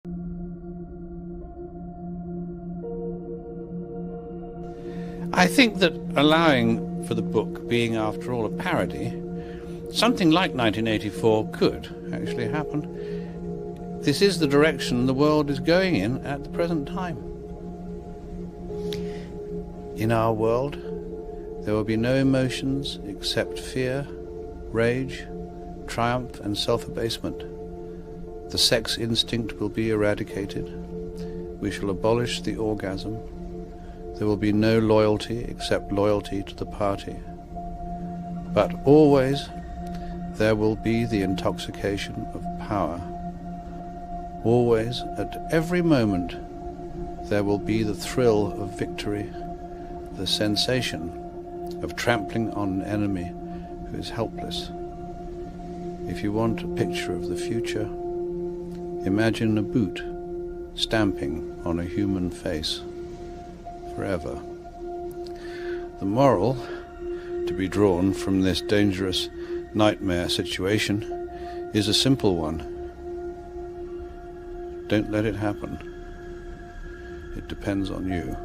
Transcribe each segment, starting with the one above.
I think that allowing for the book being, after all, a parody, something like 1984 could actually happen. This is the direction the world is going in at the present time. In our world, there will be no emotions except fear, rage, triumph, and self-abasement. The sex instinct will be eradicated. We shall abolish the orgasm. There will be no loyalty except loyalty to the party. But always there will be the intoxication of power. Always, at every moment, there will be the thrill of victory, the sensation of trampling on an enemy who is helpless. If you want a picture of the future, imagine a boot stamping on a human face forever. The moral to be drawn from this dangerous nightmare situation is a simple one. Don't let it happen. It depends on you.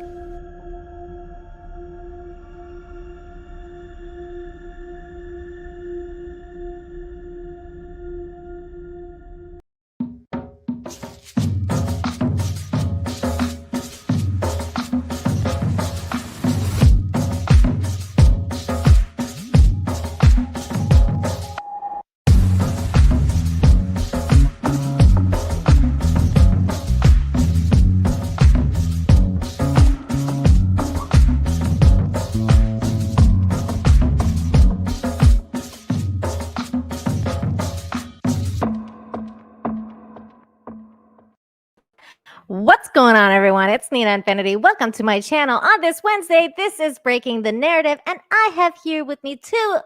What's going on, everyone? It's Nina Infinity. Welcome to my channel. On this Wednesday, this is Breaking the Narrative, and I have here with me two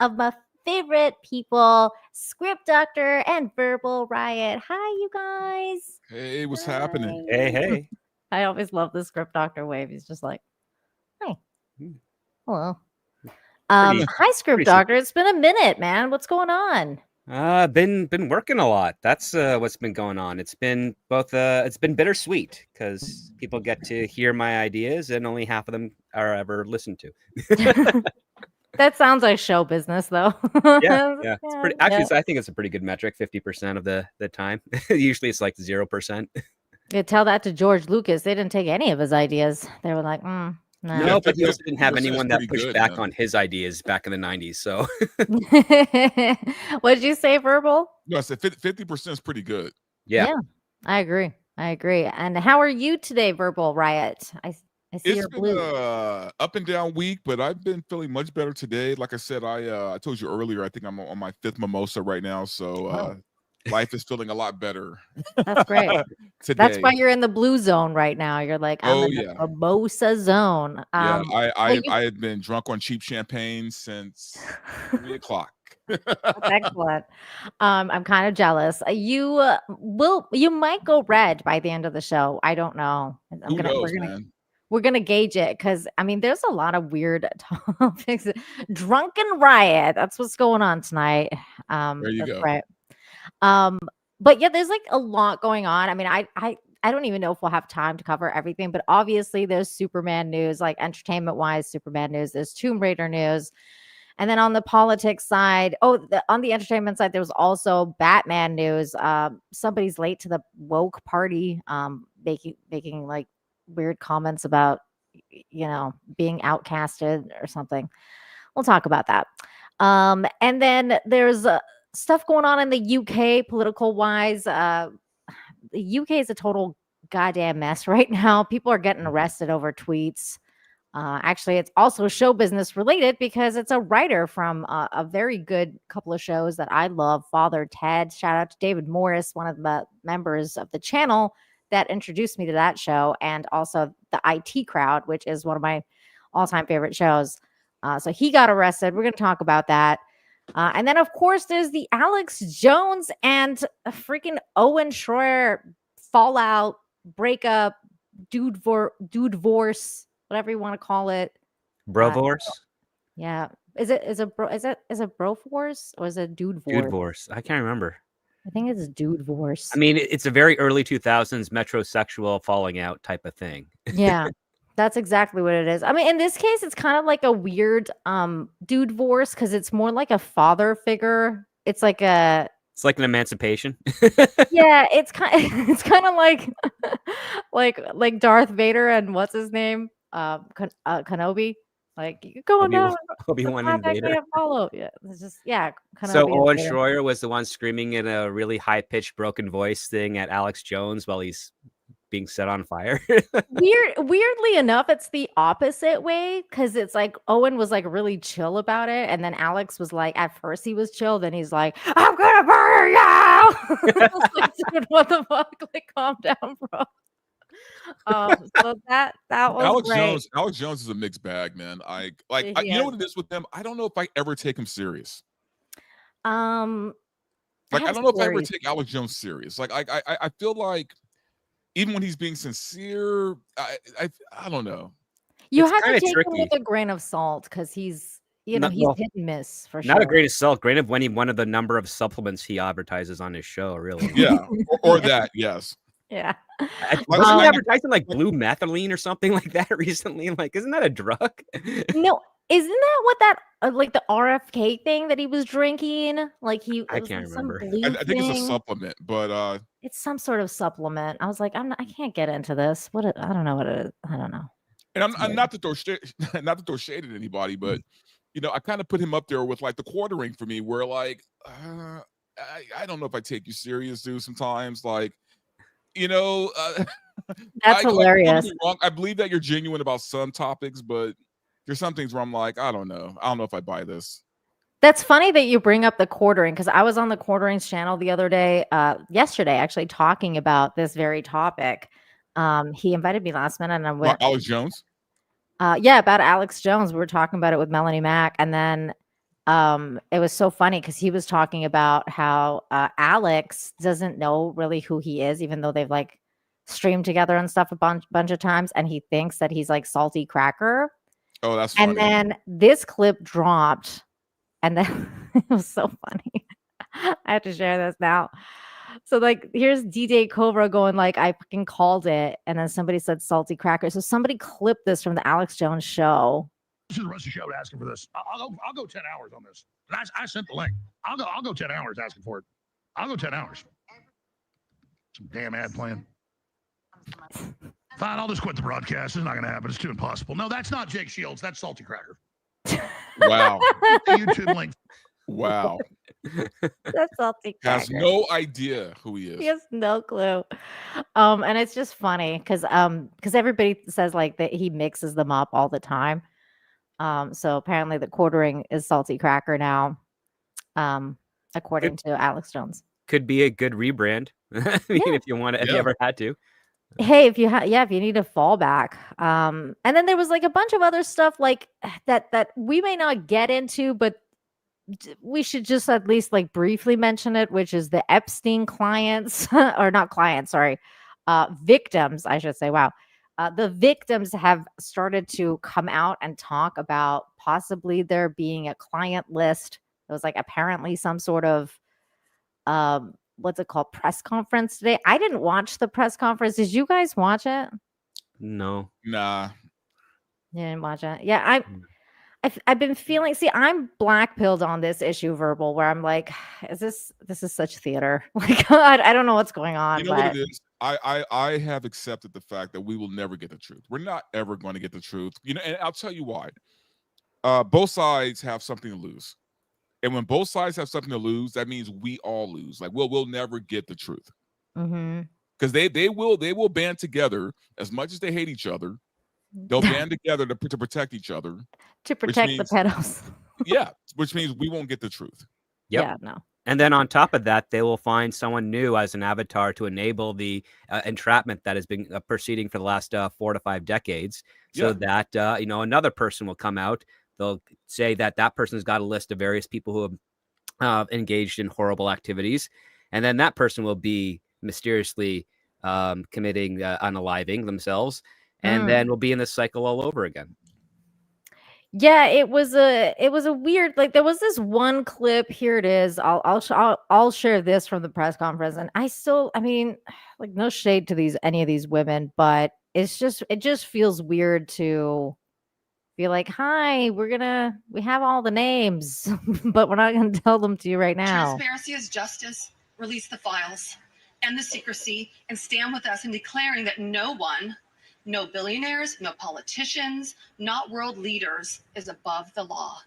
of my favorite people, Script Doctor and Verbal Riot. Hi, you guys. Hey, what's happening? Hey. I always love the Script Doctor wave. He's just like, hi. Hello. Hi, Script Doctor. It's been a minute, man. What's going on? Been working a lot. That's what's been going on. It's been both it's been bittersweet because people get to hear my ideas and only half of them are ever listened to. That sounds like show business, though. Yeah. It's pretty. Actually, I think it's a pretty good metric. 50% of the time. Usually, it's like 0%. You tell that to George Lucas. They didn't take any of his ideas. They were like, no. No, but he also didn't have anyone that pushed back on his ideas back in the 90s. So, what did you say, Verbal? No, I said 50% is pretty good. Yeah, I agree. And how are you today, Verbal Riot? I see you're blue. It's been up and down week, but I've been feeling much better today. Like I said, I told you earlier, I think I'm on my 5th mimosa right now. So life is feeling a lot better. That's great. Today. That's why you're in the blue zone right now. You're like, I'm in the mimosa zone. Yeah, I had been drunk on cheap champagne since 3 o'clock. That's excellent. I'm kind of jealous. You might go red by the end of the show. I don't know. We're gonna gauge it because I mean, there's a lot of weird topics. Drunken riot. That's what's going on tonight. There you go. Right. But yeah, there's like a lot going on. I mean, I don't even know if we'll have time to cover everything, but obviously there's Superman news, like entertainment wise, Superman news, there's Tomb Raider news. And then on the politics side, on the entertainment side, there was also Batman news. Somebody's late to the woke party, making like weird comments about, being outcasted or something. We'll talk about that. And then there's stuff going on in the UK political wise. The UK is a total goddamn mess right now. People are getting arrested over tweets. Actually, it's also show business related because it's a writer from a very good couple of shows that I love, Father Ted. Shout out to David Morris, one of the members of the channel that introduced me to that show, and also the IT Crowd, which is one of my all-time favorite shows. So he got arrested. We're going to talk about that. And then, of course, there's the Alex Jones and a freaking Owen Shroyer fallout, breakup, dude divorce, whatever you want to call it. Brovorce. Yeah. Is it Broforce or is it dude Dude divorce? I can't remember. I think it's dude divorce. I mean, it's a very early 2000s metrosexual falling out type of thing. Yeah, that's exactly what it is. I mean, in this case, it's kind of like a weird dude divorce because it's more like a father figure. It's like an emancipation. Yeah, it's kind of like like Darth Vader and what's his name? Kenobi. Like you going down Obi-Wan and Vader. Apollo. Yeah, it's just Kenobi. So and Owen Vader. Shroyer was the one screaming in a really high-pitched, broken voice thing at Alex Jones while he's being set on fire. Weirdly enough, it's the opposite way because it's like Owen was like really chill about it, and then Alex was like, at first he was chill, then he's like, "I'm gonna murder you!" I was like, dude, what the fuck? Like, calm down, bro. So that was great. Alex Jones is a mixed bag, man. You know what it is with them? I don't know if I ever take him serious. I don't know if I ever take Alex Jones serious. Like I feel like even when he's being sincere, I don't know. You have to take him with a grain of salt because he's he's hit and miss for sure. Not a grain of salt, grain of one of the number of supplements he advertises on his show, really. Yeah, or that, yes. Yeah. Wasn't he advertising like blue methylene or something like that recently? Like, isn't that a drug? No, isn't that what that like the RFK thing that he was drinking? Like I can't remember. I think it's a supplement, but it's some sort of supplement. I was like, I can't get into this. I don't know what it is. I don't know. And I'm not to throw shade at anybody, but I kind of put him up there with like the quartering for me, where like I don't know if I take you serious, dude. Sometimes, like, that's hilarious. I believe that you're genuine about some topics, but there's some things where I'm like, I don't know if I buy this. That's funny that you bring up the quartering because I was on the quartering's channel the other day, yesterday, actually talking about this very topic. He invited me last minute, and I went. Alex Jones. Yeah, about Alex Jones. We were talking about it with Melanie Mack, and then it was so funny because he was talking about how Alex doesn't know really who he is, even though they've like streamed together and stuff a bunch of times, and he thinks that he's like Salty Cracker. Oh, that's funny. And then this clip dropped, and then it was so funny. I have to share this now. So like, here's DJ Cobra going like, I fucking called it, and then somebody said Salty Cracker. So somebody clipped this from the Alex Jones show. This is the rest of the show asking for this. I'll go 10 hours on this. And I sent the link. I'll go 10 hours asking for it. I'll go 10 hours. Some damn ad plan. Fine, I'll just quit the broadcast. It's not going to happen. It's too impossible. No, that's not Jake Shields. That's Salty Cracker. Wow. The YouTube link. Wow. That's Salty Cracker. Has no idea who he is. He has no clue. And it's just funny because everybody says like that he mixes them up all the time. So apparently the quartering is Salty Cracker now, according to Alex Jones. Could be a good rebrand. I mean, if you want to, if you ever had to. Hey, if you need a fallback. And then there was like a bunch of other stuff like that we may not get into, but we should just at least like briefly mention it, which is the Epstein clients or not clients, sorry, victims, I should say. Wow. The victims have started to come out and talk about possibly there being a client list. It was like apparently some sort of what's it called, press conference today. I didn't watch the press conference. Did you guys watch it? No. Nah. You didn't watch it? Yeah, I've been feeling. See, I'm black pilled on this issue, Verbal, where I'm like, this is such theater? Like, I don't know what's going on. You know what it is? I have accepted the fact that we will never get the truth. We're not ever going to get the truth. And I'll tell you why. Both sides have something to lose. And when both sides have something to lose, that means we all lose. Like we'll never get the truth. Because they will band together as much as they hate each other. They'll band together to protect each other. To protect the pedos. Yeah, which means we won't get the truth. Yep. Yeah, no. And then on top of that, they will find someone new as an avatar to enable the entrapment that has been proceeding for the last 4 to 5 decades. So that another person will come out. They'll say that person's got a list of various people who have engaged in horrible activities, and then that person will be mysteriously committing unaliving themselves, and then we'll be in this cycle all over again. Yeah, it was a weird, like, there was this one clip. Here it is. I'll share this from the press conference, and I mean, like, no shade to any of these women, but it just feels weird to be like, hi, we have all the names, but we're not gonna tell them to you right now. Transparency is justice. Release the files, end the secrecy, and stand with us in declaring that no one, no billionaires, no politicians, not world leaders, is above the law.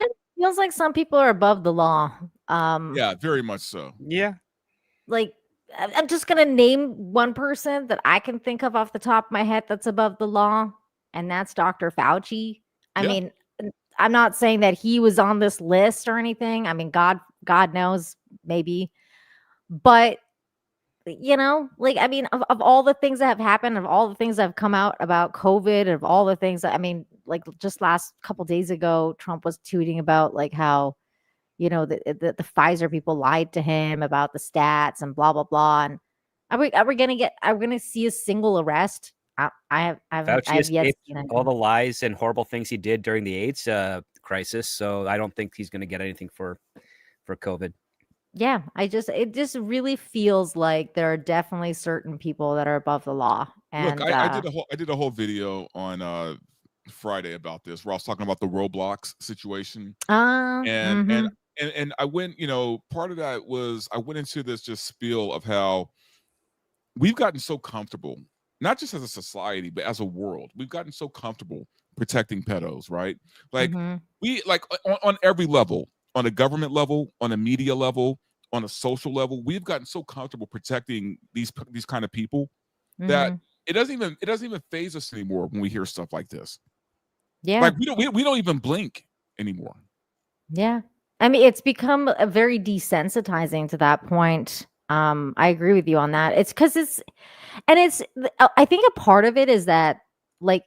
It feels like some people are above the law. Yeah, very much so. Yeah. Like, I'm just gonna name one person that I can think of off the top of my head that's above the law, and that's Dr. Fauci. I Yeah. mean, I'm not saying that he was on this list or anything. I mean, God knows, maybe. But like, I mean, of all the things that have happened, of all the things that have come out about COVID, of all the things that, I mean, like, just last couple days ago, Trump was tweeting about, like, how the Pfizer people lied to him about the stats and blah blah blah. And are we gonna see a single arrest? I have Fauci yet to escaped see anything. all the lies and horrible things he did during the AIDS crisis, so I don't think he's going to get anything for COVID. Yeah, it just really feels like there are definitely certain people that are above the law. And Look, I did a whole video on Friday about this, where I was talking about the Roblox situation, and I went, part of that was I went into this just spiel of how we've gotten so comfortable, not just as a society, but as a world. We've gotten so comfortable protecting pedos, right? Like, we, like, on every level, on a government level, on a media level, on a social level, we've gotten so comfortable protecting these kind of people that it doesn't even faze us anymore when we hear stuff like this. Yeah, like we don't even blink anymore. yeah. I mean, it's become a very desensitizing to that point. I agree with you on that. It's because I think a part of it is that, like,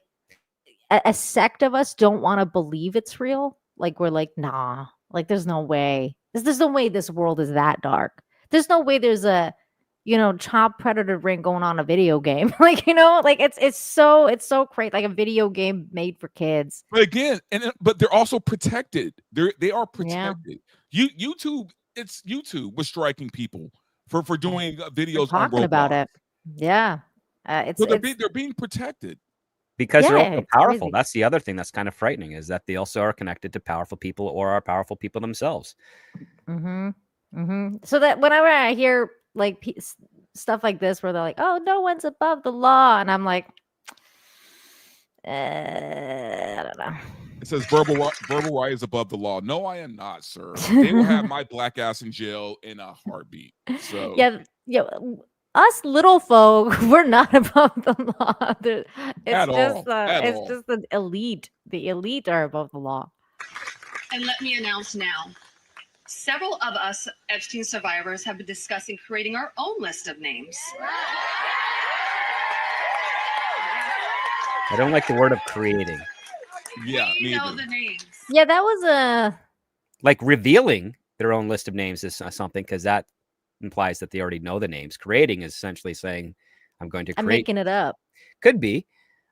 a sect of us don't want to believe it's real. Like, we're like, nah, like, there's no way. There's no way this world is that dark. There's no way there's a, child predator ring going on a video game. Like, like, it's so crazy. Like a video game made for kids. But again, but they're also protected. They are protected. YouTube was striking people for doing videos on Roblox. About it. Yeah. They're being protected. Because they're also powerful. Crazy. That's the other thing that's kind of frightening, is that they also are connected to powerful people or are powerful people themselves. So that whenever I hear, like, stuff like this where they're like, oh, no one's above the law, and I'm like, I don't know. It says verbal right is above the law. No, I am not, sir. They will have my black ass in jail in a heartbeat. So yeah. Us little folk, we're not above the law. It's just the elite. The elite are above the law. And let me announce now, several of us Epstein survivors have been discussing creating our own list of names. I don't like the word of creating. Yeah, we know the names. Yeah, that was like revealing their own list of names is something, because that implies that they already know the names. Creating is essentially saying, I'm going to create. I'm making it up. Could be.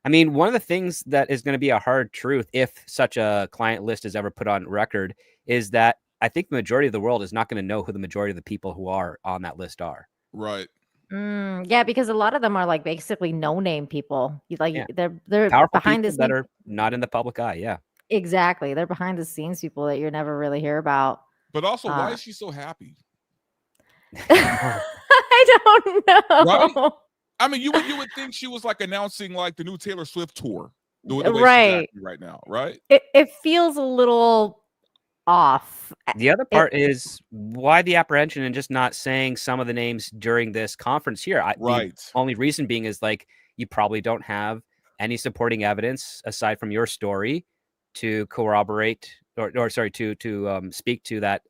I mean, one of the things that is going to be a hard truth, if such a client list is ever put on record, is that I think the majority of the world is not going to know who the majority of the people who are on that list are. Right. Yeah, because a lot of them are, like, basically no-name people. They're powerful behind the people that scenes. are not in the public eye. Yeah, Exactly. They're behind the scenes people that you never really hear about. But also, why is she so happy? I don't know. Right? I mean, you would think she was, like, announcing, like, the new Taylor Swift tour. The way she's acting right now, right? It feels a little off. The other part is why the apprehension and just not saying some of the names during this conference here. Right. The only reason being is, like, you probably don't have any supporting evidence aside from your story to corroborate or to speak to that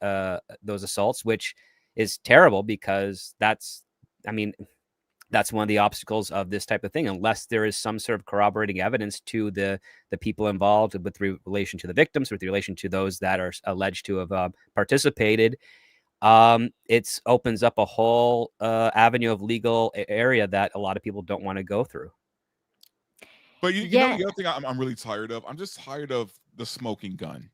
those assaults, which is terrible, because that's one of the obstacles of this type of thing. Unless there is some sort of corroborating evidence to the people involved with relation to the victims, with relation to those that are alleged to have participated, It opens up a whole avenue of legal area that a lot of people don't want to go through. But you know the other thing I'm really tired of? I'm just tired of the smoking gun.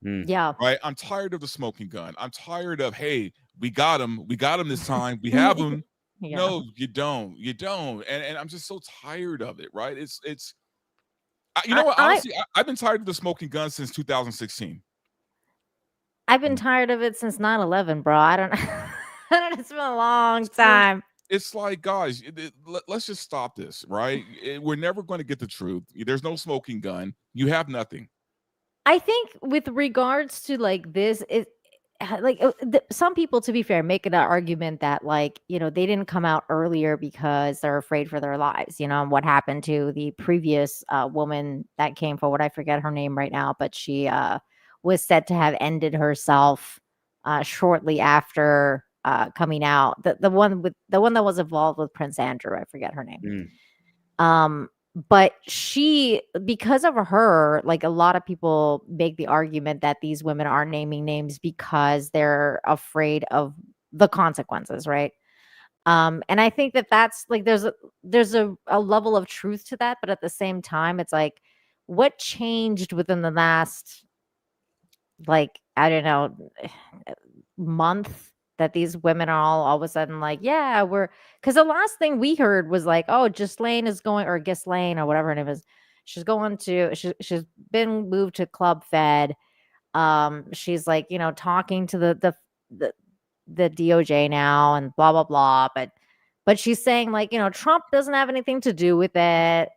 Yeah. Right? I'm tired of the smoking gun. I'm tired of, hey, we got him. We got him this time. We have him. Yeah. No, you don't. You don't. And I'm just so tired of it, right? You know what? Honestly, I've been tired of the smoking gun since 2016. I've been tired of it since 9/11, bro. I don't it's been a long time. It's like, guys, let's just stop this, right? We're never going to get the truth. There's no smoking gun. You have nothing. I think with regards to like this, some people, to be fair, make an argument that like, you know, they didn't come out earlier because they're afraid for their lives, you know, and what happened to the previous woman that came forward. I forget her name right now, but she was said to have ended herself shortly after coming out. The one that was involved with Prince Andrew, I forget her name. But she, because of her, like a lot of people make the argument that these women are naming names because they're afraid of the consequences, right? And I think that that's like there's a level of truth to that, but at the same time, it's like what changed within the last, like, I don't know, month that these women are all of a sudden like, yeah, because the last thing we heard was like, oh, Ghislaine is going, or Ghislaine or whatever her name is, she's been moved to Club Fed. She's like, you know, talking to the DOJ now and blah blah blah, but she's saying like, you know, Trump doesn't have anything to do with it.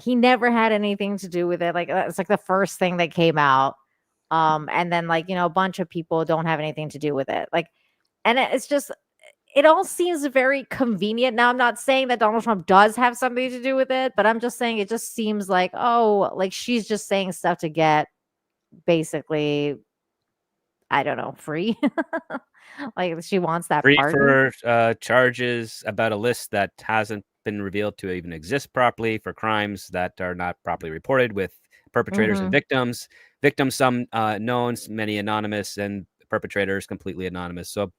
He never had anything to do with it. Like it's like the first thing that came out. And then like, you know, a bunch of people don't have anything to do with it. Like, and it's just, it all seems very convenient. Now, I'm not saying that Donald Trump does have something to do with it, but I'm just saying it just seems like, oh, like she's just saying stuff to get basically, I don't know, free. Like she wants that free pardon. for charges about a list that hasn't been revealed to even exist properly, for crimes that are not properly reported, with perpetrators and victims. Victims, some known, many anonymous, and perpetrators completely anonymous. So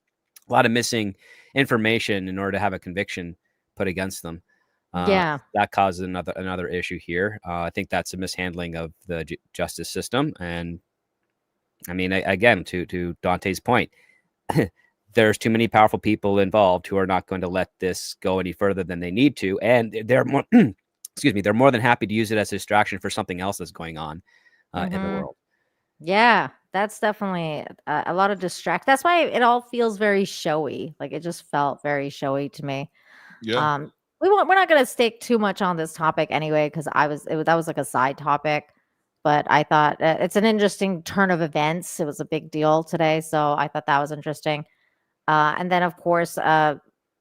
a lot of missing information in order to have a conviction put against them. That causes another issue here. I think that's a mishandling of the justice system. And I mean, again, to Dante's point, there's too many powerful people involved who are not going to let this go any further than they need to. And they're more, excuse me, they're more than happy to use it as a distraction for something else that's going on in the world. Yeah, that's definitely a lot of distract. That's why it all feels very showy. Like it just felt very showy to me. Yeah. We're not going to stick too much on this topic anyway, because that was like a side topic. But I thought it's an interesting turn of events. It was a big deal today, so I thought that was interesting. And then, of course,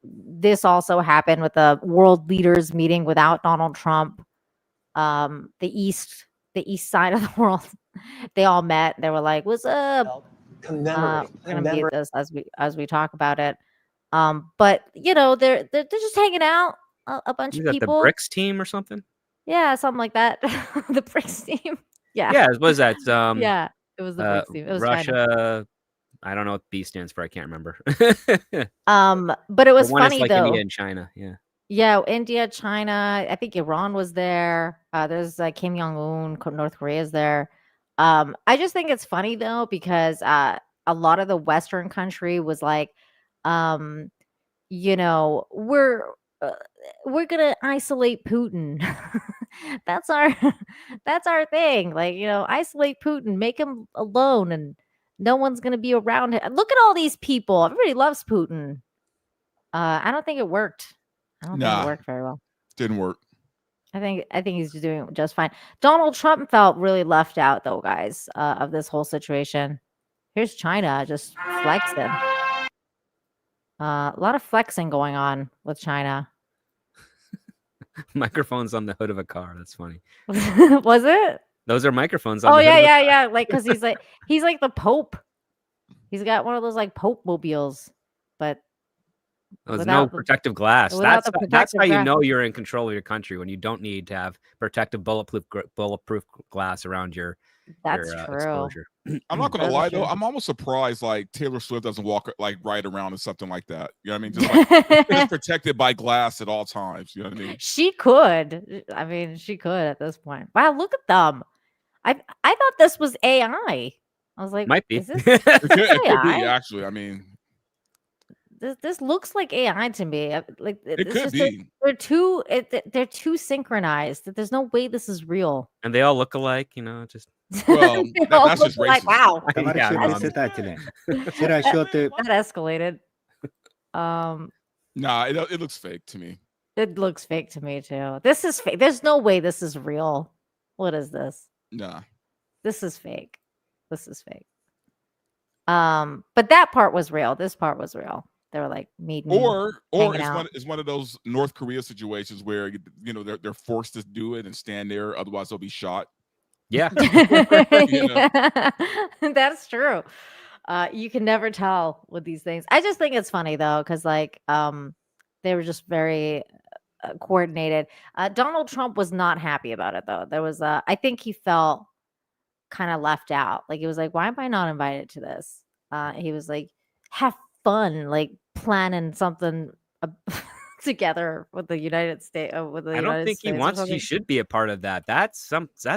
this also happened with the world leaders meeting without Donald Trump. The east side of the world, they all met. They were like, "What's up?" We're gonna mute this as we talk about it. But you know, they're just hanging out. A bunch of people. The BRICS team or something. Yeah, something like that. The BRICS team. Yeah. Yeah. What was that? Yeah, it was the BRICS team. It was Russia. China. I don't know what B stands for. I can't remember. But it was funny like though. India and China. Yeah. Yeah, India, China. I think Iran was there. There's Kim Jong-un, North Korea is there. I just think it's funny though, because a lot of the Western country was like, you know, we're gonna isolate Putin. that's our thing. Like, you know, isolate Putin, make him alone, and no one's gonna be around him. Look at all these people. Everybody loves Putin. I don't think it worked. I don't think it worked very well. Didn't work. I think he's doing just fine. Donald Trump felt really left out though, guys, of this whole situation. Here's China just flexing. A lot of flexing going on with China. Microphones on the hood of a car. That's funny. Was it? Those are microphones. On oh the hood yeah. Like, because he's like the Pope. He's got one of those like Pope mobiles, but there's no protective glass. That's how you know you're in control of your country, when you don't need to have protective bulletproof glass around your That's their true. exposure. I'm not gonna That is lie though. true. I'm almost surprised like Taylor Swift doesn't walk like right around or something like that. You know what I mean? Just protected by glass at all times. You know what I mean? She could. I mean, she could at this point. Wow, look at them. I thought this was AI. I was like, Might be. is this It could be AI? actually. I mean, This looks like AI to me. Like it it's could just be. they're too synchronized. That there's no way this is real. And they all look alike, you know, just Well, They all that's just look like, racist. wow, yeah, no, I'm- たまに出てたね。それはしようって。 that escalated. Nah, it looks fake to me. It looks fake to me too. This is fake. There's no way this is real. What is this? Nah. This is fake. This is fake. But that part was real. This part was real. They were like meeting. Or hanging out. it's one of those North Korea situations where you know they're forced to do it and stand there, otherwise they'll be shot. yeah. Yeah, that's true. You can never tell with these things. I just think it's funny though, because like they were just very coordinated. Donald Trump was not happy about it though. There was I think he felt kind of left out. Like he was like, why am I not invited to this? He was like, have fun, like planning something together with the United States. I don't think he wants. He should be a part of that. That's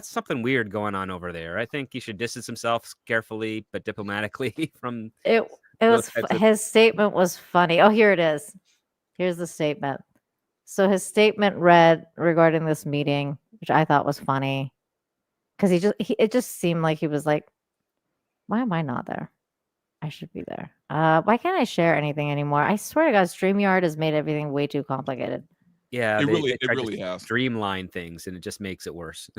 something weird going on over there. I think he should distance himself carefully but diplomatically from. It was his statement was funny. Oh, here it is. Here's the statement. So his statement read regarding this meeting, which I thought was funny, because it just seemed like he was like, why am I not there? I should be there. Why can't I share anything anymore? I swear to God, StreamYard has made everything way too complicated. Yeah, It they really tried to has. streamline things, and it just makes it worse.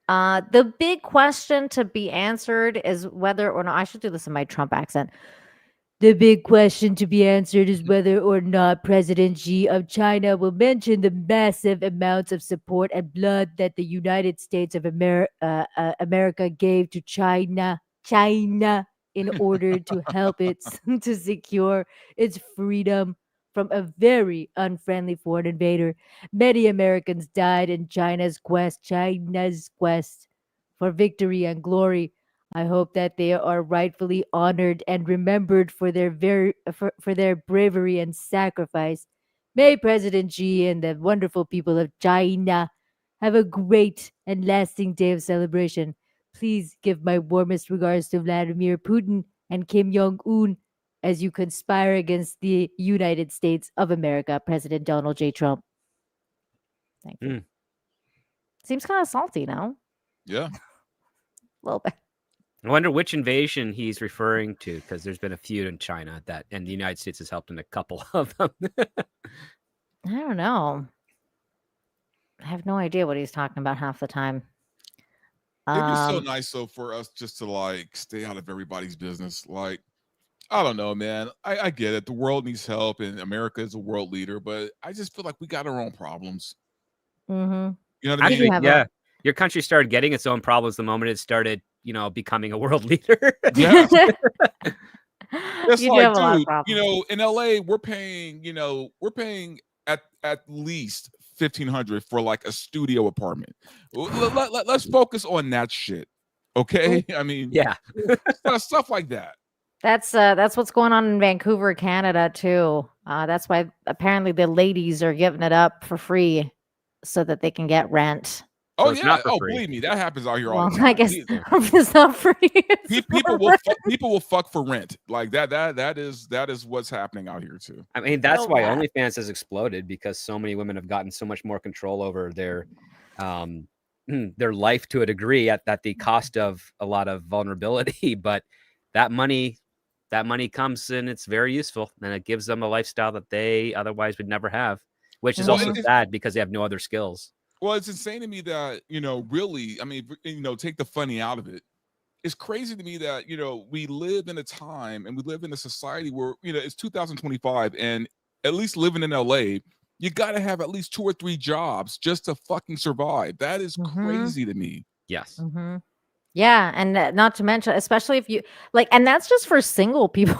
The big question to be answered is whether or not I should do this in my Trump accent. The big question to be answered is whether or not President Xi of China will mention the massive amounts of support and blood that the United States of America gave to China in order to help it to secure its freedom from a very unfriendly foreign invader. Many Americans died in China's quest for victory and glory. I hope that they are rightfully honored and remembered for their for their bravery and sacrifice. May President Xi and the wonderful people of China have a great and lasting day of celebration. Please give my warmest regards to Vladimir Putin and Kim Jong-un as you conspire against the United States of America, President Donald J. Trump. Thank you. Seems kind of salty now. Yeah. A little bit. I wonder which invasion he's referring to, because there's been a few in China and the United States has helped in a couple of them. I don't know. I have no idea what he's talking about half the time. It'd be so nice though for us just to like stay out of everybody's business. Like, I don't know, man. I get it. The world needs help and America is a world leader, but I just feel like we got our own problems. Mm-hmm. You know what I mean? Actually, yeah. Your country started getting its own problems the moment it started, becoming a world leader. Yeah. It's You do like, have a lot of dude, problems. in LA, we're paying at least $1,500 for like a studio apartment. Let's focus on that shit. Okay. I mean, Yeah. stuff like that. That's what's going on in Vancouver, Canada, too. That's why apparently the ladies are giving it up for free so that they can get rent. Oh, it's yeah. not for Oh, free. believe me, that happens out here all Well, the time. I guess it's not free. It's People for will fuck for rent. Like that is what's happening out here too. I mean, that's So why bad. OnlyFans has exploded, because so many women have gotten so much more control over their life to a degree at the cost of a lot of vulnerability. But that money comes and it's very useful, and it gives them a lifestyle that they otherwise would never have, which is Well, also sad because they have no other skills. Well, it's insane to me that, really, I mean, take the funny out of it. It's crazy to me that, we live in a time and we live in a society where, it's 2025, and at least living in LA, you got to have at least 2 or 3 jobs just to fucking survive. That is crazy to me. Yes. Mm-hmm. Yeah, and not to mention, especially if you like, and that's just for single people.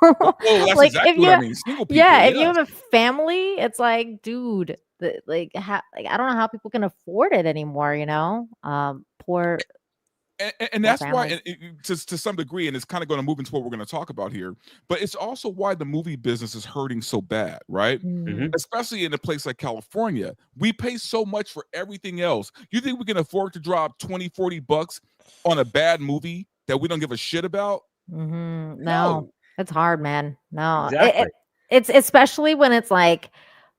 Oh, that's Like, exactly if what you- I mean. Single people. Yeah, if you yes. have a family, it's like, dude, I don't know how people can afford it anymore. Poor And that's why, to some degree, and it's kind of going to move into what we're going to talk about here, but it's also why the movie business is hurting so bad, right? Especially in a place like California. We pay so much for everything else. You think we can afford to drop $20-$40 on a bad movie that we don't give a shit about? No, it's hard, man. No, Exactly. It's especially when it's like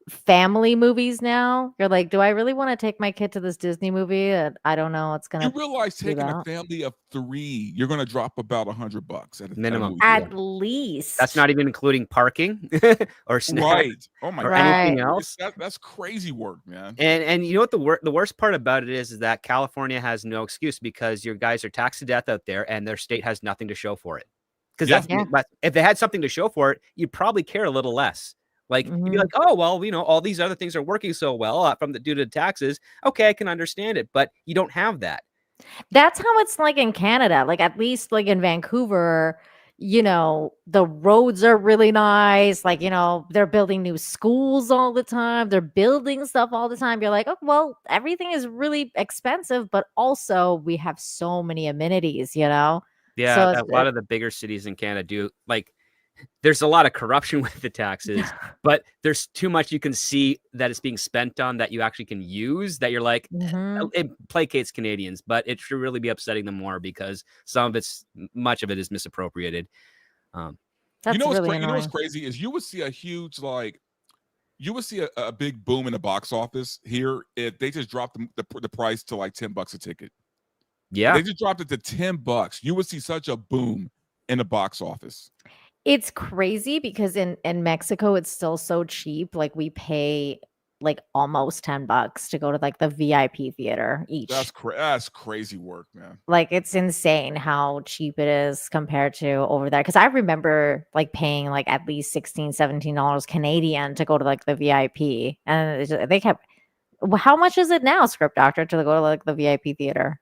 family movies now. You're like, do I really want to take my kid to this Disney movie? I don't know. It's gonna. You realize taking a family of 3, you're gonna drop about $100 at a minimum. At least. That's not even including parking or snacks, right? Oh my or god, anything else. That's crazy work, man. And you know what the worst part about it is that California has no excuse because your guys are taxed to death out there, and their state has nothing to show for it. Because if they had something to show for it, you'd probably care a little less. Like you'd be like, oh well, you know, all these other things are working so well due to taxes. Okay, I can understand it, but you don't have that. That's how it's like in Canada. Like at least like in Vancouver, you know, the roads are really nice. Like, you know, they're building new schools all the time. They're building stuff all the time. You're like, oh well, everything is really expensive, but also we have so many amenities, you know. Yeah, so a lot of the bigger cities in Canada do like. There's a lot of corruption with the taxes, but there's too much you can see that it's being spent on that you actually can use that you're like, it placates Canadians, but it should really be upsetting them more because much of it is misappropriated. You know what's crazy is you would see a huge, like, you would see a big boom in the box office here if they just dropped the price to like $10 a ticket. Yeah. They just dropped it to $10. You would see such a boom in the box office. It's crazy because in Mexico, it's still so cheap. Like we pay like almost $10 to go to like the VIP theater each. That's crazy work, man. Like it's insane how cheap it is compared to over there. Cause I remember like paying like at least $16-17 Canadian to go to like the VIP. And they kept, how much is it now, Script Doctor, to go to like the VIP theater?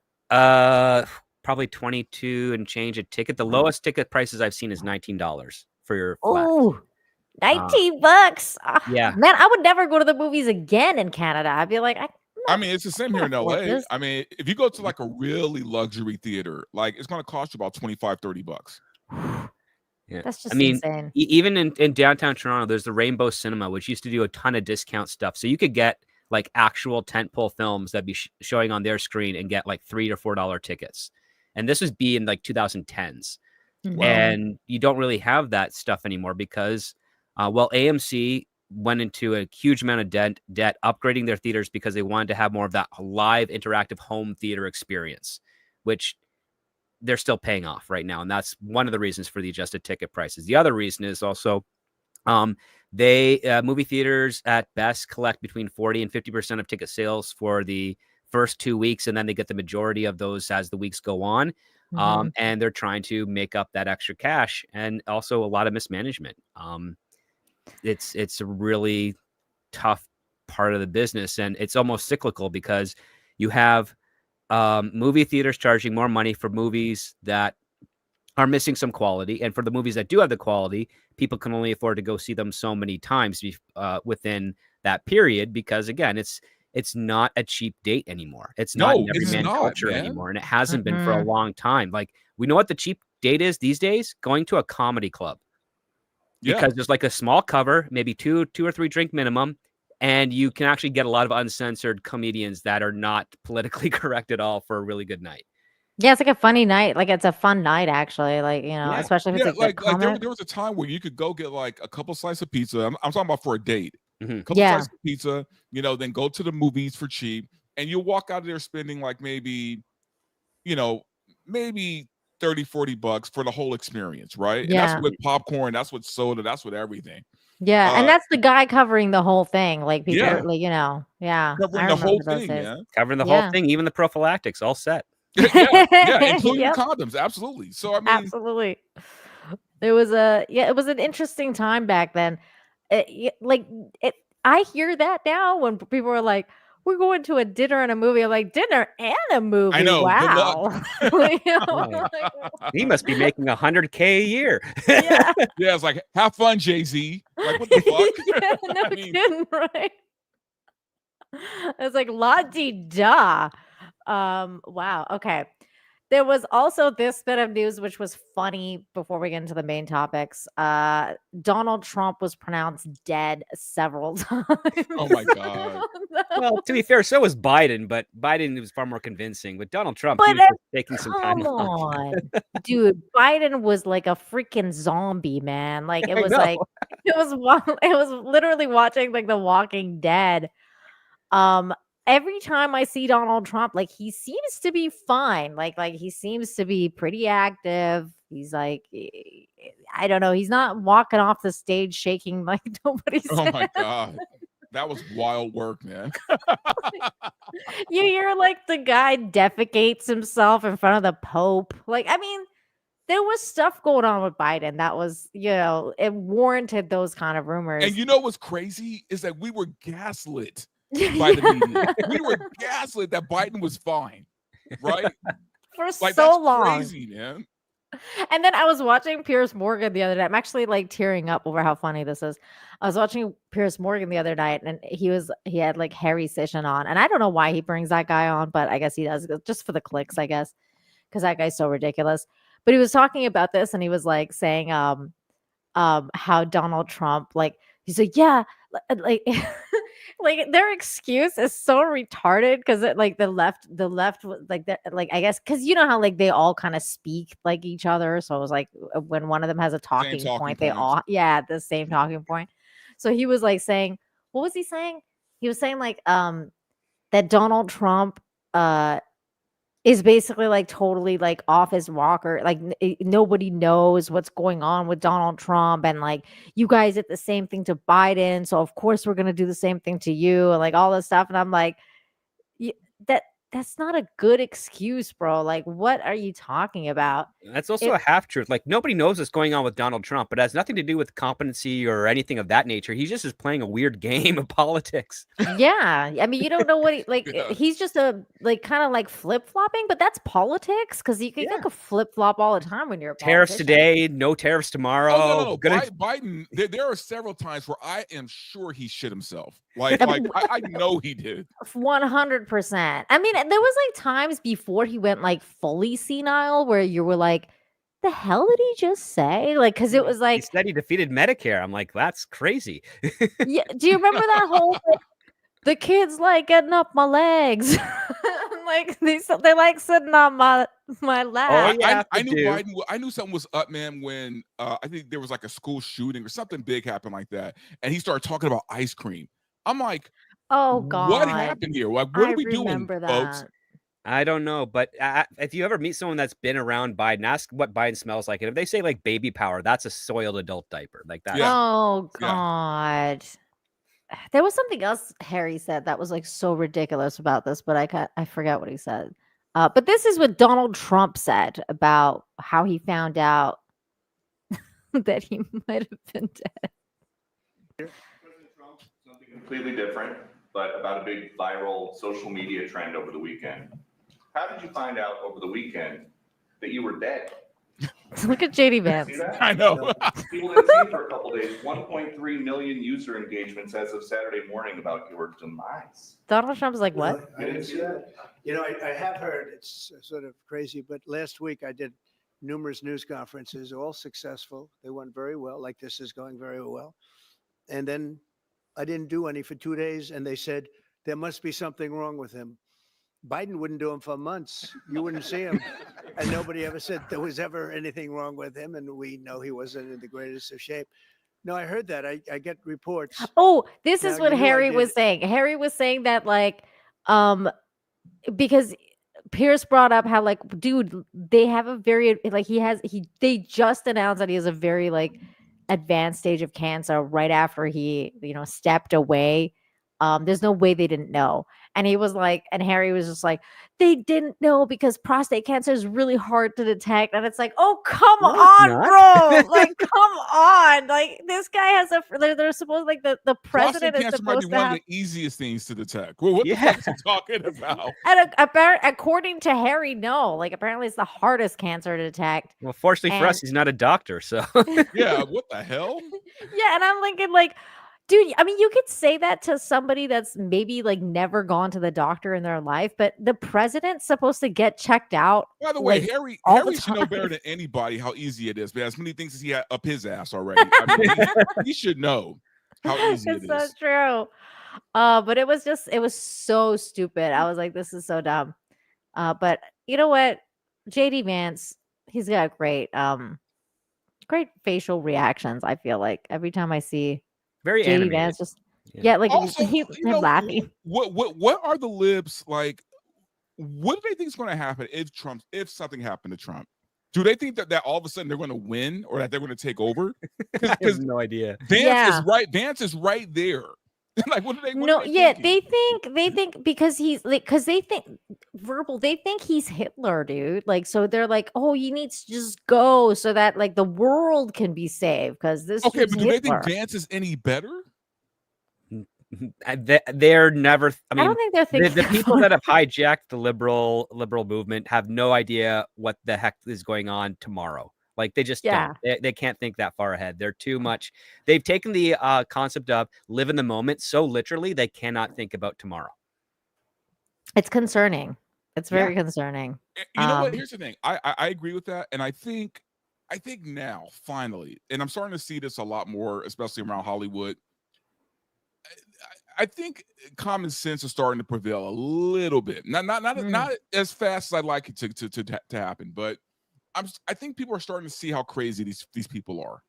Probably 22 and change a ticket. The lowest ticket prices I've seen is $19 for your flat. Oh, $19. Yeah, man, I would never go to the movies again in Canada. I'd be like, I mean, it's the same here in LA. I mean, if you go to like a really luxury theater, like it's going to cost you about $25-$30. Yeah, that's just insane. Even in downtown Toronto, there's the Rainbow Cinema, which used to do a ton of discount stuff. So you could get like actual tentpole films that'd be showing on their screen and get like $3 to $4 tickets. And this was in like 2010s. Wow. And you don't really have that stuff anymore because, AMC went into a huge amount of debt upgrading their theaters because they wanted to have more of that live interactive home theater experience, which they're still paying off right now. And that's one of the reasons for the adjusted ticket prices. The other reason is also movie theaters at best collect between 40 and 50% of ticket sales for the first 2 weeks, and then they get the majority of those as the weeks go on. And they're trying to make up that extra cash, and also a lot of mismanagement. It's a really tough part of the business, and it's almost cyclical because you have movie theaters charging more money for movies that are missing some quality, and for the movies that do have the quality, people can only afford to go see them so many times within that period because, again, it's not a cheap date anymore. It's not an everyman culture anymore, and it hasn't been for a long time. Like, we know what the cheap date is these days? Going to a comedy club. Because there's like a small cover, maybe two or three drink minimum, and you can actually get a lot of uncensored comedians that are not politically correct at all for a really good night. Yeah, it's like a funny night. Like it's a fun night, actually. Like, you know, especially if it's like there was a time where you could go get like a couple slices of pizza. I'm talking about for a date. Couple slices of pizza, you know, then go to the movies for cheap, and you'll walk out of there spending like maybe $30-$40 for the whole experience, right? And that's with popcorn, that's with soda, that's with everything. Yeah, and that's the guy covering the whole thing. Like people, like, you know, covering the whole thing, covering the whole thing, even the prophylactics, all set. Including condoms, absolutely. So I mean, absolutely. It was an interesting time back then. I hear that now when people are like, we're going to a dinner and a movie. I'm like, dinner and a movie. I know. Wow. He must be making $100K a year. Yeah. It's like, have fun, Jay-Z. Like, what the fuck? No kidding, right? It's like la-di-da. Wow. Okay. There was also this bit of news which was funny before we get into the main topics. Donald Trump was pronounced dead several times. Oh my God. Well, to be fair, so was Biden, but Biden was far more convincing. With Donald Trump, But he was just taking some time come off. on, dude. Biden was like a freaking zombie, man. Like it I was know. like it was literally watching like The Walking Dead. Every time I see Donald Trump, like he seems to be fine. Like he seems to be pretty active. He's like, I don't know. He's not walking off the stage shaking like nobody's. Oh my God. That was wild work, man. You hear like the guy defecates himself in front of the Pope. Like, I mean, there was stuff going on with Biden that was, it warranted those kind of rumors. And you know what's crazy is that we were gaslit by the media. We were gaslit that Biden was fine, right? For Like, so that's long. crazy, man. And then I was watching Piers Morgan the other day. I'm actually like tearing up over how funny this is. I was watching Piers Morgan the other night, and he had like Harry Sisson on, and I don't know why he brings that guy on, but I guess he does just for the clicks, I guess, because that guy's so ridiculous. But he was talking about this, and he was like saying, how Donald Trump, like, he's like, yeah, like. Like their excuse is so retarded because like the left like that, like I guess because you know how like they all kind of speak like each other, so it was like when one of them has a talking point, they all the same talking point. So he was like saying, what was he saying? He was saying like that Donald Trump is basically like totally like off his rocker. Like nobody knows what's going on with Donald Trump. And like, you guys did the same thing to Biden. So of course we're going to do the same thing to you and like all this stuff. And I'm like, that's not a good excuse, bro. Like, what are you talking about? That's also a half truth. Like nobody knows what's going on with Donald Trump, but it has nothing to do with competency or anything of that nature. He just is playing a weird game of politics. Yeah. I mean, you don't know what he's just a like kind of like flip-flopping, but that's politics because you can like a flip-flop all the time when you're a tariffs today, no tariffs tomorrow. Oh, no. Biden, there are several times where I am sure he shit himself. Like I know he did. 100%. I mean, there was like times before he went like fully senile where you were like, the hell did he just say? Like, because it was like he said he defeated Medicare. I'm like, that's crazy. Yeah. Do you remember that whole the kids like getting up my legs? Like they like sitting on my lap. Oh, yeah, I knew Biden. I knew something was up, man, when I think there was like a school shooting or something big happened like that, and he started talking about ice cream. I'm like, oh God, what happened here? Like, what are we doing, folks? I don't know, but if you ever meet someone that's been around Biden, ask what Biden smells like, and if they say like baby powder, that's a soiled adult diaper, like that. Yeah. Oh God. Yeah. There was something else Harry said that was like so ridiculous about this, but I forget what he said. But this is what Donald Trump said about how he found out that he might have been dead. President Trump, something completely different, but about a big viral social media trend over the weekend. How did you find out over the weekend that you were dead? Look at JD Vance. See that? I know. People didn't see it for a couple days. 1.3 million user engagements as of Saturday morning about your demise. Donald Trump's like, what? I didn't see that. You know, I have heard it's sort of crazy, but last week I did numerous news conferences, all successful. They went very well, like this is going very well. And then I didn't do any for 2 days, and they said there must be something wrong with him. Biden wouldn't do them for months. You wouldn't see him. And nobody ever said there was ever anything wrong with him. And we know he wasn't in the greatest of shape. No, I heard that. I get reports. Oh, this is Now, what you know I Harry did was it. saying. Harry was saying that like, because Pierce brought up how like, dude, they have a very like they just announced that he has a very like advanced stage of cancer right after he stepped away. There's no way they didn't know. And he was like, and Harry was just like, they didn't know because prostate cancer is really hard to detect. And it's like, oh, come on, bro. Like, come on. Like, this guy has they're supposed like the president prostate is cancer might supposed be to one have. of the easiest things to detect. Well, what the fuck is he talking about? And according to Harry, no. Like, apparently it's the hardest cancer to detect. Well, fortunately for us, he's not a doctor. So yeah, what the hell? Yeah, and I'm thinking like, Dude, I mean, you could say that to somebody that's maybe like never gone to the doctor in their life, but the president's supposed to get checked out. By the way, like, Harry all the should know time. better than anybody how easy it is. Man, as many things as he had up his ass already. I mean, he should know how easy It's it so is. true. But it was so stupid. I was like, this is so dumb. But you know what? JD Vance, he's got great facial reactions. I feel like every time I see Very JD animated. Vance, just Yeah. like Also, him you know, laughing. what are the libs like? What do they think is going to happen if something happened to Trump? Do they think that all of a sudden they're going to win or that they're going to take over? I have no idea. Vance is right there. Like, what are they? No, are they yeah, thinking? they think because he's like, because they think they think he's Hitler, dude. Like, so they're like, oh, he needs to just go so that like the world can be saved because this. Okay, dude's but do they think Hitler. Vance is any better? They're never. I mean, don't think they're thinking the that people far. that have hijacked the liberal movement have no idea what the heck is going on tomorrow. Like they just don't. They can't think that far ahead. They're too much. They've taken the concept of live in the moment so literally they cannot think about tomorrow. It's concerning. It's very concerning. You know what? Here's the thing. I agree with that, and I think now finally, and I'm starting to see this a lot more, especially around Hollywood. I think common sense is starting to prevail a little bit. Not as fast as I'd like it to happen, but I think people are starting to see how crazy these people are.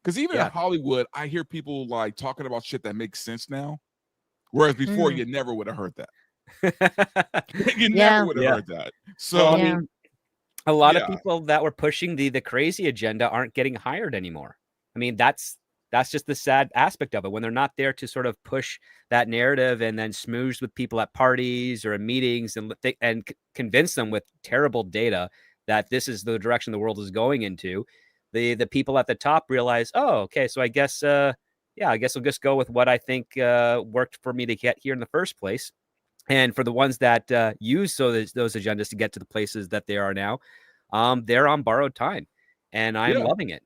Because even in Hollywood, I hear people like talking about shit that makes sense now, whereas before you never would have heard that. You never would have heard that. So I mean, a lot of people that were pushing the crazy agenda aren't getting hired anymore. I mean, that's just the sad aspect of it when they're not there to sort of push that narrative and then smooze with people at parties or in meetings and convince them with terrible data that this is the direction the world is going into. The people at the top realize, oh, okay, so I guess I guess I'll just go with what I think worked for me to get here in the first place. And for the ones that use those agendas to get to the places that they are now, they're on borrowed time, and I'm loving it.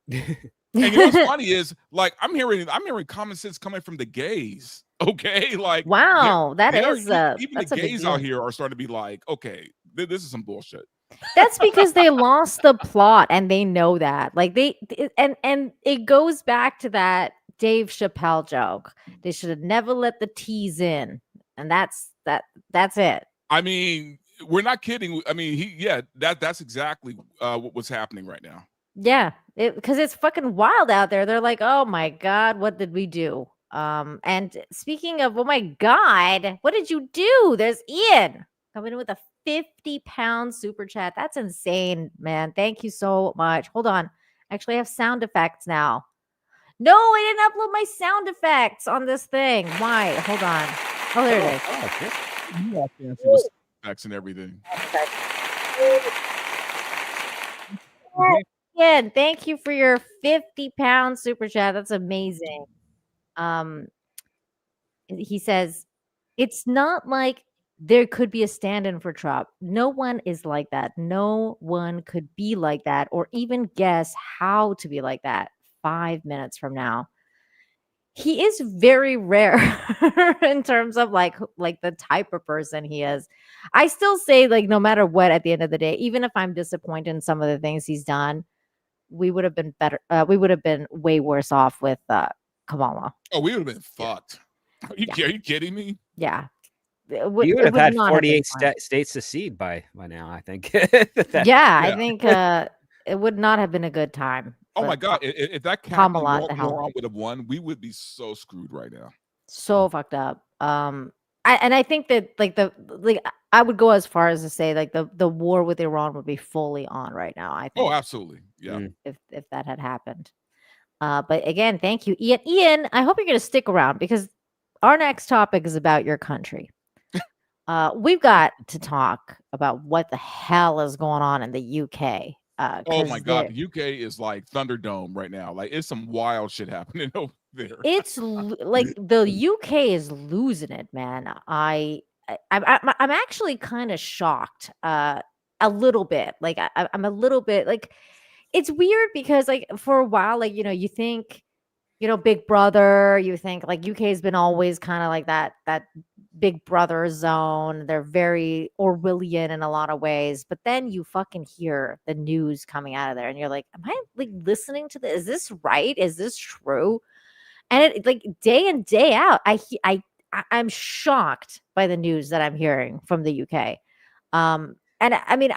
And you know what's funny is like I'm hearing common sense coming from the gays. Okay, like wow, even that's the a big gays deal. out here are starting to be like, okay, this is some bullshit. That's because they lost the plot and they know that. Like and it goes back to that Dave Chappelle joke. They should have never let the tease in. And that's it. I mean, we're not kidding. I mean, that's exactly what's happening right now. Yeah, because it's fucking wild out there. They're like, oh my God, what did we do? And speaking of, oh my God, what did you do? There's Ian coming in with a 50-pound super chat. That's insane, man. Thank you so much. Hold on. Actually, I have sound effects now. No, I didn't upload my sound effects on this thing. Why? Hold on. Oh, there it is. You fancy with effects and everything. Again, thank you for your 50-pound super chat. That's amazing. He says, it's not like there could be a stand-in for Trump. No one is like that. No one could be like that or even guess how to be like that 5 minutes from now. He is very rare in terms of like the type of person he is. I still say, like, no matter what, at the end of the day, even if I'm disappointed in some of the things he's done, we would have been better. We would have been way worse off with Kamala. Oh, we would have been fucked. Are you kidding me? Yeah. You would have had 48 states secede by now, I think. I think it would not have been a good time. Oh my God! If that Kamala would have won, we would be so screwed right now. So fucked up. I think that I would go as far as to say like the war with Iran would be fully on right now. I think. Oh, absolutely. Yeah. If that had happened. But again, thank you, Ian. Ian, I hope you're going to stick around because our next topic is about your country. We've got to talk about what the hell is going on in the UK. Oh my God, the UK is like Thunderdome right now. Like it's some wild shit happening over there. It's like the UK is losing it, man. I'm actually kind of shocked, a little bit. Like I'm a little bit like it's weird because like for a while, like you think Big Brother. You think like UK has been always kind of like that Big Brother zone. They're very Orwellian in a lot of ways. But then you fucking hear the news coming out of there, and you're like, am I like listening to this? Is this right? Is this true? And it like day in day out, I'm shocked by the news that I'm hearing from the UK. And I mean,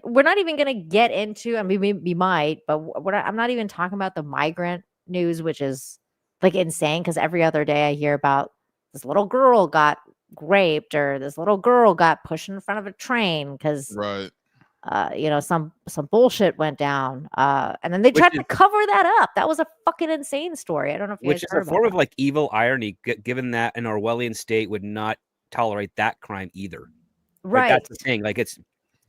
we're not even going to get into, I mean, we might, but I'm not even talking about the migrant news, which is like insane because every other day I hear about this little girl got raped or this little girl got pushed in front of a train because, Right. some bullshit went down. And then they tried to cover that up. That was a fucking insane story. I don't know if you Which guys is heard a form about of like evil irony, given that an Orwellian state would not tolerate that crime either. that. Right. Like, that's the thing. Like it's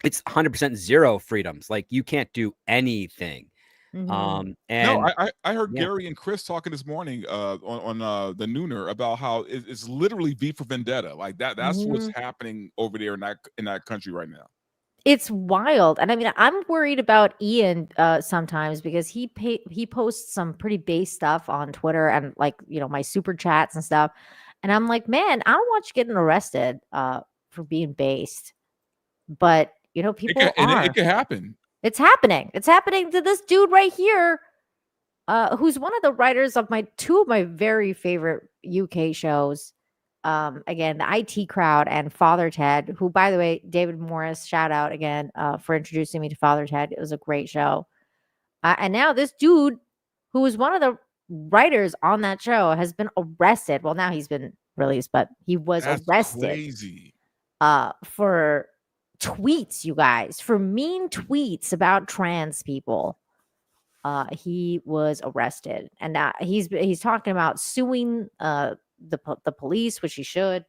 100% zero freedoms. Like you can't do anything. Mhm. And No, I heard yeah. Gary and Chris talking this morning on the Nooner about how it's literally V for Vendetta. Like that's what's happening over there in that country right now. It's wild. And I mean, I'm worried about Ian sometimes because he posts some pretty base stuff on Twitter and like, my super chats and stuff. And I'm like, man, I don't want you getting arrested for being based. But, people are. It could happen. It's happening. It's happening to this dude right here, who's one of the writers of two of my very favorite UK shows. Again, the IT Crowd and Father Ted, who, by the way, David Morris, shout out again for introducing me to Father Ted. It was a great show. And now this dude, who was one of the writers on that show, has been arrested. Well, now he's been released, but he was arrested. Crazy. For tweets, you guys, for mean tweets about trans people. He was arrested, and now he's talking about suing the police, which he should.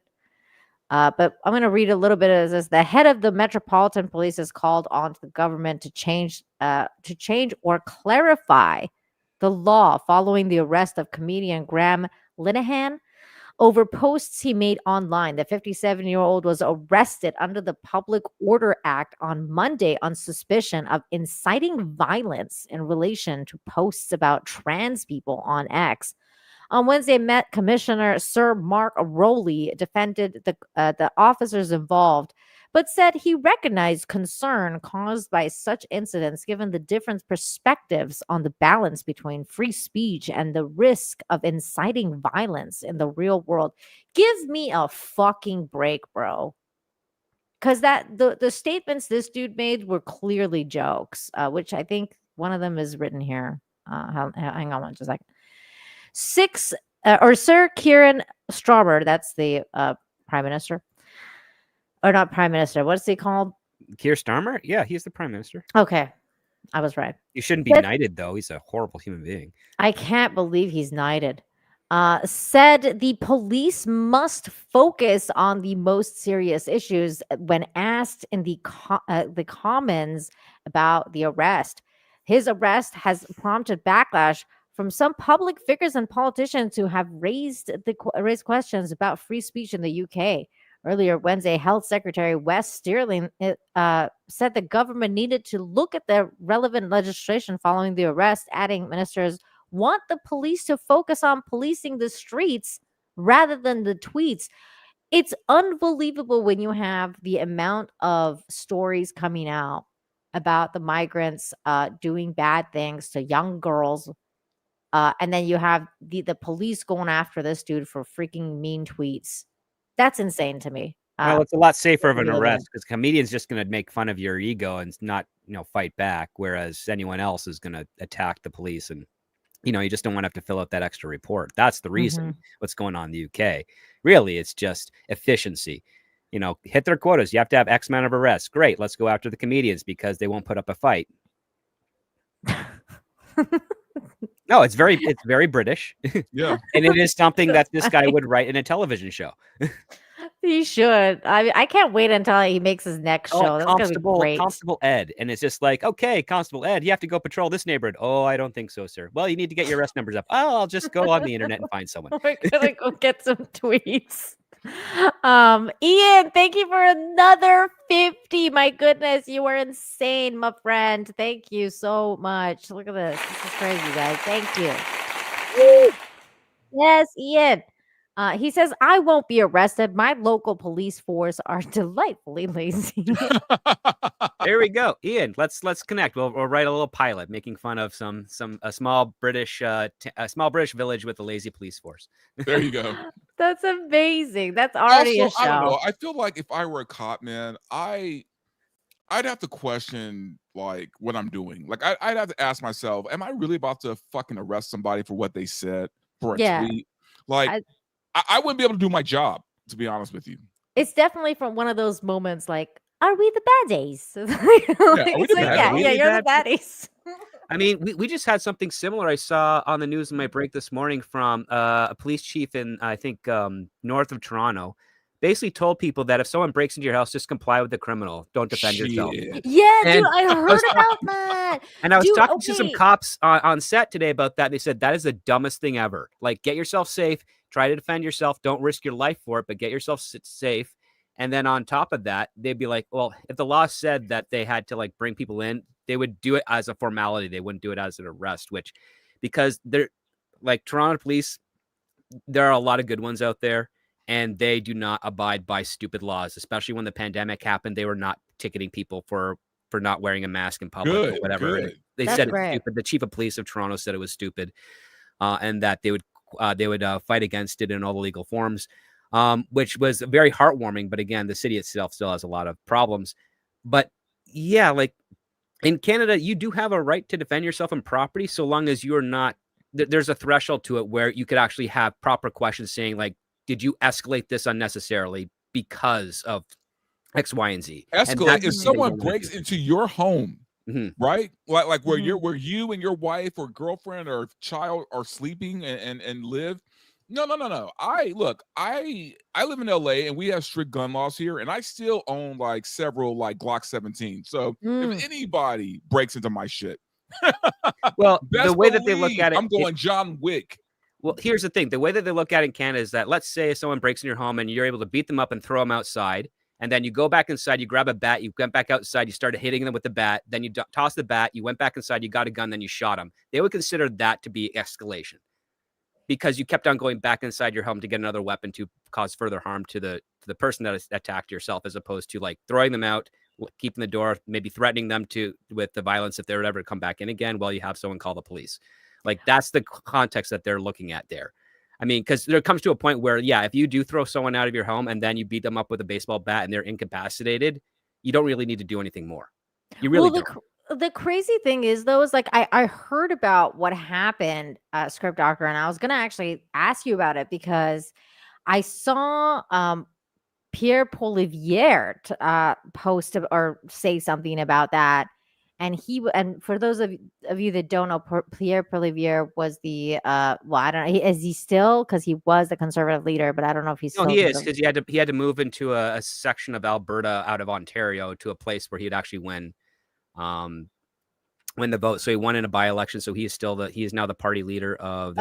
But I'm going to read a little bit of this. The head of the Metropolitan Police has called on the government to change or clarify the law following the arrest of comedian Graham Linehan over posts he made online. The 57-year-old was arrested under the Public Order Act on Monday on suspicion of inciting violence in relation to posts about trans people on X. On Wednesday, Met Commissioner Sir Mark Rowley defended the officers involved, but said he recognized concern caused by such incidents given the different perspectives on the balance between free speech and the risk of inciting violence in the real world. Give me a fucking break, bro. Because the statements this dude made were clearly jokes, which I think one of them is written here. Hang on just a second. Sir Kieran Starmer, that's the prime minister. Or not prime minister. What's he called? Keir Starmer? Yeah, he's the prime minister. Okay. I was right. You shouldn't be knighted, though. He's a horrible human being. I can't believe he's knighted. Said the police must focus on the most serious issues when asked in the Commons about the arrest. His arrest has prompted backlash from some public figures and politicians who have raised questions about free speech in the UK. Earlier Wednesday, Health Secretary Wes Sterling said the government needed to look at the relevant legislation following the arrest, adding ministers want the police to focus on policing the streets rather than the tweets. It's unbelievable when you have the amount of stories coming out about the migrants doing bad things to young girls. And then you have the police going after this dude for freaking mean tweets. That's insane to me. Well, it's a lot safer of an arrest because comedian's just going to make fun of your ego and not, fight back, whereas anyone else is going to attack the police. And, you just don't want to have to fill out that extra report. That's the reason what's going on in the UK. Really, it's just efficiency. Hit their quotas. You have to have X amount of arrests. Great. Let's go after the comedians because they won't put up a fight. No, it's very British. Yeah. And it is something that this guy would write in a television show. He should. I can't wait until he makes his next show. That's gonna be great. Constable Ed. And it's just like, okay, Constable Ed, you have to go patrol this neighborhood. Oh, I don't think so, sir. Well, you need to get your arrest numbers up. Oh, I'll just go on the internet and find someone. We're gonna go get some tweets. Ian, thank you for another 50. My goodness, you are insane, my friend. Thank you so much. Look at this. This is crazy, guys. Thank you. Yes, Ian. He says, I won't be arrested. My local police force are delightfully lazy. There we go, Ian. Let's connect. We'll write a little pilot making fun of a small British village with a lazy police force. There you go. That's amazing. That's already Also, a I don't know. show. I feel like if I were a cop, man, I'd have to question like what I'm doing. Like I'd have to ask myself, am I really about to fucking arrest somebody for what they said for a Yeah. tweet? Like I wouldn't be able to do my job, to be honest with you. It's definitely from one of those moments like, are we the baddies? Are we the baddies? Yeah, you're the baddies. I mean, we just had something similar. I saw on the news in my break this morning from a police chief in, I think, north of Toronto, basically told people that if someone breaks into your house, just comply with the criminal. Don't defend yourself. Yeah, And dude, I heard about that. And I was Dude, talking to some okay. cops on set today about that. And they said that is the dumbest thing ever. Like, get yourself safe. Try to defend yourself. Don't risk your life for it, but get yourself safe. And then on top of that, they'd be like, well, if the law said that they had to like bring people in, they would do it as a formality. They wouldn't do it as an arrest, which because they're like Toronto police, there are a lot of good ones out there and they do not abide by stupid laws, especially when the pandemic happened. They were not ticketing people for not wearing a mask in public or whatever. Good. They That's said it's great. stupid. The chief of police of Toronto said it was stupid and that they would fight against it in all the legal forms. Which was very heartwarming. But again, the city itself still has a lot of problems. But yeah, like in Canada, you do have a right to defend yourself in property so long as you're not, there's a threshold to it where you could actually have proper questions saying like, did you escalate this unnecessarily because of X, Y, and Z? Escalate if someone breaks into your home, right? Like where where you and your wife or girlfriend or child are sleeping and live. No. I live in LA and we have strict gun laws here, and I still own like several like Glock 17. So if anybody breaks into my shit, well, the way that they look at it, I'm going John Wick. Well, here's the thing: the way that they look at it in Canada is that let's say someone breaks in your home and you're able to beat them up and throw them outside, and then you go back inside, you grab a bat, you went back outside, you started hitting them with the bat, then you toss the bat, you went back inside, you got a gun, then you shot them. They would consider that to be escalation, because you kept on going back inside your home to get another weapon to cause further harm to the person that attacked yourself, as opposed to like throwing them out, keeping the door, maybe threatening them with the violence if they were ever to come back in again while you have someone call the police. Like that's the context that they're looking at there. I mean, because there comes to a point where, yeah, if you do throw someone out of your home and then you beat them up with a baseball bat and they're incapacitated, you don't really need to do anything more. You really don't. The crazy thing is, though, is like I heard about what happened, Script Doctor, and I was going to actually ask you about it because I saw Pierre Poilievre post or say something about that. And for those of you that don't know, Pierre Poilievre was the I don't know, is he still, because he was the conservative leader, but I don't know if he's still. No, he is, because he had to move into a section of Alberta out of Ontario to a place where he'd actually win the vote. So he won in a by-election. So he is now the party leader of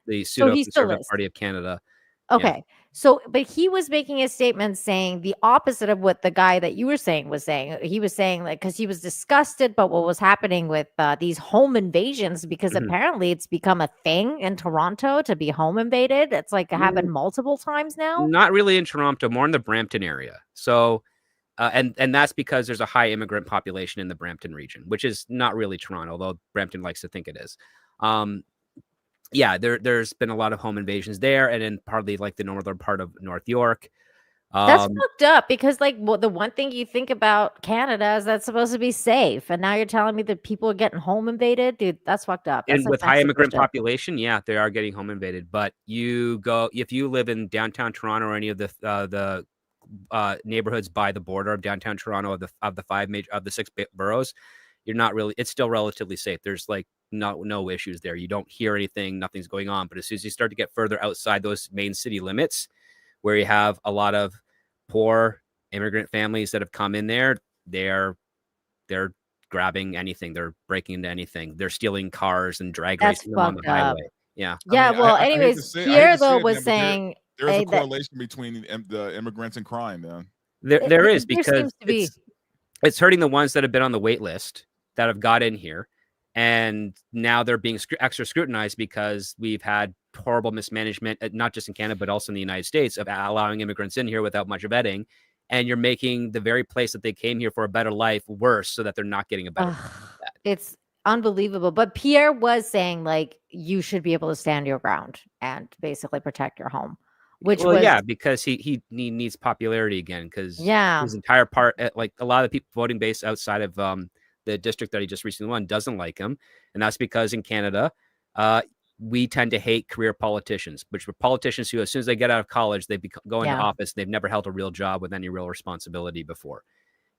the pseudo-conservative party of Canada. Okay. Yeah. So, but he was making a statement saying the opposite of what the guy that you were saying was saying. He was saying, like, because he was disgusted about what was happening with these home invasions, because apparently it's become a thing in Toronto to be home invaded. It's like happened multiple times now. Not really in Toronto, more in the Brampton area. So, and that's because there's a high immigrant population in the Brampton region, which is not really Toronto, although Brampton likes to think it is. Yeah, there's been a lot of home invasions there, and in partly like the northern part of North York. That's fucked up, because like the one thing you think about Canada is that's supposed to be safe, and now you're telling me that people are getting home invaded, dude. That's fucked up. And with high immigrant population, yeah, they are getting home invaded. But if you live in downtown Toronto or any of the neighborhoods by the border of downtown Toronto of the 6 boroughs, it's still relatively safe. There's like no issues there. You don't hear anything, nothing's going on. But as soon as you start to get further outside those main city limits, where you have a lot of poor immigrant families that have come in there, they're grabbing anything, they're breaking into anything, they're stealing cars and drag racing them on the highway. Yeah. Yeah. Anyways, Pierre though was saying there's a correlation between the immigrants and crime, man. There is, because it's hurting the ones that have been on the wait list that have got in here. And now they're being extra scrutinized because we've had horrible mismanagement, not just in Canada, but also in the United States, of allowing immigrants in here without much vetting. And you're making the very place that they came here for a better life worse so that they're not getting a better life. It's unbelievable. But Pierre was saying, like, you should be able to stand your ground and basically protect your home. Which was, yeah, because he needs popularity again, because his entire part, like a lot of the people voting base outside of the district that he just recently won doesn't like him. And that's because in Canada, we tend to hate career politicians, which were politicians who, as soon as they get out of college, they go into office. They've never held a real job with any real responsibility before.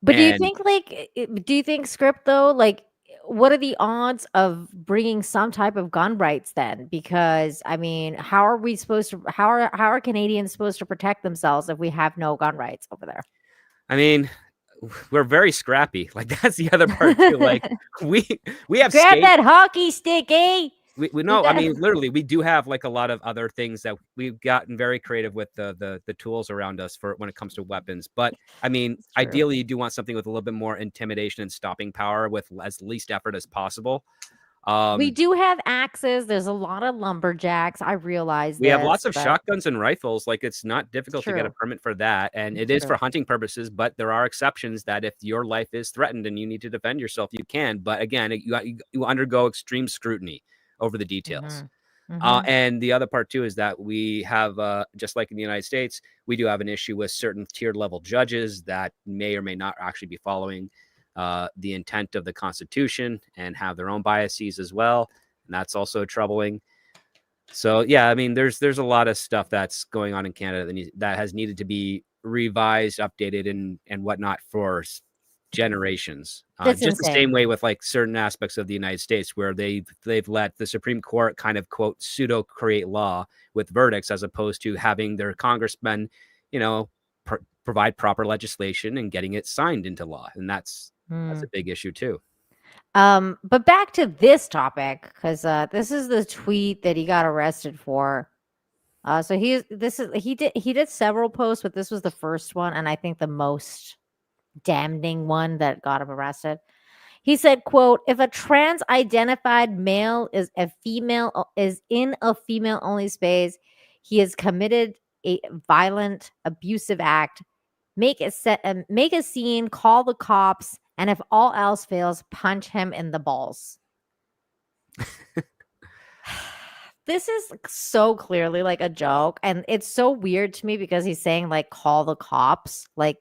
But do you think Script, though, like, what are the odds of bringing some type of gun rights then? Because I mean, how are Canadians supposed to protect themselves if we have no gun rights over there? I mean, we're very scrappy. Like, that's the other part too. Like, we have grab that hockey stick, eh? We know. I mean, literally, we do have like a lot of other things that we've gotten very creative with the tools around us for when it comes to weapons. But I mean, ideally, you do want something with a little bit more intimidation and stopping power with as least effort as possible. We do have axes. There's a lot of lumberjacks. I realize we have lots of shotguns and rifles. Like, it's not difficult to get a permit for that, and it is for hunting purposes. But there are exceptions that if your life is threatened and you need to defend yourself, you can. But again, you undergo extreme scrutiny over the details. And the other part too is that we have, just like in the United States, we do have an issue with certain tiered level judges that may or may not actually be following the intent of the Constitution and have their own biases as well. And that's also troubling. So yeah, I mean, there's a lot of stuff that's going on in Canada that has needed to be revised, updated, and whatnot for generations. Just the same way with like certain aspects of the United States, where they've let the Supreme Court kind of quote pseudo create law with verdicts, as opposed to having their congressmen, provide proper legislation and getting it signed into law. And that's a big issue too. But back to this topic, because this is the tweet that he got arrested for. So he did several posts, but this was the first one, and I think the most damning one that got him arrested. He said, quote, "If a trans identified male is in a female only space, he has committed a violent, abusive act. Make a scene, call the cops, and if all else fails, punch him in the balls." This is so clearly like a joke, and it's so weird to me because he's saying like call the cops, like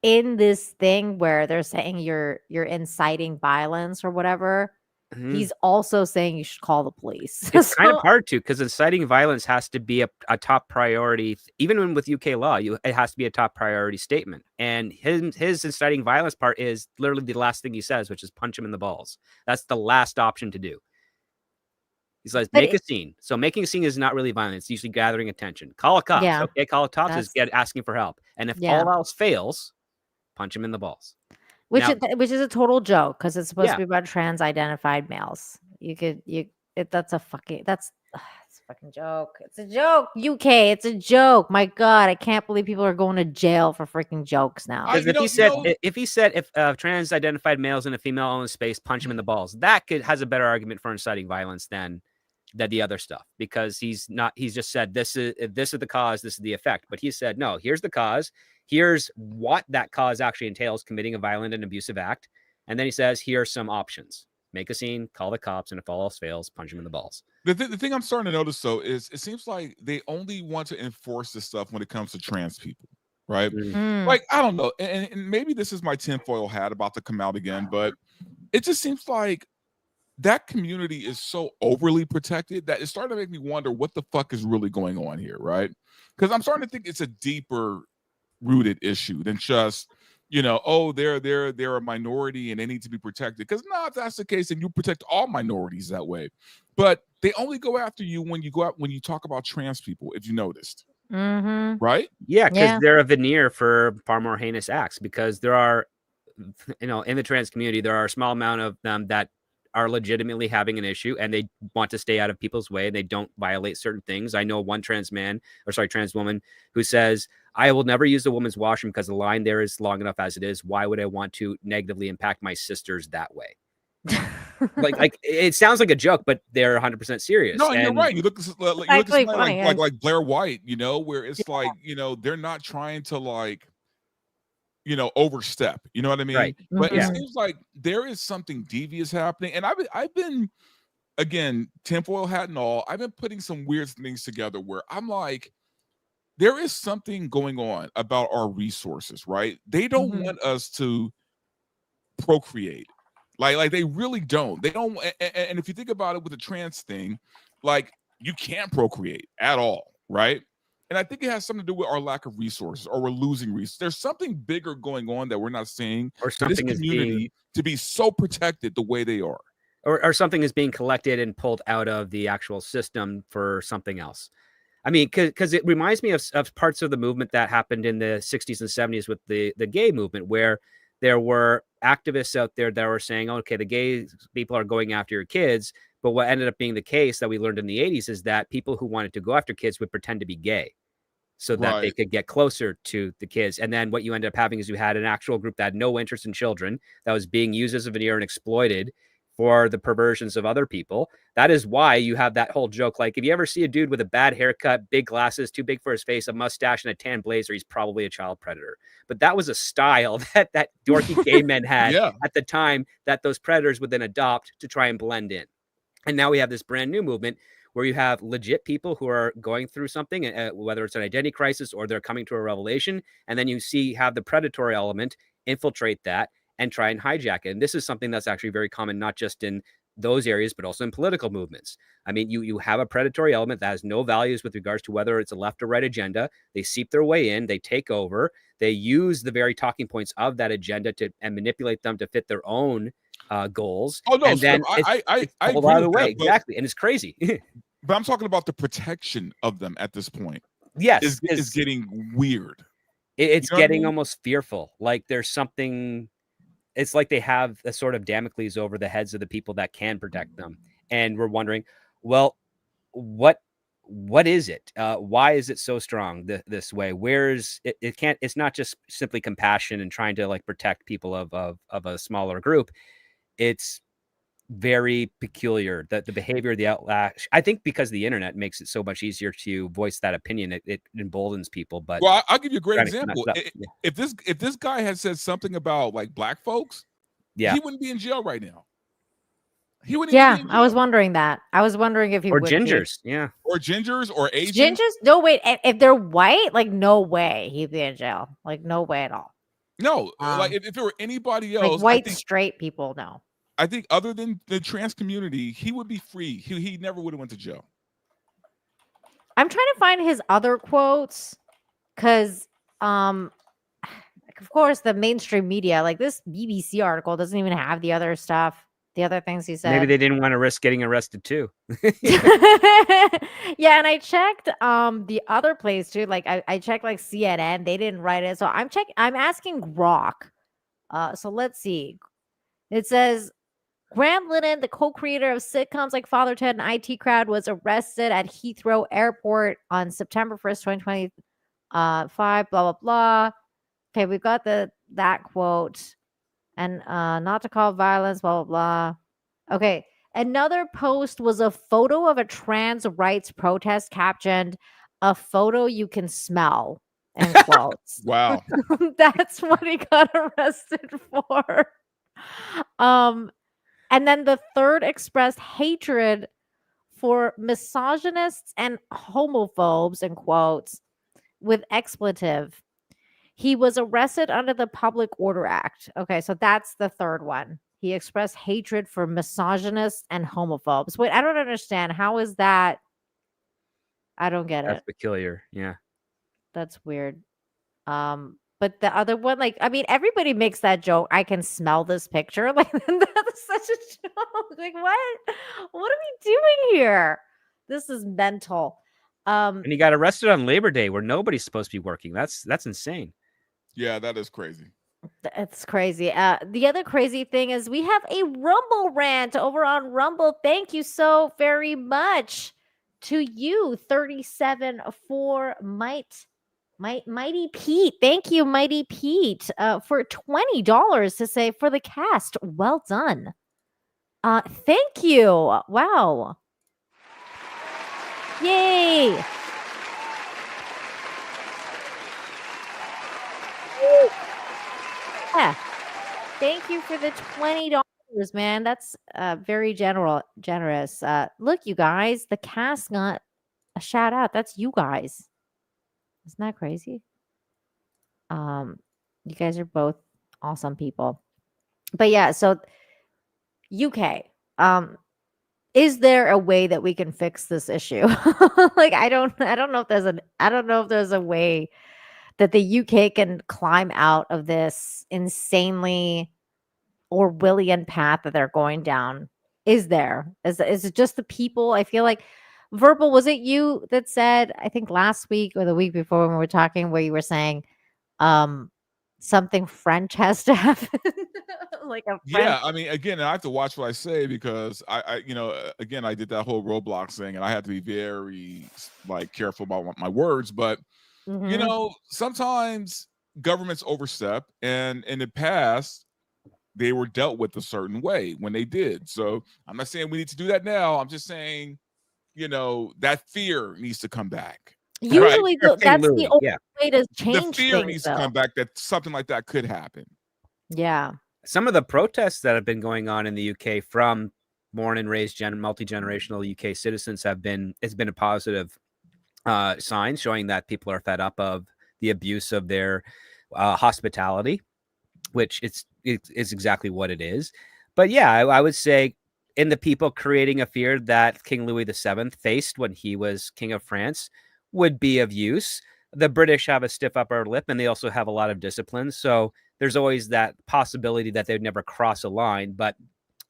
in this thing where they're saying you're inciting violence or whatever. He's also saying you should call the police. It's kind of hard to, because inciting violence has to be a top priority. Even with UK law, it has to be a top priority statement. And his inciting violence part is literally the last thing he says, which is punch him in the balls. That's the last option to do. He's like, make a scene. So making a scene is not really violence. It's usually gathering attention. Call a cops. Yeah, okay, call a cops is asking for help. And if all else fails, punch him in the balls. Which is a total joke, because it's supposed to be about trans identified males. That's a fucking joke. It's a joke. UK, it's a joke. My God, I can't believe people are going to jail for freaking jokes now. If he said if trans identified males in a female only space, punch him in the balls, that has a better argument for inciting violence than the other stuff, because he's just said this is the cause, this is the effect. But he said, no, here's the cause. Here's what that cause actually entails: committing a violent and abusive act. And then he says, here are some options: make a scene, call the cops, and if all else fails, punch him in the balls. The thing I'm starting to notice, though, is it seems like they only want to enforce this stuff when it comes to trans people, right? Like, I don't know, and maybe this is my tinfoil hat about to come out again, but it just seems like that community is so overly protected that it's starting to make me wonder what the fuck is really going on here, right? Because I'm starting to think it's a deeper rooted issue than just, they're a minority and they need to be protected. Because if that's the case, then you protect all minorities that way. But they only go after you when you talk about trans people, if you noticed. Right? Yeah, because they're a veneer for far more heinous acts. Because there are, in the trans community, there are a small amount of them that are legitimately having an issue and they want to stay out of people's way. They don't violate certain things. I know one trans woman who says, "I will never use the woman's washroom because the line there is long enough as it is. Why would I want to negatively impact my sisters that way?" Like it sounds like a joke, but they're 100% serious. No, and you're And right. You look at Actually somebody funny, like Blair White, where it's like, they're not trying to like, overstep. You know what I mean? Right. But it Yeah. seems like there is something devious happening. And I've been again, tinfoil hat and all, I've been putting some weird things together where I'm like, there is something going on about our resources, right? They don't want us to procreate. Like they really don't. They don't. And if you think about it with the trans thing, like you can't procreate at all, right? And I think it has something to do with our lack of resources, or we're losing resources. There's something bigger going on that we're not seeing, Or for this something is community to be so protected the way they are. Or something is being collected and pulled out of the actual system for something else. I mean, because it reminds me of parts of the movement that happened in the 60s and 70s with the gay movement, where there were activists out there that were saying, okay, the gay people are going after your kids. But what ended up being the case that we learned in the 80s is that people who wanted to go after kids would pretend to be gay so that they could get closer to the kids. And then what you ended up having is you had an actual group that had no interest in children, that was being used as a veneer and exploited for the perversions of other people. That is why you have that whole joke. Like, if you ever see a dude with a bad haircut, big glasses, too big for his face, a mustache, and a tan blazer, he's probably a child predator. But that was a style that dorky gay men had at the time that those predators would then adopt to try and blend in. And now we have this brand new movement where you have legit people who are going through something, whether it's an identity crisis or they're coming to a revelation. And then you have the predatory element infiltrate that and try and hijack it. And this is something that's actually very common, not just in those areas, but also in political movements. I mean, you have a predatory element that has no values with regards to whether it's a left or right agenda. They seep their way in, they take over, they use the very talking points of that agenda and manipulate them to fit their own goals. Oh no, and then I pulled out of the way. Exactly. And it's crazy. But I'm talking about the protection of them at this point. Yes. Is getting weird. It's getting almost fearful. Like there's something. It's like they have a sort of Damocles over the heads of the people that can protect them. And we're wondering, well, what is it? Why is it so strong this way? Where's it? It's not just simply compassion and trying to like protect people of a smaller group. It's very peculiar that the behavior of the outlash. I think because the internet makes it so much easier to voice that opinion, it emboldens people. But well, I'll give you a great example. If this guy had said something about like black folks, he wouldn't be in jail right now. He wouldn't. Yeah, I was wondering that. I was wondering if he or would gingers, or gingers or Asians. Gingers? No, wait. If they're white, like no way he'd be in jail. Like no way at all. No, like if there were anybody else, like white straight people, no. I think other than the trans community, he would be free. He never would have went to jail. I'm trying to find his other quotes because, of course, the mainstream media, like this BBC article, doesn't even have the other stuff, the other things he said. Maybe they didn't want to risk getting arrested too. Yeah, and I checked the other place too. Like I checked like CNN, they didn't write it. So I'm asking Grok. So let's see. It says Graham Linehan, the co-creator of sitcoms like Father Ted and IT Crowd, was arrested at Heathrow Airport on September 1st, 2025, blah, blah, blah. Okay, we've got that quote. And not to call violence, blah, blah, blah. Okay, another post was a photo of a trans rights protest captioned, "A photo you can smell," in quotes. Wow. That's what he got arrested for. And then the third expressed hatred for misogynists and homophobes, in quotes, with expletive. He was arrested under the Public Order Act. Okay, so that's the third one. He expressed hatred for misogynists and homophobes. Wait, I don't understand. How is that? I don't get it. That's peculiar. Yeah. That's weird. But the other one, like, I mean, everybody makes that joke. I can smell this picture. Like, that's such a joke. Like, what? What are we doing here? This is mental. And he got arrested on Labor Day where nobody's supposed to be working. That's insane. Yeah, that is crazy. It's crazy. The other crazy thing is we have a Rumble rant over on Rumble. Thank you so very much to you, 37 for Mighty Pete. Thank you, Mighty Pete, for $20 to say for the cast. Well done. Thank you. Wow. Yay. Woo. Yeah. Thank you for the $20, man. That's very generous. Look, you guys, the cast got a shout out. That's you guys. Isn't that crazy? You guys are both awesome people. But yeah, so UK. Is there a way that we can fix this issue? Like I don't know if there's a way that the UK can climb out of this insanely Orwellian path that they're going down. Is it just the people? I feel like Verbal, was it you that said, I think last week or the week before when we were talking, where you were saying something French has to happen? Like a Yeah, French. I mean, again, I have to watch what I say because again, I did that whole Roblox thing, and I had to be very like careful about my words. But Mhm. sometimes governments overstep, and in the past, they were dealt with a certain way when they did. So I'm not saying we need to do that now. I'm just saying, that fear needs to come back. Right? Usually, Or King that's the Louis, only yeah. way to The change fear things, needs to come though. back that something like that could happen. Yeah. Some of the protests that have been going on in the UK from born and raised multi-generational UK citizens it's been a positive sign, showing that people are fed up of the abuse of their hospitality, which it's exactly what it is. But yeah, I would say in the people creating a fear that King Louis VII faced when he was King of France would be of use. The British have a stiff upper lip, and they also have a lot of discipline. So there's always that possibility that they'd never cross a line. But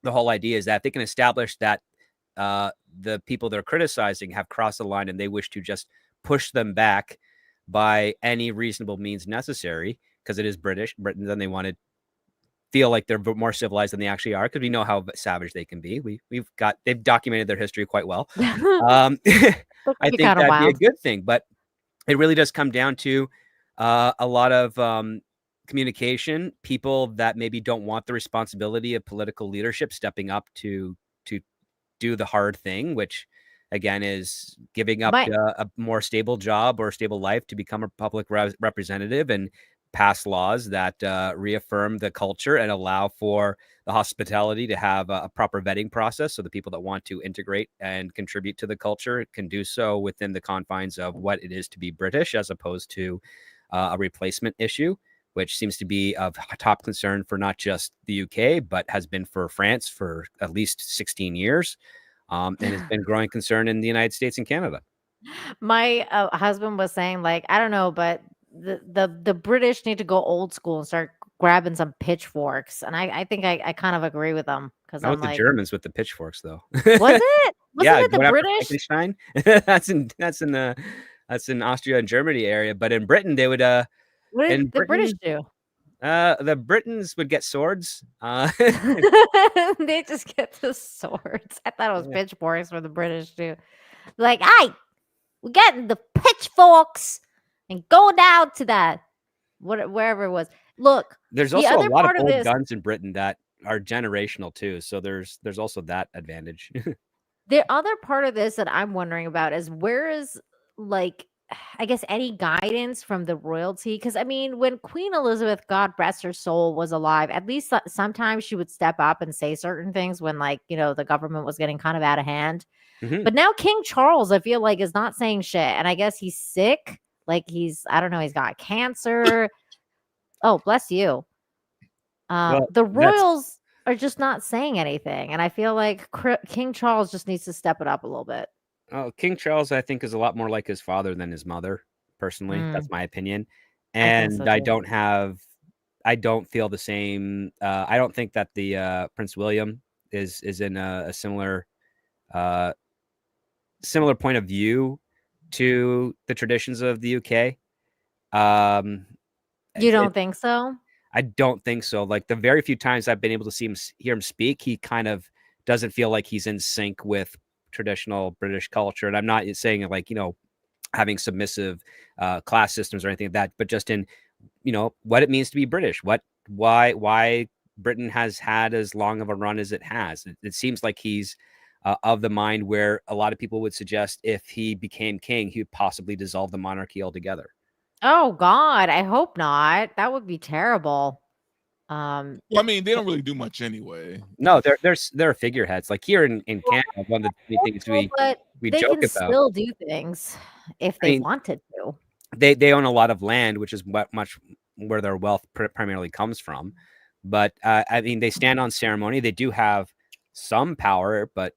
the whole idea is that they can establish that the people they're criticizing have crossed the line and they wish to just push them back by any reasonable means necessary, because it is Britain, then they want to feel like they're more civilized than they actually are, because we know how savage they can be. They've documented their history quite well. I think that'd be a good thing, but it really does come down to a lot of communication, people that maybe don't want the responsibility of political leadership stepping up to do the hard thing, which again is giving up a more stable job or stable life to become a public representative and pass laws that reaffirm the culture and allow for the hospitality to have a proper vetting process, so the people that want to integrate and contribute to the culture can do so within the confines of what it is to be British, as opposed to a replacement issue, which seems to be of top concern for not just the UK, but has been for France for at least 16 years. And has been growing concern in the United States and Canada. My husband was saying, like, I don't know, but the British need to go old school and start grabbing some pitchforks. And I think I kind of agree with them, because Not I'm with the like, Germans with the pitchforks, though. was it? Yeah, Wasn't it the going after British? Frankenstein. That's in Austria and Germany area, but in Britain they would What in did the British Britain do? the Britons would get swords. They just get the swords. I thought it was Yeah. pitchforks for the British too. Like, hey, we're getting the pitchforks and go down to that wherever it was. Look, There's the also a other lot of part of old this, guns in Britain that are generational too, so there's also that advantage. the other part of this that I'm wondering about is, where is, like, I guess, any guidance from the royalty? Because I mean, when Queen Elizabeth, God rest her soul, was alive, at least sometimes she would step up and say certain things when, like, the government was getting kind of out of hand. Mhm. But now King Charles, I feel like, is not saying shit, and I guess he's sick. Like, I don't know, he's got cancer. Oh, bless you. Well, The that's royals are just not saying anything, and I feel like King Charles just needs to step it up a little bit. King Charles, I think, is a lot more like his father than his mother. Personally, that's my opinion, I think so and I too. don't feel the same. I don't think that the Prince William is in a similar point of view to the traditions of the UK. You don't think so? I don't think so. Like, the very few times I've been able to hear him speak, he kind of doesn't feel like he's in sync with traditional British culture. And I'm not saying, like, having submissive class systems or anything like that, but just in, what it means to be British. Why Britain has had as long of a run as it has. It seems like he's of the mind where a lot of people would suggest if he became king, he would possibly dissolve the monarchy altogether. Oh God, I hope not. That would be terrible. Well, I mean, they don't really do much anyway. No, they're figureheads. Like here in Canada, one of the things but we they joke can about. still do things if I they mean, wanted to. They own a lot of land, which is much where their wealth primarily comes from. But I mean, they stand on ceremony. They do have some power, but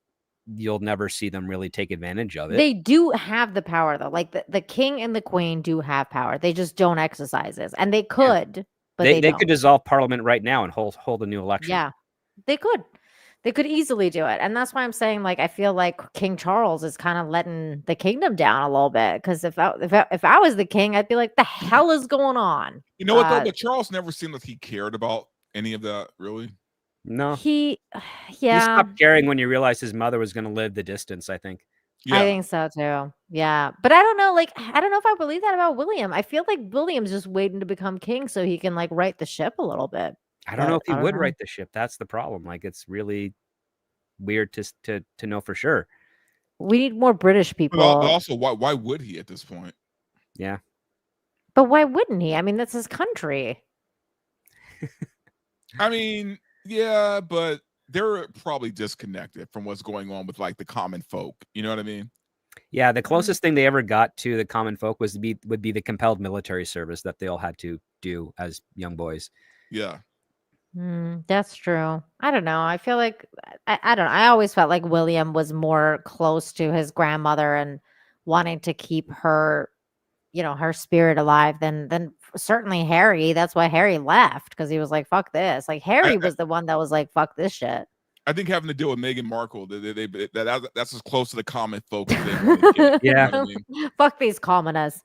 you'll never see them really take advantage of it. They do have the power though. Like the king and the queen do have power. They just don't exercise it. And they could, but they don't. could dissolve parliament right now and hold a new election. Yeah, they could. They could easily do it. And that's why I'm saying, like, I feel like King Charles is kind of letting the kingdom down a little bit. Because if I was the king, I'd be like, the hell is going on? You know what though? But Charles never seemed like he cared about any of that, really. No, he stopped caring when you realized his mother was going to live the distance. I think. Yeah. I think so too. Yeah, but I don't know. Like, I don't know if I believe that about William. I feel like William's just waiting to become king so he can like right the ship a little bit. I don't know if he would right the ship. That's the problem. Like, it's really weird to know for sure. We need more British people. But also, why would he at this point? Yeah. But why wouldn't he? I mean, that's his country. I mean, yeah, but they're probably disconnected from what's going on with like the common folk. You know what I mean? Yeah, the closest thing they ever got to the common folk would be the compelled military service that they all had to do as young boys. Yeah. That's true. I don't know. I feel like I don't know. I always felt like William was more close to his grandmother and wanting to keep her, you know, her spirit alive than certainly Harry. That's why Harry left, because he was like, fuck this. Like Harry was the one that was like, fuck this shit. I think having to deal with Meghan Markle, that's as close to the common folk as they really get. Yeah. You know what I mean? Fuck these commoners.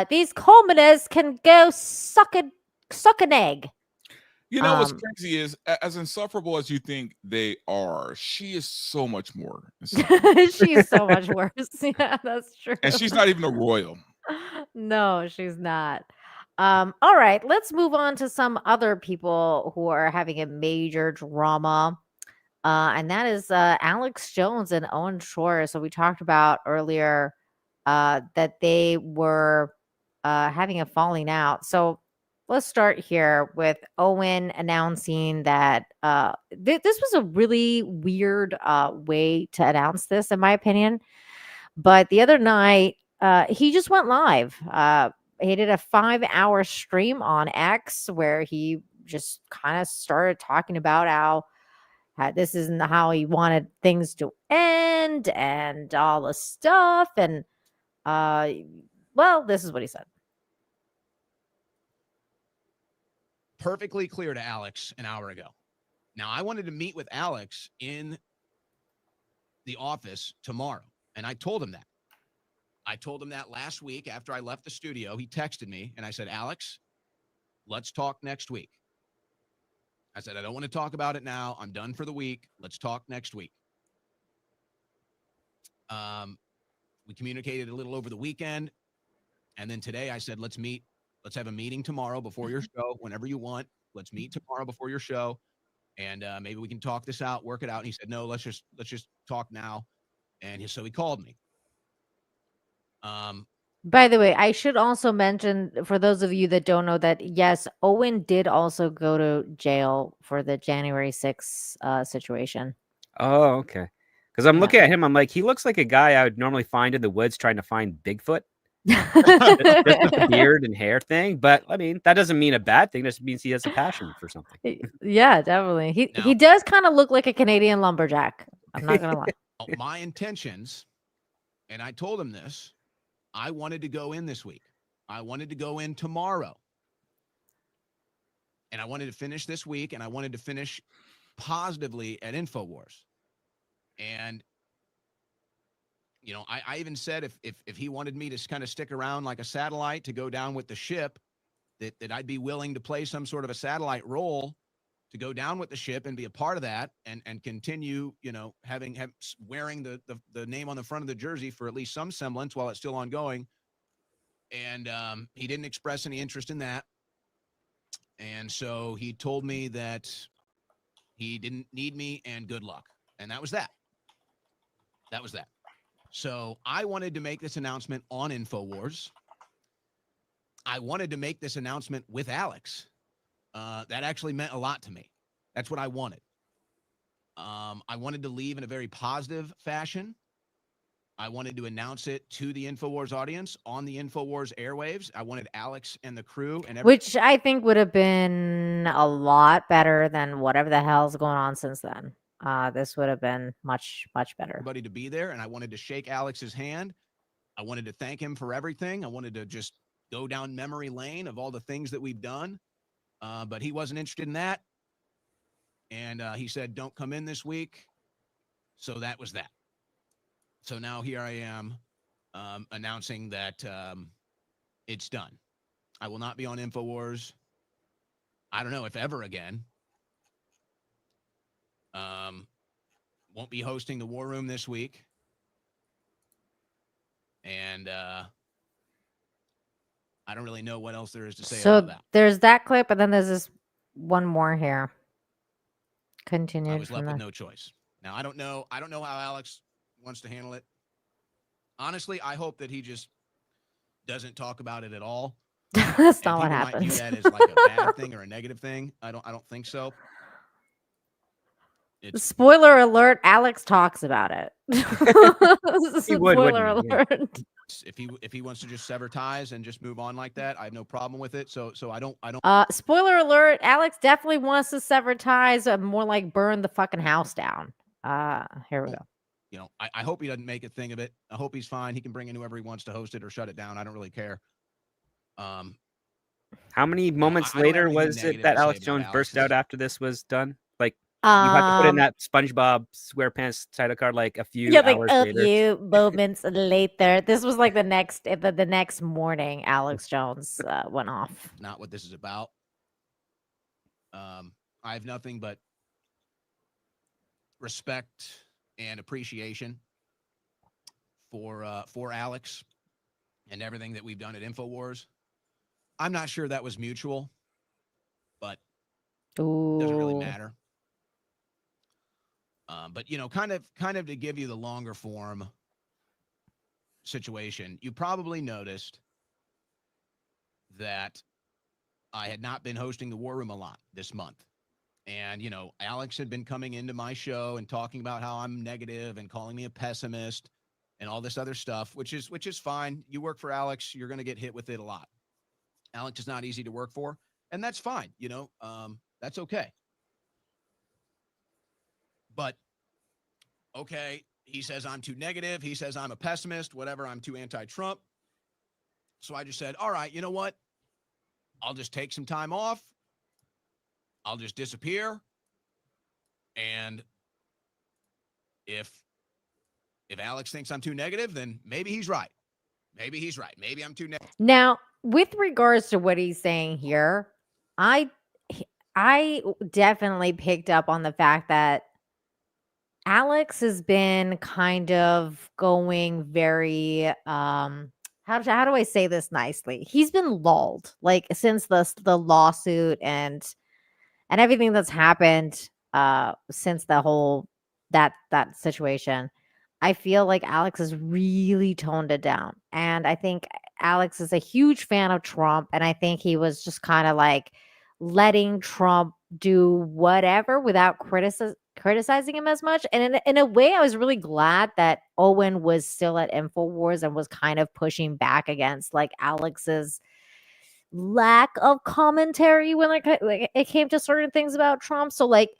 These commoners can go suck an egg. You know what's crazy is, as insufferable as you think they are, she is so much more. She's so much worse. Yeah, that's true. And she's not even a royal. No, she's not. All right, let's move on to some other people who are having a major drama. And that is Alex Jones and Owen Shroyer. So we talked about earlier that they were having a falling out. So let's start here with Owen announcing that this was a really weird way to announce this, in my opinion. But the other night, he just went live. He did a 5-hour stream on X where he just kind of started talking about how this isn't how he wanted things to end and all the stuff. And, well, this is what he said. Perfectly clear to Alex an hour ago. Now, I wanted to meet with Alex in the office tomorrow, and I told him that. I told him that last week after I left the studio. He texted me, and I said, Alex, let's talk next week. I said, I don't want to talk about it now. I'm done for the week. Let's talk next week. We communicated a little over the weekend. And then today I said, let's meet. Let's have a meeting tomorrow before your show, whenever you want. Let's meet tomorrow before your show. And maybe we can talk this out, work it out. And he said, no, let's just talk now. And so he called me. By the way, I should also mention, for those of you that don't know, that yes, Owen did also go to jail for the January 6th situation. Oh, okay. Because I'm looking at him, I'm like, he looks like a guy I would normally find in the woods trying to find Bigfoot. Just the beard and hair thing. But I mean, that doesn't mean a bad thing. It just means he has a passion for something. Yeah, definitely. He does kind of look like a Canadian lumberjack. I'm not gonna lie. My intentions, and I told him this, I wanted to go in this week. I wanted to go in tomorrow. And I wanted to finish this week, and I wanted to finish positively at InfoWars. And, you know, I even said if he wanted me to kind of stick around like a satellite to go down with the ship, that I'd be willing to play some sort of a satellite role to go down with the ship and be a part of that and continue, you know, wearing the name on the front of the jersey for at least some semblance while it's still ongoing. And he didn't express any interest in that. And so he told me that He didn't need me, and good luck. And that was that. That was that. So I wanted to make this announcement on InfoWars. I wanted to make this announcement with Alex. That actually meant a lot to me. That's what I wanted. I wanted to leave in a very positive fashion. I wanted to announce it to the InfoWars audience on the InfoWars airwaves. I wanted Alex and the crew and which I think would have been a lot better than whatever the hell's going on since then. This would have been much, much better. everybody to be there, and I wanted to shake Alex's hand. I wanted to thank him for everything. I wanted to just go down memory lane of all the things that we've done, but he wasn't interested in that. And he said, don't come in this week. So that was that. So now here I am announcing that it's done. I will not be on InfoWars. I don't know if ever again. Won't be hosting the War Room this week. And I don't really know what else there is to say So about that. there's that clip, and then there's this one more here. I Continued was from left with the no choice. Now I don't know how Alex wants to handle it. Honestly, I hope that he just doesn't talk about it at all. That's And not what people might view happens. that as like a bad thing or a negative thing. I don't think so. It's Spoiler alert, Alex talks about it. He would, Spoiler wouldn't he? Yeah. alert. if he wants to just sever ties and just move on like that, I have no problem with it. So I don't Spoiler alert, Alex definitely wants to sever ties, more like burn the fucking house down. Here we go. you know, I hope he doesn't make a thing of it. I hope he's fine. He can bring in whoever he wants to host it or shut it down. I don't really care. How many moments I don't have later anything was it negative that to say Alex about Jones Alex. burst This out is- after this was done? Like you have to put in that SpongeBob SquarePants title card like a few like hours a later. few moments later. This was like the next morning. Alex Jones went off. Not what this is about. I have nothing but respect and appreciation for Alex and everything that we've done at InfoWars. I'm not sure that was mutual, but it doesn't really Ooh. matter. But you know, kind of to give you the longer form situation, you probably noticed that I had not been hosting the War Room a lot this month. And, you know, Alex had been coming into my show and talking about how I'm negative and calling me a pessimist and all this other stuff, which is fine. You work for Alex, you're going to get hit with it a lot. Alex is not easy to work for, and that's fine. You know, that's okay. But, okay, he says I'm too negative. He says I'm a pessimist, whatever. I'm too anti-Trump. So I just said, all right, you know what? I'll just take some time off. I'll just disappear. And if Alex thinks I'm too negative, then maybe he's right. Maybe he's right. Maybe I'm too negative. Now, with regards to what he's saying here, I definitely picked up on the fact that Alex has been kind of going very how do I say this nicely? He's been lulled like since the lawsuit and everything that's happened since the whole that situation. I feel like Alex has really toned it down. And I think Alex is a huge fan of Trump. And I think he was just kind of like letting Trump do whatever without criticizing him as much. And in a way, I was really glad that Owen was still at InfoWars and was kind of pushing back against like Alex's lack of commentary when it came to certain things about Trump. So like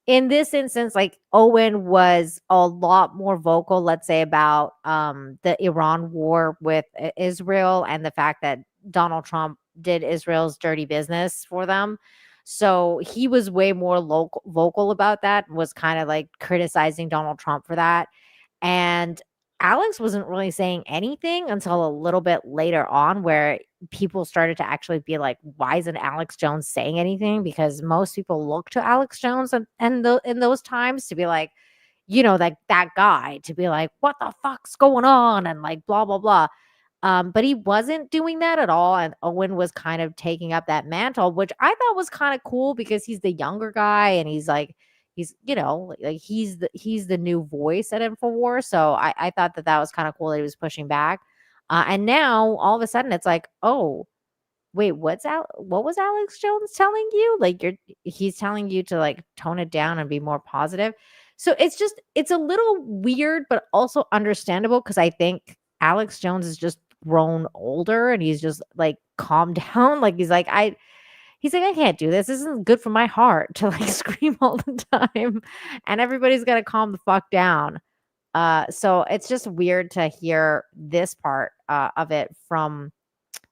in this instance, like Owen was a lot more vocal, let's say, about the Iran war with Israel and the fact that Donald Trump did Israel's dirty business for them. So he was way more vocal about that, was kind of like criticizing Donald Trump for that. And Alex wasn't really saying anything until a little bit later on, where people started to actually be like, why isn't Alex Jones saying anything? Because most people look to Alex Jones and in those times to be like, you know, like that guy to be like, what the fuck's going on? And like, blah, blah, blah. But he wasn't doing that at all. And Owen was kind of taking up that mantle, which I thought was kind of cool because he's the younger guy and he's like, he's, like he's the new voice at InfoWars. So I thought that was kind of cool that he was pushing back. And now all of a sudden it's like, oh, wait, what was Alex Jones telling you? Like he's telling you to like tone it down and be more positive. So it's a little weird, but also understandable, because I think Alex Jones is just grown older and he's just like calmed down. Like he's like, I can't do this. This isn't good for my heart to like scream all the time. And everybody's gonna calm the fuck down. So it's just weird to hear this part of it from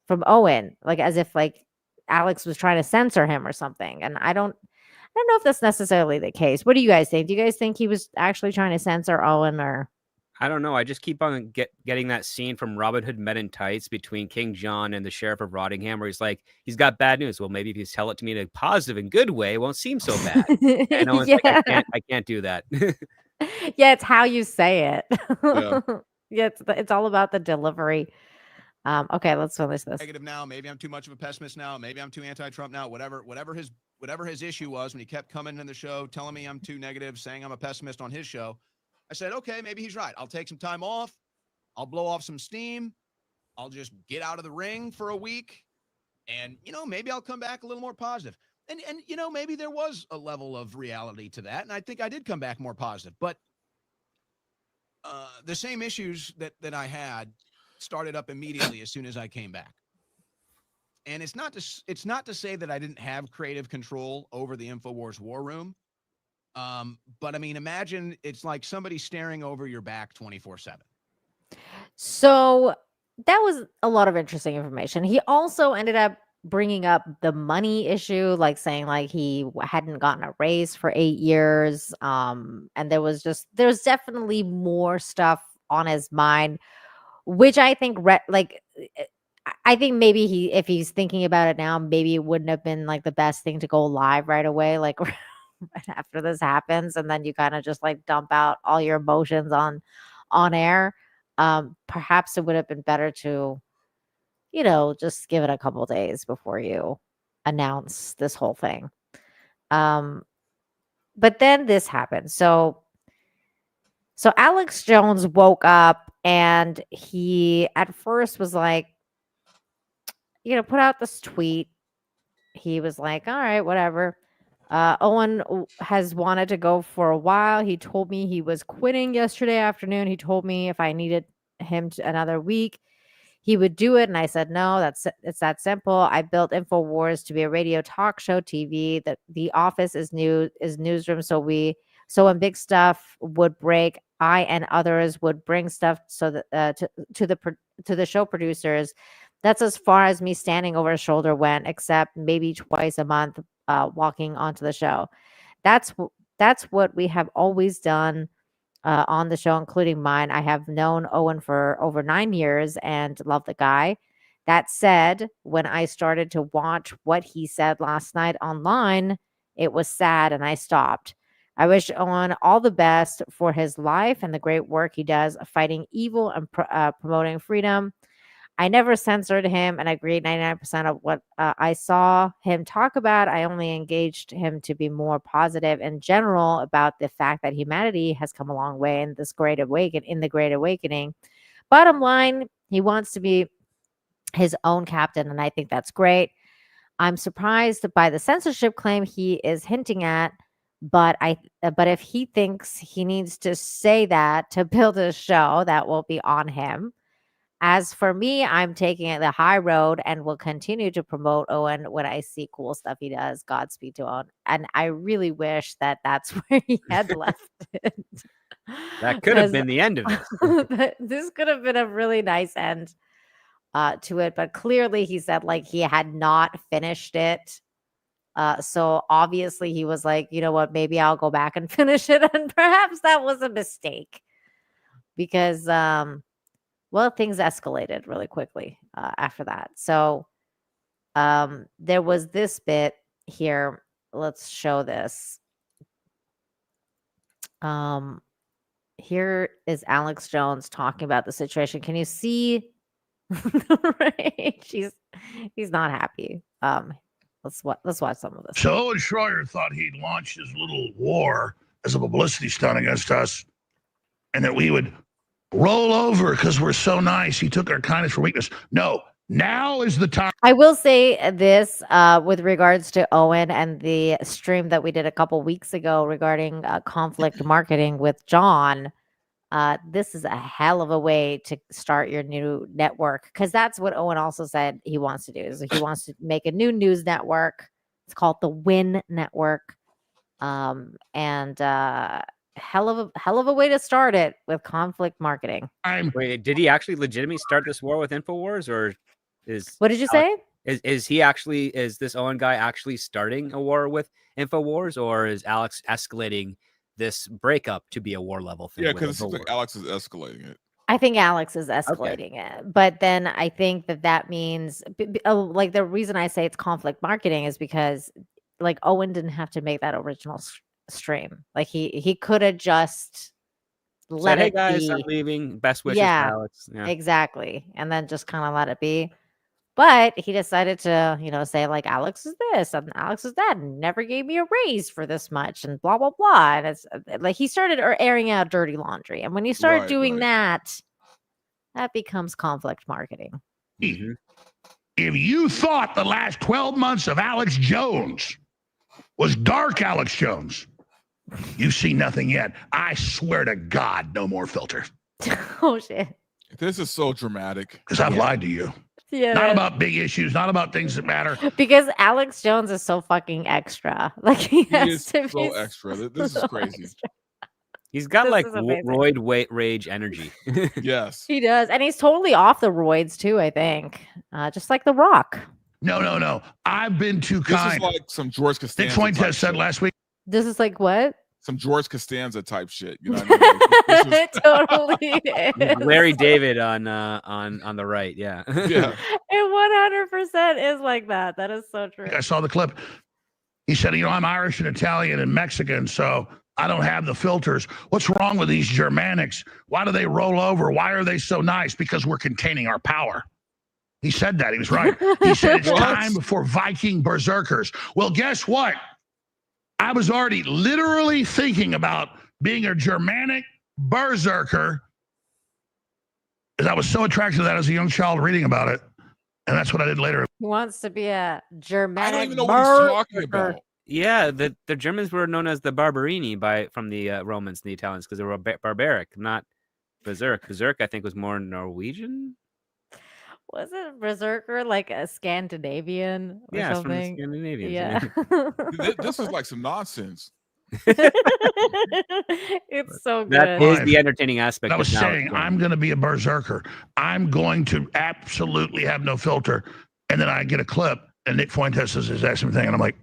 Owen, like as if like Alex was trying to censor him or something. And I don't know if that's necessarily the case. What do you guys think? Do you guys think he was actually trying to censor Owen, or? I don't know. I just keep on getting that scene from Robin Hood Men in Tights between King John and the Sheriff of Rottingham, where he's like, he's got bad news. Well, maybe if you tell it to me in a positive and good way, it won't seem so bad. And Owen's like, I can't do that. Yeah, it's how you say it. Yeah. Yeah, it's all about the delivery. Okay, let's finish this. Negative now. Maybe I'm too much of a pessimist now. Maybe I'm too anti-Trump now. Whatever his issue was when he kept coming in the show, telling me I'm too negative, saying I'm a pessimist on his show. I said, okay, maybe he's right. I'll take some time off. I'll blow off some steam. I'll just get out of the ring for a week. And, maybe I'll come back a little more positive. And maybe there was a level of reality to that. And I think I did come back more positive. But the same issues that I had started up immediately as soon as I came back. And it's not to say that I didn't have creative control over the InfoWars war room. But I mean, imagine it's like somebody staring over your back 24/7. So that was a lot of interesting information. He also ended up bringing up the money issue, like saying like he hadn't gotten a raise for 8 years. And there's definitely more stuff on his mind, which I think I think maybe if he's thinking about it now, maybe it wouldn't have been like the best thing to go live right away, like right after this happens, and then you kind of just like dump out all your emotions on air. Perhaps it would have been better to, just give it a couple days before you announce this whole thing. But then this happened. So Alex Jones woke up and he at first was like, put out this tweet. He was like, all right, whatever. Owen has wanted to go for a while. He told me he was quitting yesterday afternoon. He told me if I needed him another week, he would do it. And I said, no, it's that simple. I built InfoWars to be a radio talk show TV. That the office is newsroom. So when big stuff would break, I and others would bring stuff so that to the show producers. That's as far as me standing over his shoulder went, except maybe twice a month walking onto the show. That's what we have always done on the show, including mine. I have known Owen for over 9 years and love the guy. That said, when I started to watch what he said last night online, it was sad and I stopped. I wish Owen all the best for his life and the great work he does fighting evil and promoting freedom. I never censored him and I agreed 99% of what I saw him talk about. I only engaged him to be more positive in general about the fact that humanity has come a long way in the Great Awakening. Bottom line, he wants to be his own captain, and I think that's great. I'm surprised by the censorship claim he is hinting at, but if he thinks he needs to say that to build a show, that will be on him. As for me, I'm taking it the high road and will continue to promote Owen when I see cool stuff he does. Godspeed to Owen. And I really wish that that's where he had left it. That could have been the end of it. This could have been a really nice end to it. But clearly he said like he had not finished it. So obviously he was like, you know what, maybe I'll go back and finish it. And perhaps that was a mistake because, well, things escalated really quickly after that. So there was this bit here. Let's show this. Here is Alex Jones talking about the situation. Can you see the rage? He's not happy. Let's watch some of this. So Owen Shroyer thought he'd launch his little war as a publicity stunt against us, and that we would roll over because we're so nice. He took our kindness for weakness. No, now is the time. I will say this with regards to Owen and the stream that we did a couple weeks ago regarding conflict marketing with John. This is a hell of a way to start your new network, because that's what Owen also said he wants to do. Is he wants to make a new news network. It's called the Win Network, and hell of a way to start it with conflict marketing. Wait, did he actually legitimately start this war with InfoWars, or what did you say? Is this Owen guy actually starting a war with InfoWars, or is Alex escalating this breakup to be a war level thing? Yeah, because it seems like Alex is escalating it. I think Alex is escalating it, but then I think that means like the reason I say it's conflict marketing is because like Owen didn't have to make that original stream. Like he could have just let hey it guys, be. I'm leaving. Best wishes, Yeah, Alex. Yeah, exactly, and then just kind of let it be. But he decided to, say like Alex is this and Alex is that, and never gave me a raise for this much, and blah blah blah. And it's like he started airing out dirty laundry, and when you start doing that becomes conflict marketing. If you thought the last 12 months of Alex Jones was dark Alex Jones, you see nothing yet. I swear to God, no more filter. Oh shit! This is so dramatic. Because I've lied to you. Yeah, not about big issues, not about things that matter. Because Alex Jones is so fucking extra. Like he is to so extra. This is crazy. Extra. He's got This like is amazing. roid rage energy. Yes, he does, and he's totally off the roids too. I think, just like The Rock. No. I've been too this kind. is like some George Costanza. Nick Fuentes said last week. This is like what? Some George Costanza type shit. You know what I mean? It totally is. Larry David on the right. Yeah. Yeah. It 100% is like that. That is so true. I saw the clip. He said, I'm Irish and Italian and Mexican, so I don't have the filters. What's wrong with these Germanics? Why do they roll over? Why are they so nice? Because we're containing our power. He said that. He was right. He said it's time for Viking berserkers. Well, guess what? I was already literally thinking about being a Germanic berserker, because I was so attracted to that as a young child reading about it. And that's what I did later. He wants to be a Germanic. I don't even know what he's talking about. Yeah, the Germans were known as the Barberini from the Romans and the Italians because they were barbaric, not berserk. Berserk, I think, was more Norwegian. Wasn't berserker like a Scandinavian or yeah, something? From the Scandinavians. Yeah. This is like some nonsense. It's so good. That is the entertaining aspect. I was saying, I'm going to be a berserker. I'm going to absolutely have no filter. And then I get a clip, and Nick Fuentes says the exact same thing. And I'm like,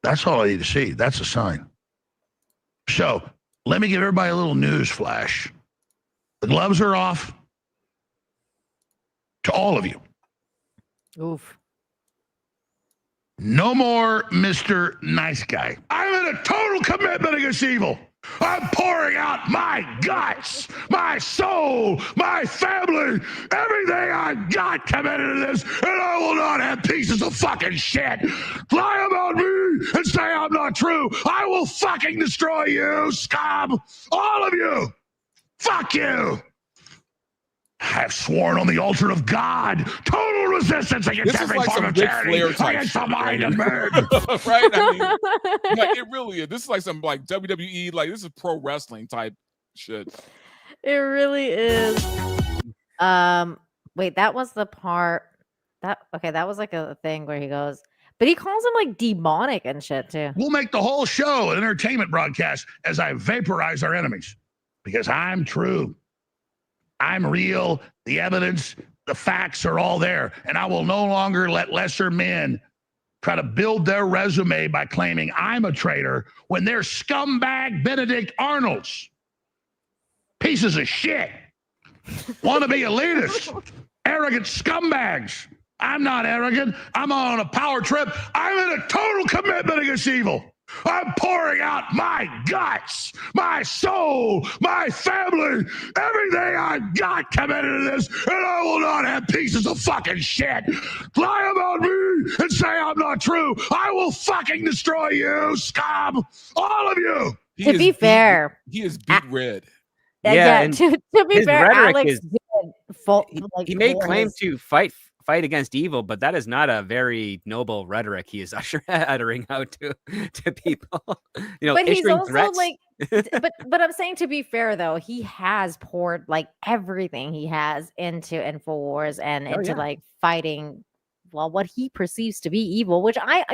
that's all I need to see. That's a sign. So let me give everybody a little news flash. The gloves are off. To all of you. Oof. No more Mr. Nice Guy. I'm in a total commitment against evil. I'm pouring out my guts, my soul, my family, everything I got committed to this, and I will not have pieces of fucking shit fly about me and say I'm not true. I will fucking destroy you, scum. All of you. Fuck you. I have sworn on the altar of God, total resistance against every form of tyranny, against the mind of man. Right? I mean, like, it really is. This is like some like WWE, like this is pro wrestling type shit. It really is. Wait, that was the part that was like a thing where he goes, but he calls him like demonic and shit too. We'll make the whole show an entertainment broadcast as I vaporize our enemies, because I'm true. I'm real. The evidence, the facts are all there. And I will no longer let lesser men try to build their resume by claiming I'm a traitor when they're scumbag Benedict Arnolds. Pieces of shit. Want to be elitist. Arrogant scumbags. I'm not arrogant. I'm on a power trip. I'm in a total commitment against evil. I'm pouring out my guts, my soul, my family, everything I've got committed to this, and I will not have pieces of fucking shit lie about me and say I'm not true. I will fucking destroy you, scum, all of you. To be fair, he is beat red. Yeah, and to be his fair, rhetoric Alex is- did full, He made claim to fight against evil, but that is not a very noble rhetoric he is uttering out to people. But he's issuing also threats. like, but I'm saying, to be fair though, he has poured like everything he has into InfoWars and into like fighting, well, what he perceives to be evil, which I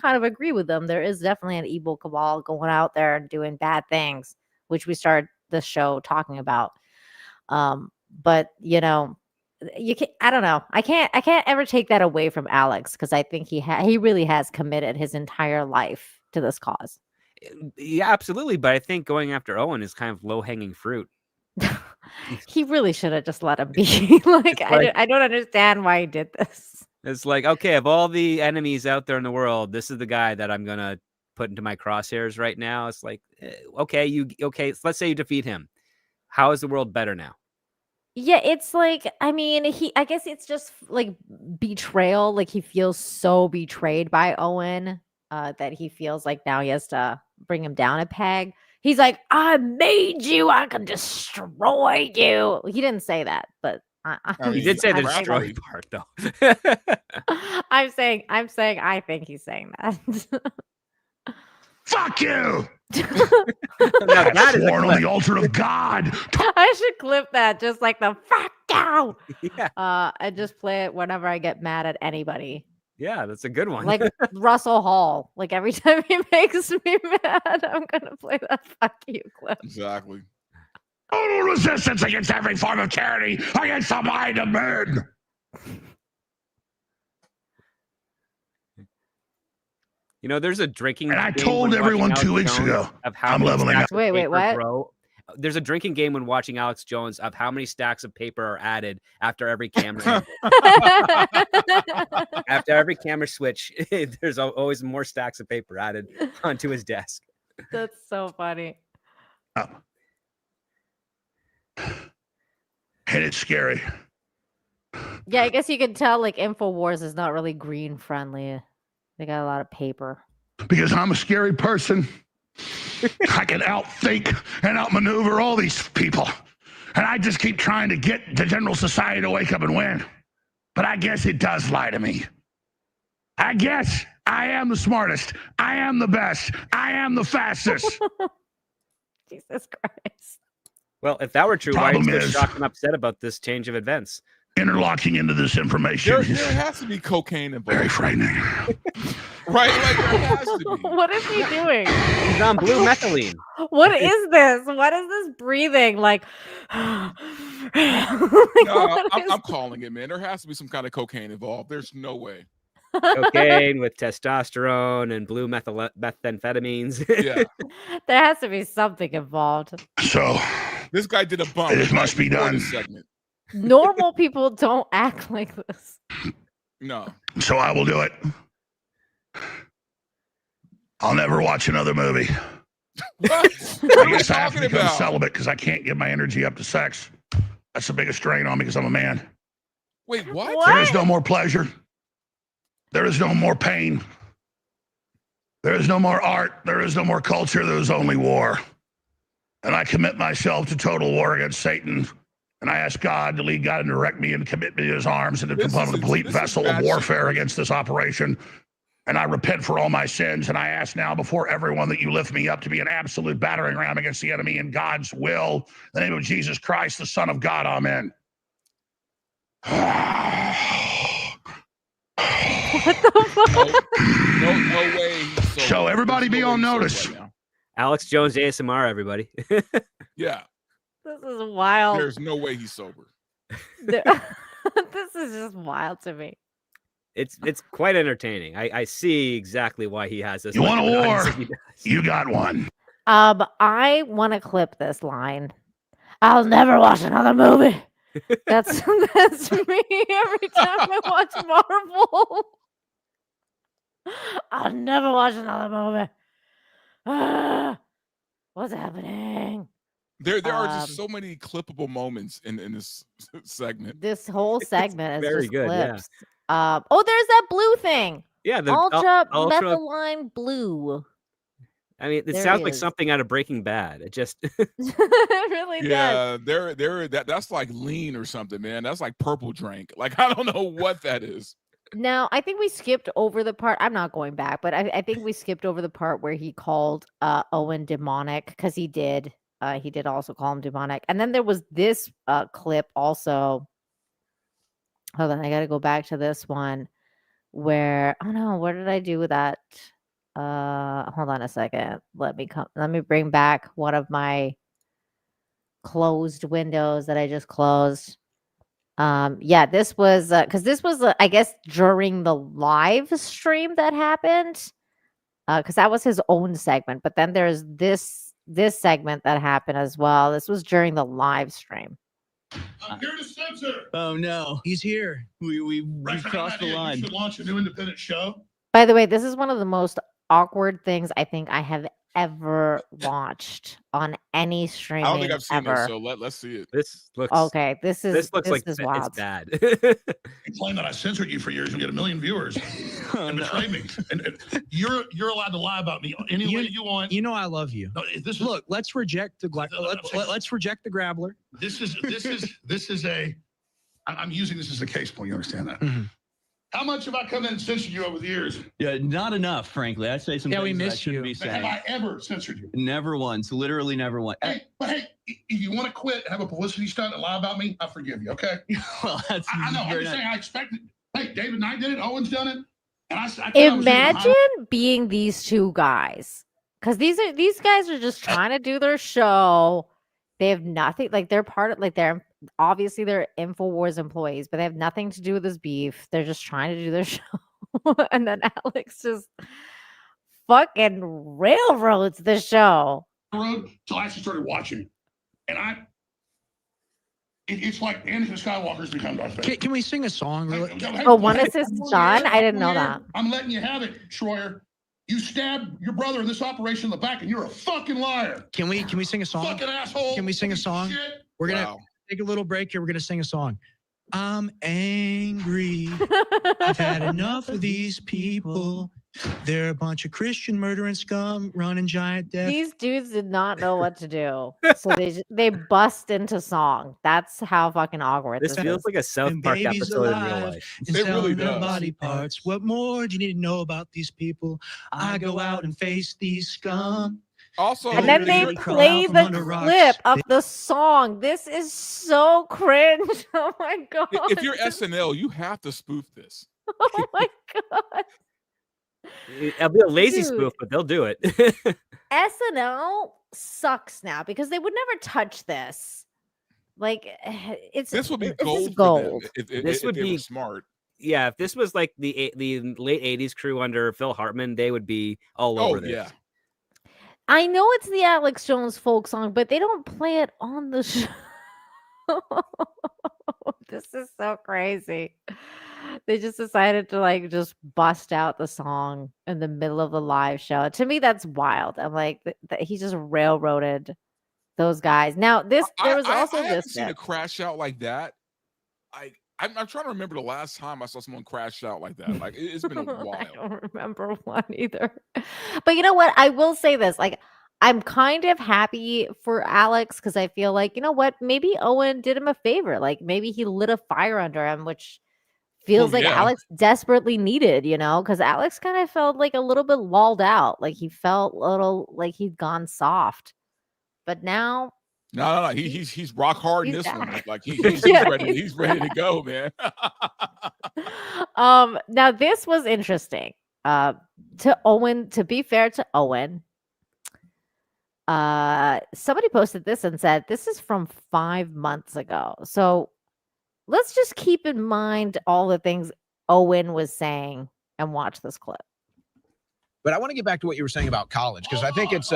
kind of agree with them. There is definitely an evil cabal going out there and doing bad things, which we started the show talking about. But you can, I don't know. I can't ever take that away from Alex, because I think he really has committed his entire life to this cause. Yeah, absolutely. But I think going after Owen is kind of low-hanging fruit. He really should have just let him be. like, I don't understand why he did this. It's like, okay, of all the enemies out there in the world, this is the guy that I'm gonna put into my crosshairs right now. It's like, okay, let's say you defeat him. How is the world better now? Yeah, it's like, I mean, I guess it's just like betrayal. Like, he feels so betrayed by Owen that he feels like now he has to bring him down a peg. He's like, I made you, I can destroy you. He didn't say that, but he did say the destroy part though. I'm saying I think he's saying that. Fuck you! Now that is sworn on the altar of God. I should clip that, just like the fuck you. Yeah. And just play it whenever I get mad at anybody. Yeah, that's a good one. Like Russell Hall. Like, every time he makes me mad, I'm gonna play that fuck you clip. Exactly. Total resistance against every form of tyranny, against the mind of men. There's a drinking And I game told when everyone watching 2 Alex weeks Jones ago, of how I'm many leveling stacks up. of Wait, paper what? grow. There's a drinking game when watching Alex Jones of how many stacks of paper are added after every camera. After every camera switch, there's always more stacks of paper added onto his desk. That's so funny. And it's scary. Yeah, I guess you can tell like InfoWars is not really green friendly. They got a lot of paper. Because I'm a scary person. I can outthink and outmaneuver all these people. And I just keep trying to get the general society to wake up and win. But I guess it does lie to me. I guess I am the smartest. I am the best. I am the fastest. Jesus Christ. Well, if that were true, why are you Problem so is- shocked and upset about this change of events? Interlocking into this information There is has to be cocaine involved. very frightening. Right? Like, there has to be. What is he doing? He's on blue methylene. What is this? What is this breathing? Like, No, what is- I'm calling it, man. There has to be some kind of cocaine involved. There's no way. Cocaine with testosterone and blue methamphetamines. Yeah. there has to be something involved. So This guy did a bump. This must be before done. this segment. Normal people don't act like this. No. So I will do it. I'll never watch another movie. What? I What are you guess I have to talking become about? celibate because I can't give my energy up to sex. That's the biggest strain on me because I'm a man. Wait, what? What? There is no more pleasure. There is no more pain. There is no more art. There is no more culture. There is only war. And I commit myself to total war against Satan. And I ask God to lead God and direct me and commit me to his arms and to This become a is- complete this is vessel of bad warfare shit. against this operation. And I repent for all my sins. And I ask now before everyone that you lift me up to be an absolute battering ram against the enemy in God's will. In the name of Jesus Christ, the Son of God. Amen. What the fuck? No way. he's sober. So everybody There's be no way on he's sober notice. right now. Alex Jones ASMR, everybody. Yeah. This is wild. There's no way he's sober. This is just wild to me. It's quite entertaining. I see exactly why he has this. You want a like, war? he does. You got one. I want to clip this line. I'll never watch another movie. That's me every time I watch Marvel. I'll never watch another movie. What's happening? There are just so many clippable moments in this segment. This whole segment is very just good, yeah. clips. Oh, there's that blue thing. Yeah, the Ultra ultra. methylene blue. I mean, it There sounds he like is. something out of Breaking Bad. It just It really does. Yeah, that's like lean or something, man. That's like purple drink. Like, I don't know what that is. Now, I think we skipped over the part. I'm not going back, but I think we skipped over the part where he called Owen demonic, because he did. He did also call him demonic. And then there was this clip also. Hold on, I got to go back to this one where, oh no, what did I do with that? Hold on a second. Let me bring back one of my closed windows that I just closed. Yeah, this was because this was I guess during the live stream that happened, because that was his own segment. But then there's this segment that happened as well. This was during the live stream. I'm here to censor. Oh no, he's here. We crossed the line. You should launch a new independent show. By the way, this is one of the most awkward things I think I have ever watched on any streaming. I don't think I've seen ever. this, so let's see it. this looks Okay, this looks like is it's wild. bad. You claim that I censored you for years and get 1 million viewers and betrayed me. And you're allowed to lie about me any way you want. You know I love you. No, this is, Look, let's reject the let's reject the grabbler. this is a. I'm using this as a case point. You understand that? Mm-hmm. How much have I come in and censored you over the years? Yeah, not enough, frankly. I'd say some Yeah, we things that I miss shouldn't you. be saying. Have I ever censored you? Never once. Literally never once. Hey, if you want to quit and have a publicity stunt and lie about me, I forgive you. Okay? Well, that's I know. I'm very just nice. saying. I expected. Hey, David Knight did it. Owen's done it. And I thought Imagine being these two guys, because these guys are just trying to do their show. They have nothing, like they're part of, like they're obviously they're InfoWars employees, but they have nothing to do with this beef. They're just trying to do their show. And then Alex just fucking railroads the show. road till I actually started watching, and it's like Anakin Skywalker's become Darth Vader. Can we sing a song? Really? Oh, one is his son? I didn't know that. I'm letting you have it, Shroyer. You stabbed your brother in this operation in the back, and you're a fucking liar. Can we sing a song? Fucking asshole. Can we sing a song? Shit. We're gonna take a little break here. We're gonna sing a song. I'm angry. I've had enough of these people. They're a bunch of Christian murdering scum running giant death. These dudes did not know what to do, so they bust into song. That's how fucking awkward This feels is. like a South And Park babies episode in real alive life. and It selling really their does. body parts. What more do you need to know about these people? I go out and face these scum. Also, And then they Really crawl play out from the under rocks. clip of the song. This is so cringe. Oh my god! if you're SNL, you have to spoof this. Oh my god! It'll be a lazy Dude. spoof, but they'll do it. SNL sucks now because they would never touch this. Like This would be it's gold just for them gold. if This would they were be- smart. Yeah, if this was like the late '80s crew under Phil Hartman, they would be all over this. Yeah. I know it's the Alex Jones folk song, but they don't play it on the show. This is so crazy. They just decided to like just bust out the song in the middle of the live show. To me, that's wild. I'm like, he just railroaded those guys. Now, there was also I haven't this. seen a bit. crash out like that. I'm trying to remember the last time I saw someone crash out like that. Like it's been a I while. don't remember one either. But you know what? I will say this. Like, I'm kind of happy for Alex because I feel like, you know what? Maybe Owen did him a favor. Like, maybe he lit a fire under him, which feels like yeah. Alex desperately needed, you know, because Alex kind of felt like a little bit lulled out. Like, he felt a little like he'd gone soft. But now, No. He's rock hard in He's this one. back. Like he's Yeah, he's ready to go, man. now this was interesting. To Owen, to be fair to Owen, somebody posted this and said this is from 5 months ago. So let's just keep in mind all the things Owen was saying and watch this clip. But I want to get back to what you were saying about college because I think it's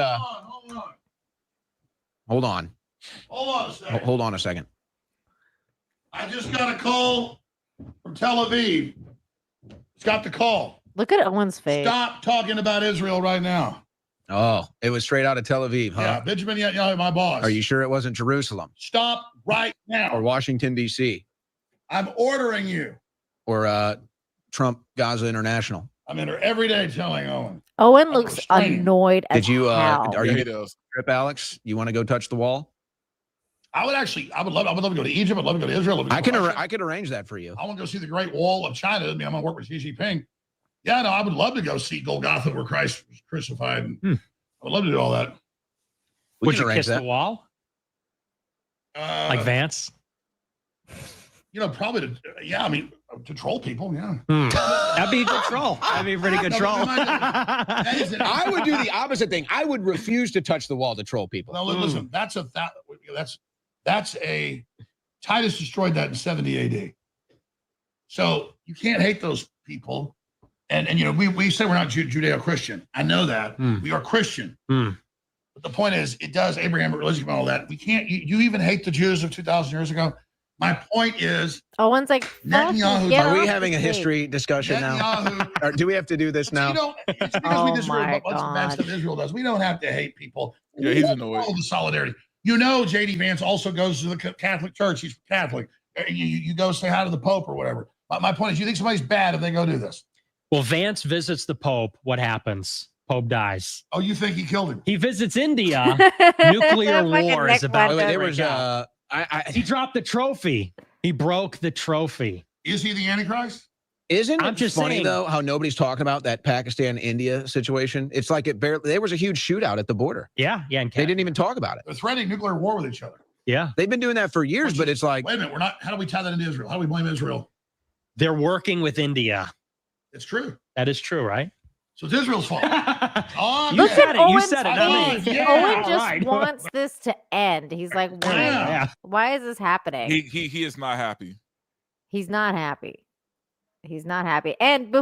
hold on. Hold on a second. I just got a call from Tel Aviv. It's got the call. Look at Owen's face. Stop talking about Israel right now. Oh, it was straight out of Tel Aviv, huh? Yeah, Benjamin Netanyahu, my boss. Are you sure it wasn't Jerusalem? Stop right now. Or Washington, D.C.? I'm ordering you. Or Trump Gaza International? I'm in there every day telling Owen. Owen looks annoyed as Did you, hell. are you going to trip, Alex? You want to go touch the wall? I would love to go to Egypt. I'd love to go to Israel. I could arrange that for you. I want to go see the Great Wall of China. I mean, I'm going to work with Xi Jinping. Yeah, no, I would love to go see Golgotha where Christ was crucified. And I would love to do all that. Would you kiss the wall? Like Vance? Probably to troll people, yeah. That'd be a good troll. That'd be a pretty good troll. I would do the opposite thing. I would refuse to touch the wall to troll people. No, listen, that's a Titus destroyed that in 70 AD. So you can't hate those people. And we say we're not Judeo-Christian. I know that. We are Christian. But the point is, it does Abrahamic religion and all that. We can't, you even hate the Jews of 2,000 years ago. My point is, Owen's like, Netanyahu. Are we having a history discussion now? Or do we have to do this now? It's because we disagree about what's the bad stuff Israel does. We don't have to hate people. Yeah, he's annoyed. All the solidarity. J.D. Vance also goes to the Catholic Church. He's Catholic. You go say hi to the Pope or whatever. My point is, you think somebody's bad if they go do this? Well, Vance visits the Pope. What happens? Pope dies. Oh, you think he killed him? He visits India. Nuclear war is about to break out. He dropped the trophy. He broke the trophy. Is he the Antichrist? Isn't I'm it just funny, saying, though, how nobody's talking about that Pakistan-India situation? It's like there was a huge shootout at the border. Yeah. And they didn't even talk about it. They're threatening nuclear war with each other. Yeah. They've been doing that for years, but it's like... Wait a minute, how do we tie that into Israel? How do we blame Israel? They're working with India. It's true. That is true, right? So it's Israel's fault. You said it. You said it. Owen just wants this to end. He's like, why is this happening? He is not happy. He's not happy. He's not happy. And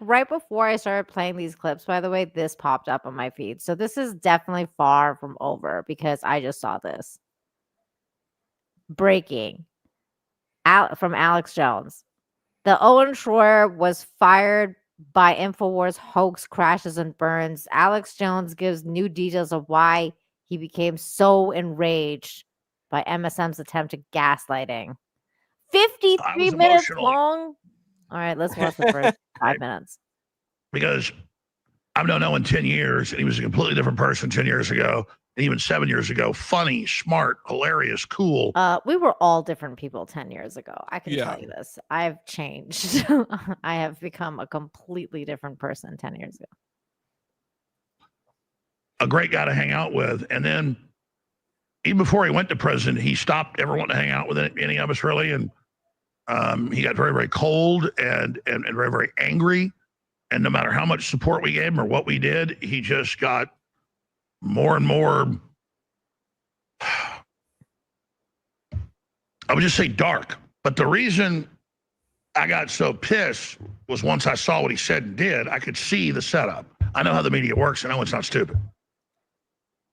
right before I started playing these clips, by the way, this popped up on my feed. So this is definitely far from over because I just saw this. Breaking from Alex Jones. The Owen Shroyer was fired by InfoWars hoax crashes and burns. Alex Jones gives new details of why he became so enraged by MSM's attempt at gaslighting. 53 minutes long. All right, let's watch the first 5 minutes. Because I've known Owen 10 years, and he was a completely different person 10 years ago, and even 7 years ago. Funny, smart, hilarious, cool. We were all different people 10 years ago. I can tell you this. I've changed. I have become a completely different person 10 years ago. A great guy to hang out with. And then even before he went to prison, he stopped ever wanting to hang out with any of us, really. And he got very, very cold and very, very angry. And no matter how much support we gave him or what we did, he just got more and more, I would just say dark. But the reason I got so pissed was once I saw what he said and did, I could see the setup. I know how the media works, and I know it's not stupid.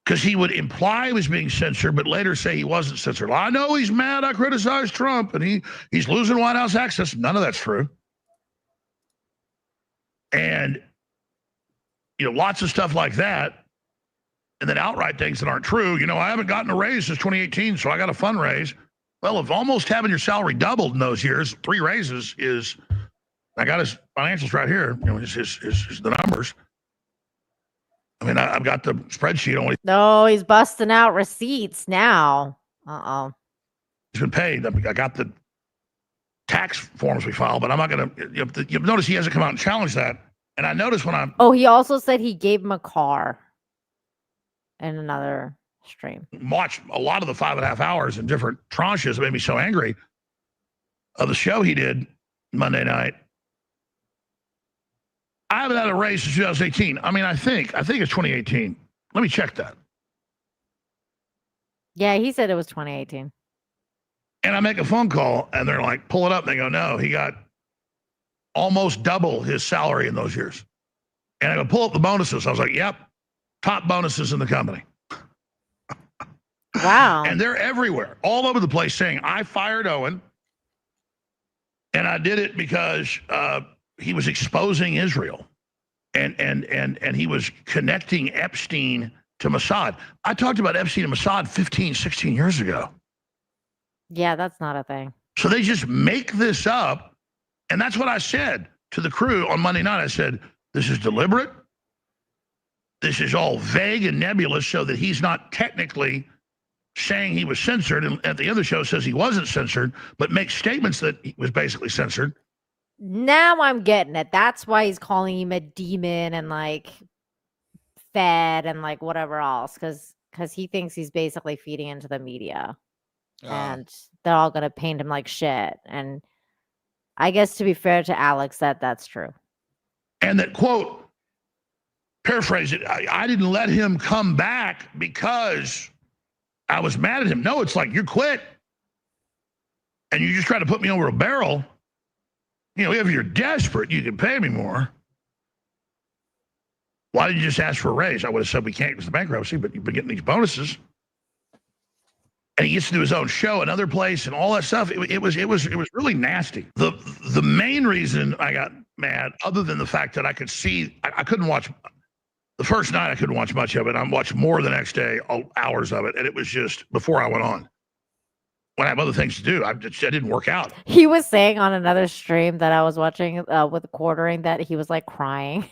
Because he would imply he was being censored, but later say he wasn't censored. I know he's mad I criticized Trump, and he's losing White House access. None of that's true. And, lots of stuff like that. And then outright things that aren't true. I haven't gotten a raise since 2018, so I got a fundraise. Well, if almost having your salary doubled in those years, 3 raises is, I got his financials right here, his the numbers. I mean, I've got the spreadsheet only. No, he's busting out receipts now. Uh-oh. He's been paid. I got the tax forms we filed, but I'm not going to, you've noticed he hasn't come out and challenged that. And I noticed when I'm. Oh, he also said he gave him a car in another stream. Watched a lot of the 5.5 hours in different tranches. It made me so angry of the show he did Monday night. I haven't had a raise since 2018. I mean, I think it's 2018. Let me check that. Yeah, he said it was 2018. And I make a phone call, and they're like, pull it up. And they go, no, he got almost double his salary in those years. And I go, pull up the bonuses. I was like, yep, top bonuses in the company. Wow. And they're everywhere, all over the place, saying, I fired Owen, and I did it because he was exposing Israel. and he was connecting Epstein to Mossad. I talked about Epstein and Mossad 15, 16 years ago. Yeah, that's not a thing. So they just make this up. And that's what I said to the crew on Monday night. I said, this is deliberate. This is all vague and nebulous so that he's not technically saying he was censored. And at the other show says he wasn't censored, but makes statements that he was basically censored. Now I'm getting it. That's why he's calling him a demon and like fed and like whatever else. Because he thinks he's basically feeding into the media. And they're all going to paint him like shit. And I guess to be fair to Alex, that's true. And that quote, paraphrase it, I didn't let him come back because I was mad at him. No, it's like you quit and you just try to put me over a barrel. You know, if you're desperate, you can pay me more. Why did you just ask for a raise? I would have said we can't because of the bankruptcy, but you've been getting these bonuses. And he gets to do his own show, another place, and all that stuff. It was really nasty. The main reason I got mad, other than the fact that I could see, I couldn't watch the first night. I couldn't watch much of it. I watched more the next day, hours of it, and it was just before I went on. When I have other things to do, I didn't work out. He was saying on another stream that I was watching with quartering that he was like crying.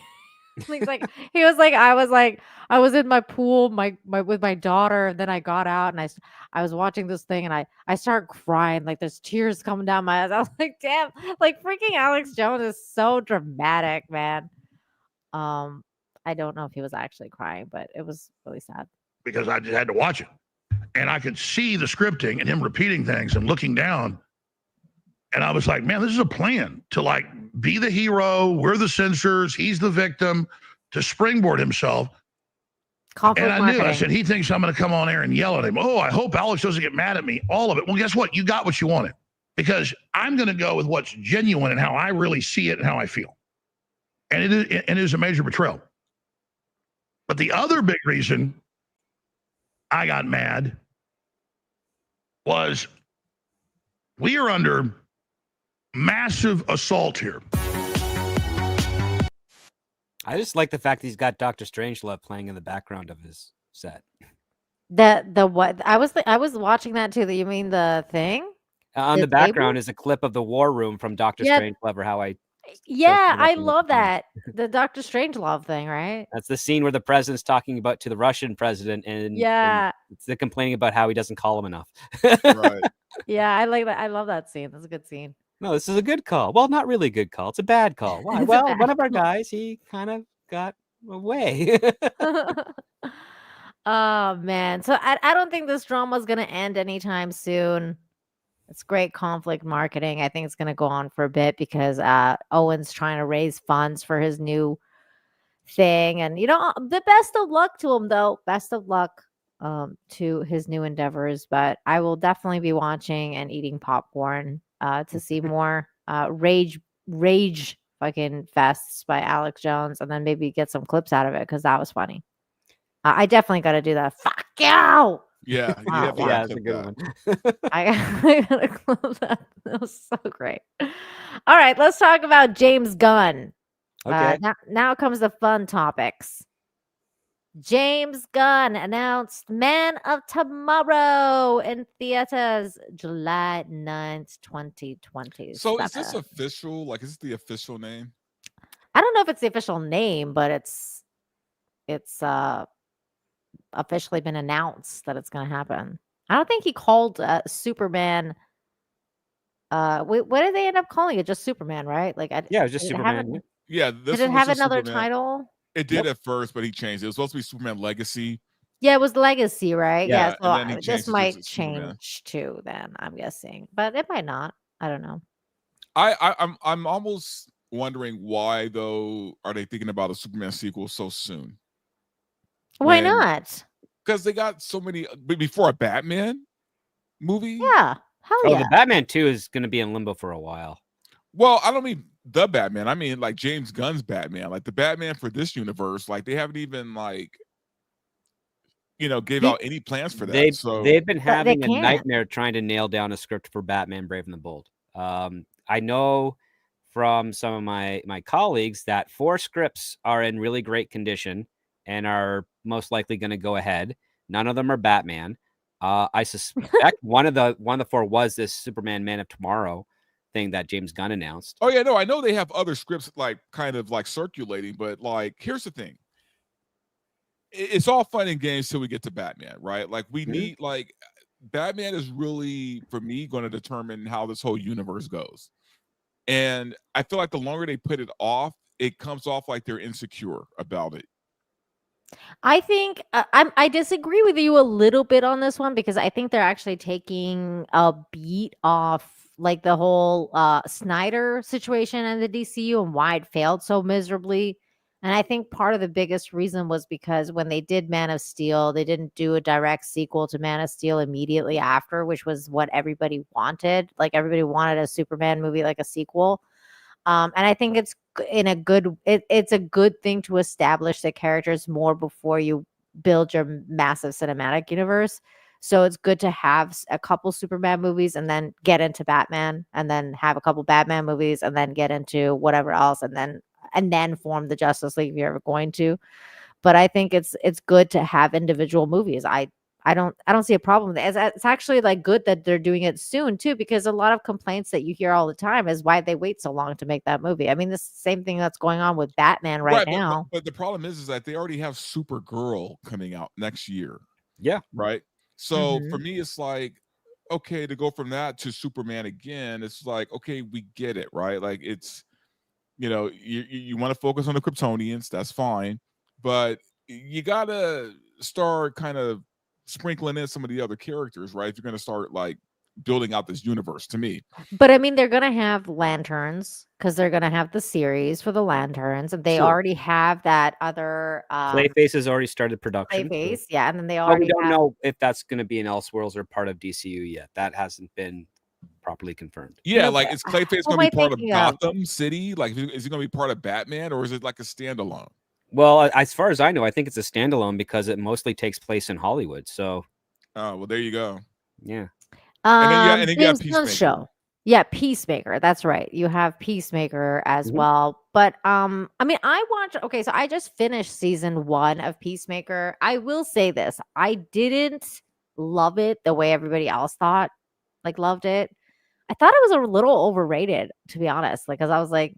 He was like, I was in my pool, with my daughter, and then I got out and I was watching this thing and I started crying, like there's tears coming down my eyes. I was like, damn, like freaking Alex Jones is so dramatic, man. I don't know if he was actually crying, but it was really sad. Because I just had to watch it. And I could see the scripting and him repeating things and looking down. And I was like, man, this is a plan to like be the hero. We're the censors. He's the victim, to springboard himself. Conflict and I marketing. knew, I said, he thinks I'm going to come on air and yell at him. Oh, I hope Alex doesn't get mad at me. All of it. Well, guess what? You got what you wanted, because I'm going to go with what's genuine and how I really see it and how I feel. And it is a major betrayal. But the other big reason I got mad was we are under massive assault here. I just like the fact that he's got Dr. Strangelove playing in the background of his set. The what? I was watching that too. You mean the thing? On the background is a clip of the War Room from Dr. Strangelove, or how I. Yeah, I love that. The Dr. Strangelove thing, right? That's the scene where the president's talking about to the Russian president, and they're complaining about how he doesn't call him enough. Right. Yeah, I like that. I love that scene. That's a good scene. No, this is a good call. Well, not really a good call. It's a bad call. Why? Well, one of our guys, he kind of got away. Oh man, so I don't think this drama is gonna end anytime soon. It's great conflict marketing. I think it's going to go on for a bit because Owen's trying to raise funds for his new thing. And, you know, the best of luck to him, though. Best of luck to his new endeavors. But I will definitely be watching and eating popcorn to see more rage fucking fests by Alex Jones, and then maybe get some clips out of it because that was funny. I definitely got to do that. Fuck you! Yeah, that's a good one. I gotta close that. That was so great. All right, let's talk about James Gunn. Okay. Now comes the fun topics. James Gunn announced Man of Tomorrow in theaters July 9th, 2020. So is this official? Like, is this the official name? I don't know if it's the official name, but it's officially been announced that it's going to happen. I don't think he called Superman. What did they end up calling it? Just Superman, right? Like, it was just Superman. Yeah. Did it have another title? It did at first, but he changed it. It was supposed to be Superman Legacy. Yeah, it was Legacy, right? Yeah, so this might change too. Then I'm guessing, but it might not. I don't know. I'm almost wondering why though. Are they thinking about a Superman sequel so soon? Why not? Because they got so many before a Batman movie. Yeah, hell yeah. The Batman 2 is going to be in limbo for a while. Well, I don't mean the Batman. I mean like James Gunn's Batman, like the Batman for this universe. Like they haven't even gave out any plans for that. They've been having a nightmare trying to nail down a script for Batman Brave and the Bold. I know from some of my colleagues that 4 scripts are in really great condition and are most likely going to go ahead. None of them are Batman. I suspect one of the 4 was this Superman Man of Tomorrow thing that James Gunn announced. Oh yeah, no, I know they have other scripts like kind of like circulating, but like here's the thing. It's all fun and games till we get to Batman, right? Like we need like Batman is really, for me, going to determine how this whole universe goes. And I feel like the longer they put it off, it comes off like they're insecure about it. I think I disagree with you a little bit on this one because I think they're actually taking a beat off like the whole Snyder situation and the DCU and why it failed so miserably. And I think part of the biggest reason was because when they did Man of Steel, they didn't do a direct sequel to Man of Steel immediately after, which was what everybody wanted. Like everybody wanted a Superman movie like a sequel. And I think it's it's a good thing to establish the characters more before you build your massive cinematic universe. So it's good to have a couple Superman movies and then get into Batman and then have a couple Batman movies and then get into whatever else and then form the Justice League if you're ever going to. But I think it's good to have individual movies. I don't see a problem with it. It's actually like good that they're doing it soon too, because a lot of complaints that you hear all the time is why they wait so long to make that movie. I mean, the same thing that's going on with Batman right now. But the problem is that they already have Supergirl coming out next year. Yeah. Right. So for me, it's like, okay, to go from that to Superman again, it's like, okay, we get it, right? Like it's, you want to focus on the Kryptonians, that's fine, but you gotta start kind of sprinkling in some of the other characters, right? If you're going to start like building out this universe, to me. But I mean, they're going to have lanterns because they're going to have the series for the lanterns, and they already have that other Clayface has already started production. Clayface, yeah, and then they But already we don't know if that's going to be in Elseworlds or part of DCU yet. That hasn't been properly confirmed. Yeah, like is Clayface going to be part of Gotham City? Like, is it going to be part of Batman, or is it like a standalone? Well, as far as I know, I think it's a standalone because it mostly takes place in Hollywood. So, oh well, there you go. Yeah. And then you have Peacemaker. Show. Yeah, Peacemaker. That's right. You have Peacemaker as well. But I mean, so I just finished season 1 of Peacemaker. I will say this. I didn't love it the way everybody else loved it. I thought it was a little overrated, to be honest. Like, cause I was like,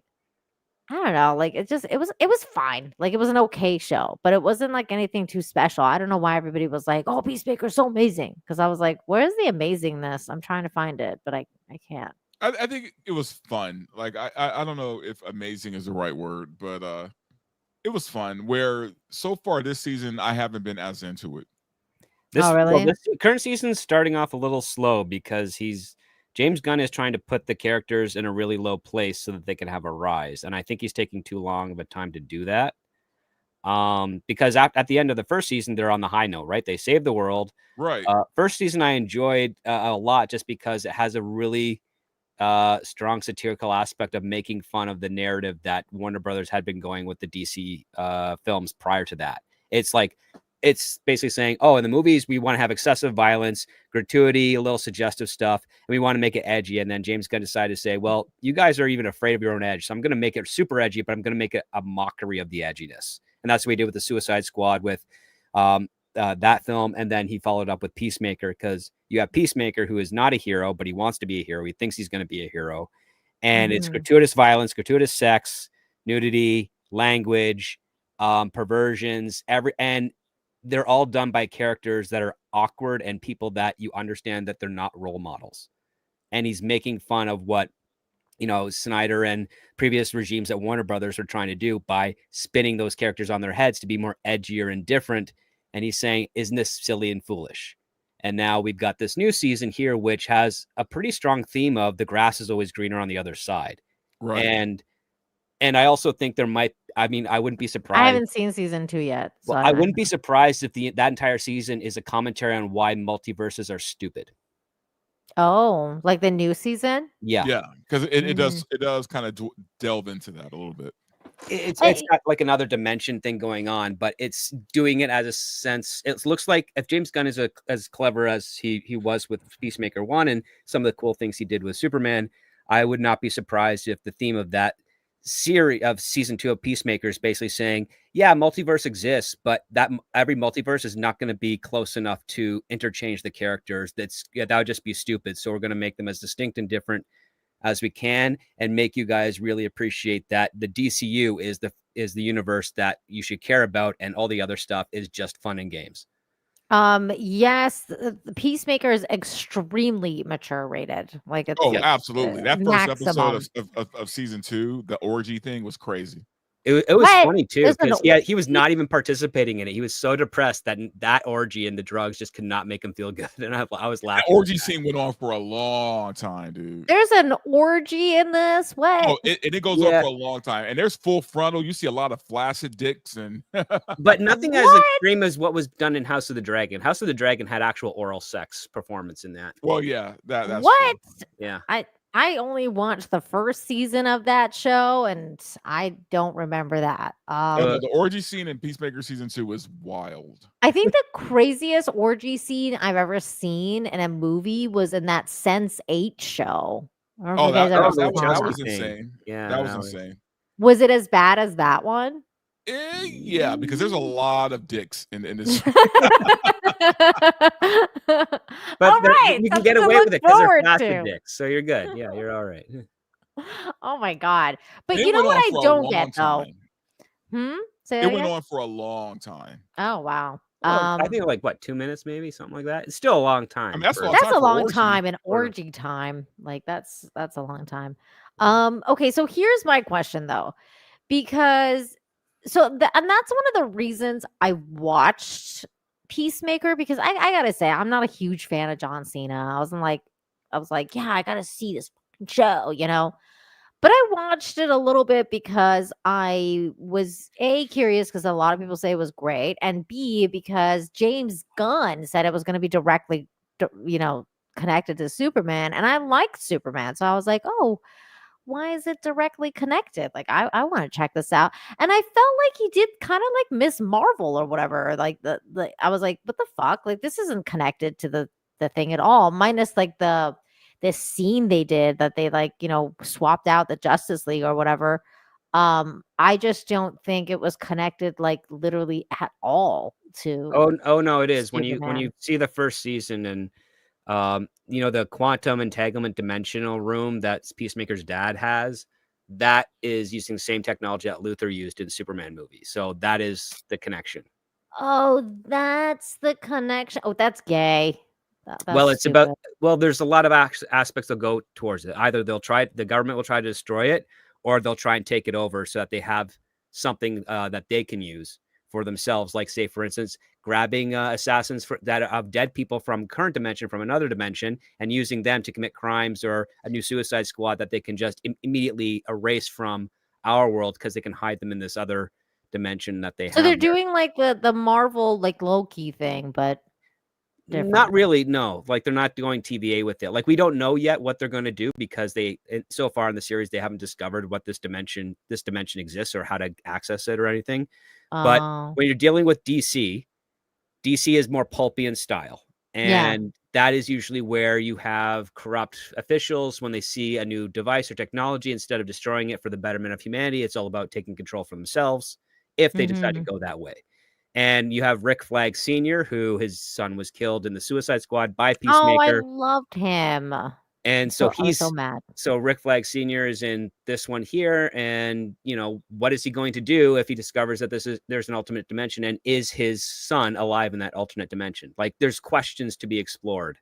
I don't know, like it was fine. Like it was an okay show, but it wasn't like anything too special. I don't know why everybody was like, "Oh, Peacemaker's so amazing." Because I was like, "Where's the amazingness?" I'm trying to find it, but I can't. I think it was fun. Like I don't know if amazing is the right word, but it was fun. Where so far this season I haven't been as into it. This current season's starting off a little slow because James Gunn is trying to put the characters in a really low place so that they can have a rise. And I think he's taking too long of a time to do that. Because at the end of the first season, they're on the high note, right? They saved the world. Right. First season, I enjoyed a lot just because it has a really strong satirical aspect of making fun of the narrative that Warner Brothers had been going with the DC films prior to that. It's basically saying, oh, in the movies, we want to have excessive violence, gratuity, a little suggestive stuff, and we want to make it edgy. And then James Gunn decided to say, well, you guys are even afraid of your own edge. So I'm going to make it super edgy, but I'm going to make it a mockery of the edginess. And that's what he did with the Suicide Squad with that film. And then he followed up with Peacemaker because you have Peacemaker who is not a hero, but he wants to be a hero. He thinks he's going to be a hero. And it's gratuitous violence, gratuitous sex, nudity, language, perversions, and they're all done by characters that are awkward and people that you understand that they're not role models. And he's making fun of what, Snyder and previous regimes at Warner Brothers are trying to do by spinning those characters on their heads to be more edgier and different. And he's saying, isn't this silly and foolish? And now we've got this new season here, which has a pretty strong theme of the grass is always greener on the other side. Right. And I also think I wouldn't be surprised. I haven't seen season 2 yet. So I wouldn't be surprised if that entire season is a commentary on why multiverses are stupid. Oh, like the new season? Yeah. Yeah, because it does kind of delve into that a little bit. It's got like another dimension thing going on, but it's doing it as a sense. It looks like if James Gunn is as clever as he was with Peacemaker 1 and some of the cool things he did with Superman, I would not be surprised if the theme of that series of season 2 of Peacemaker is basically saying, yeah, multiverse exists, but that every multiverse is not going to be close enough to interchange the characters. That would just be stupid. So we're going to make them as distinct and different as we can, and make you guys really appreciate that the DCU is the universe that you should care about, and all the other stuff is just fun and games. Yes, the Peacemaker is extremely mature rated. Like it's absolutely. That first maximum. episode of season 2, the orgy thing was crazy. It was funny too, because he was not even participating in it. He was so depressed that orgy and the drugs just could not make him feel good. And I was laughing. The orgy scene went on for a long time, dude. There's an orgy in this. What? Oh, it goes on for a long time, and there's full frontal. You see a lot of flaccid dicks, and but nothing as extreme as what was done in House of the Dragon. House of the Dragon had actual oral sex performance in that. Well, yeah, that's what? True. Yeah, I only watched the first season of that show, and I don't remember that. The orgy scene in Peacemaker season 2 was wild. I think the craziest orgy scene I've ever seen in a movie was in that Sense8 show. Oh, that was insane. Yeah, that was insane. Was it as bad as that one? Yeah, because there's a lot of dicks in this. But you can get away with it because they're plastic dicks, so you're good. Yeah, you're all right. Oh my god! But you know what I don't get though? Say it went on for a long time. Oh wow! Well, I think like 2 minutes, maybe something like that. It's still a long time. I mean, that's a long time in orgy time. Like that's a long time. Okay, so here's my question though, because and that's one of the reasons I watched Peacemaker, because I gotta say I'm not a huge fan of John Cena. I was like, yeah, I gotta see this show, you know. But I watched it a little bit because I was curious, because a lot of people say it was great, and B, because James Gunn said it was going to be directly, connected to Superman, and I liked Superman, so I was like, oh, why is it directly connected? Like, I want to check this out. And I felt like he did kind of like Miss Marvel or whatever. Like I was like, what the fuck? Like, this isn't connected to the thing at all. Minus like this scene they did that they swapped out the Justice League or whatever. I just don't think it was connected like literally at all to. Oh no, it is. When you see the first season and the quantum entanglement dimensional room that Peacemaker's dad has, that is using the same technology that Luthor used in the Superman movie. So that is the connection. Oh, that's the connection. Oh, that's gay. Well, it's stupid. There's a lot of aspects that go towards it. Either the government will try to destroy it, or they'll try and take it over so that they have something that they can use for themselves. Like, say, for instance, grabbing assassins that of dead people from current dimension, from another dimension, and using them to commit crimes, or a new Suicide Squad that they can just immediately erase from our world because they can hide them in this other dimension that they have. So they're doing like the Marvel like Loki thing, but different. Not really, no. Like, they're not going TVA with it. Like, we don't know yet what they're going to do, because so far in the series they haven't discovered what this dimension exists or how to access it or anything. But when you're dealing with DC is more pulpy in style, and that is usually where you have corrupt officials. When they see a new device or technology, instead of destroying it for the betterment of humanity, it's all about taking control for themselves if they decide to go that way. And you have Rick Flag Sr., who his son was killed in the Suicide Squad by Peacemaker. Oh, I loved him. And so he's so mad. So Rick Flag Sr. is in this one here. And, what is he going to do if he discovers that there's an alternate dimension? And is his son alive in that alternate dimension? Like, there's questions to be explored.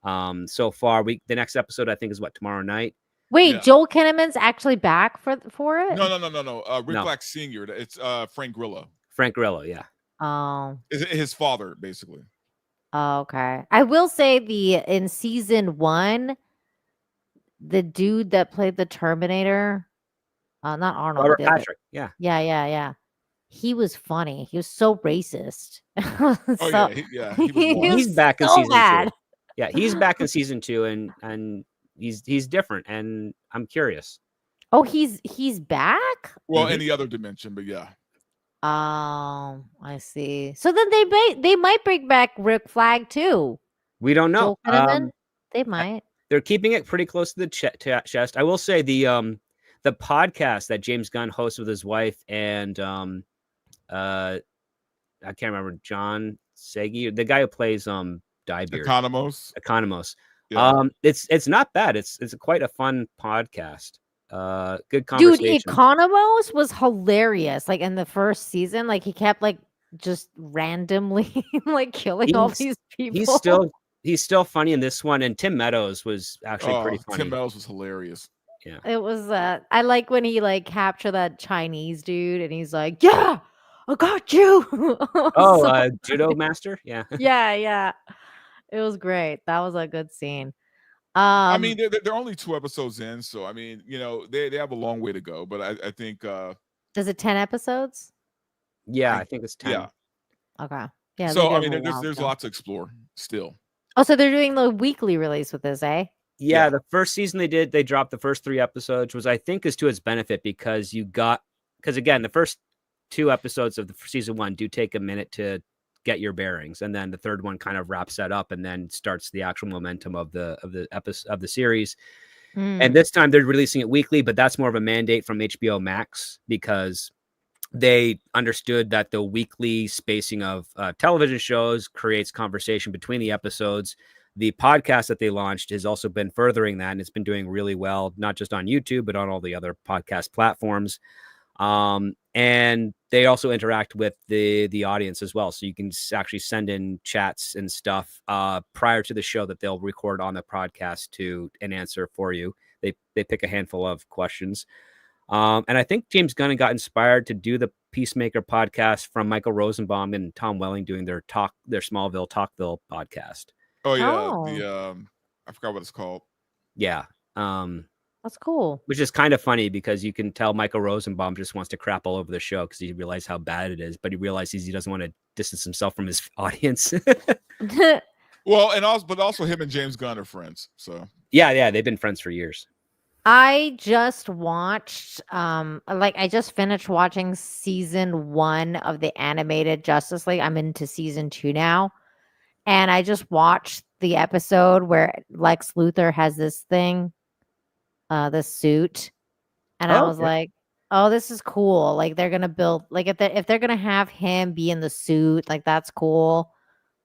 So far, the next episode, I think, is tomorrow night. Wait, Joel Kinnaman's actually back for it? No. Rick Flag Sr. It's Frank Grillo. Frank Grillo, yeah. Oh. His father, basically. Oh, okay. I will say in season 1, the dude that played the Terminator, not Arnold. Robert Patrick. Yeah. Yeah. He was funny. He was so racist. He's back in season 2. Yeah, he's back in season 2, and he's different, and I'm curious. Oh, he's back? Well, in the other dimension, but yeah. Oh, I see. So then they might bring back Rick Flag too. We don't know. They might. They're keeping it pretty close to the chest. I will say the podcast that James Gunn hosts with his wife and I can't remember, John Segi, the guy who plays Diebeard. Economos. Yeah. It's not bad. It's quite a fun podcast. Good conversation. Dude, Economos was hilarious. Like in the first season, like he kept like just randomly like killing all these people. He's still funny in this one, and Tim Meadows was actually pretty funny. Tim Meadows was hilarious. Yeah, it was. I like when he like captured that Chinese dude, and he's like, "Yeah, I got you." Judo master. Yeah, yeah. It was great. That was a good scene. I mean, they're only 2 episodes in, so I mean, you know, they have a long way to go. But I think. Is it 10 episodes? Yeah, I think it's 10. Yeah. Okay. Yeah. So I mean, there's a lot to explore still. Oh, so they're doing the weekly release with this, eh? Yeah, the first season they dropped the first 3 episodes, which I think is to its benefit because again, the first 2 episodes of the season 1 do take a minute to get your bearings, and then the third one kind of wraps that up and then starts the actual momentum of the series. And this time they're releasing it weekly, but that's more of a mandate from HBO Max because they understood that the weekly spacing of television shows creates conversation between the episodes. The podcast that they launched has also been furthering that, and it's been doing really well, not just on YouTube, but on all the other podcast platforms. And they also interact with the audience as well. So you can actually send in chats and stuff prior to the show that they'll record on the podcast and answer for you. They pick a handful of questions. And I think James Gunn got inspired to do the Peacemaker podcast from Michael Rosenbaum and Tom Welling doing their Smallville Talkville podcast. Oh yeah, I forgot what it's called. Yeah, that's cool. Which is kind of funny because you can tell Michael Rosenbaum just wants to crap all over the show because he realized how bad it is, but he realizes he doesn't want to distance himself from his audience. Well, but also him and James Gunn are friends. So yeah, they've been friends for years. I just watched I just finished watching season 1 of the animated Justice League. I'm into season 2 now. And I just watched the episode where Lex Luthor has this thing, this suit. And I was like, oh, this is cool. Like they're gonna build like if they're gonna have him be in the suit, like that's cool.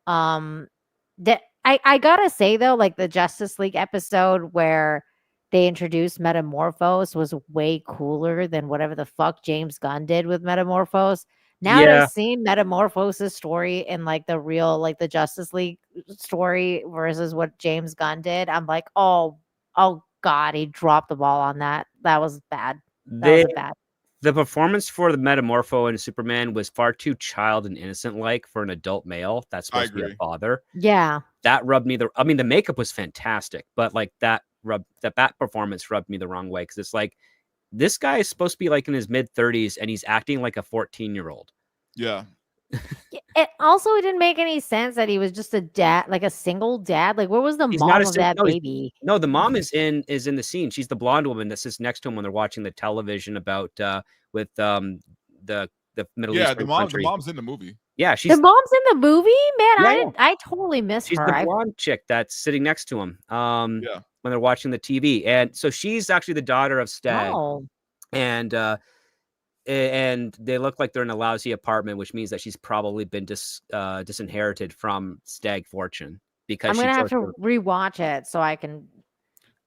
I gotta say though, like the Justice League episode where they introduced Metamorphose was way cooler than whatever the fuck James Gunn did with Metamorphose. Now that I've seen Metamorphose's story in like the real, like the Justice League story versus what James Gunn did, I'm like, oh God, he dropped the ball on that. That was bad. That was bad. The performance for the Metamorpho and Superman was far too child and innocent-like for an adult male that's supposed to be a father. Yeah. That rubbed me the makeup was fantastic, but like that performance rubbed me the wrong way because it's like this guy is supposed to be like in his mid-30s and he's acting like a 14-year-old. Yeah. It didn't make any sense that he was just a dad, like a single dad. Like, where was the mom of that baby? No, the mom is in the scene. She's the blonde woman that sits next to him when they're watching the television about with the Middle Eastern country. The mom's in the movie. Yeah, the mom's in the movie, man. I totally missed her. She's the blonde chick that's sitting next to him. When they're watching the TV, and so she's actually the daughter of Stag, and they look like they're in a lousy apartment, which means that she's probably been disinherited from Stag Fortune because I'm gonna have to rewatch it so I can.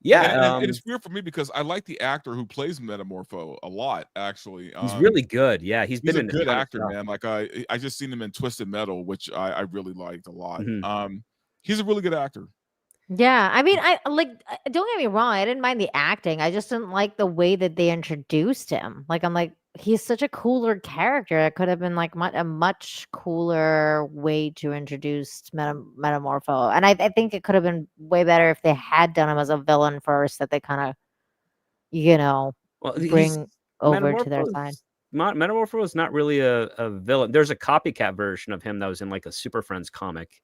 Yeah, and it's weird for me because I like the actor who plays Metamorpho a lot. Actually, he's really good. Yeah, he's been a good actor, man. Like I just seen him in Twisted Metal, which I really liked a lot. Mm-hmm. He's a really good actor. Yeah, I mean, I like. Don't get me wrong. I didn't mind the acting. I just didn't like the way that they introduced him. Like, I'm like, he's such a cooler character. It could have been like a much cooler way to introduce Metamorpho. And I think it could have been way better if they had done him as a villain first. That they kind of, bring over to their side. Metamorpho is not really a villain. There's a copycat version of him that was in like a Super Friends comic.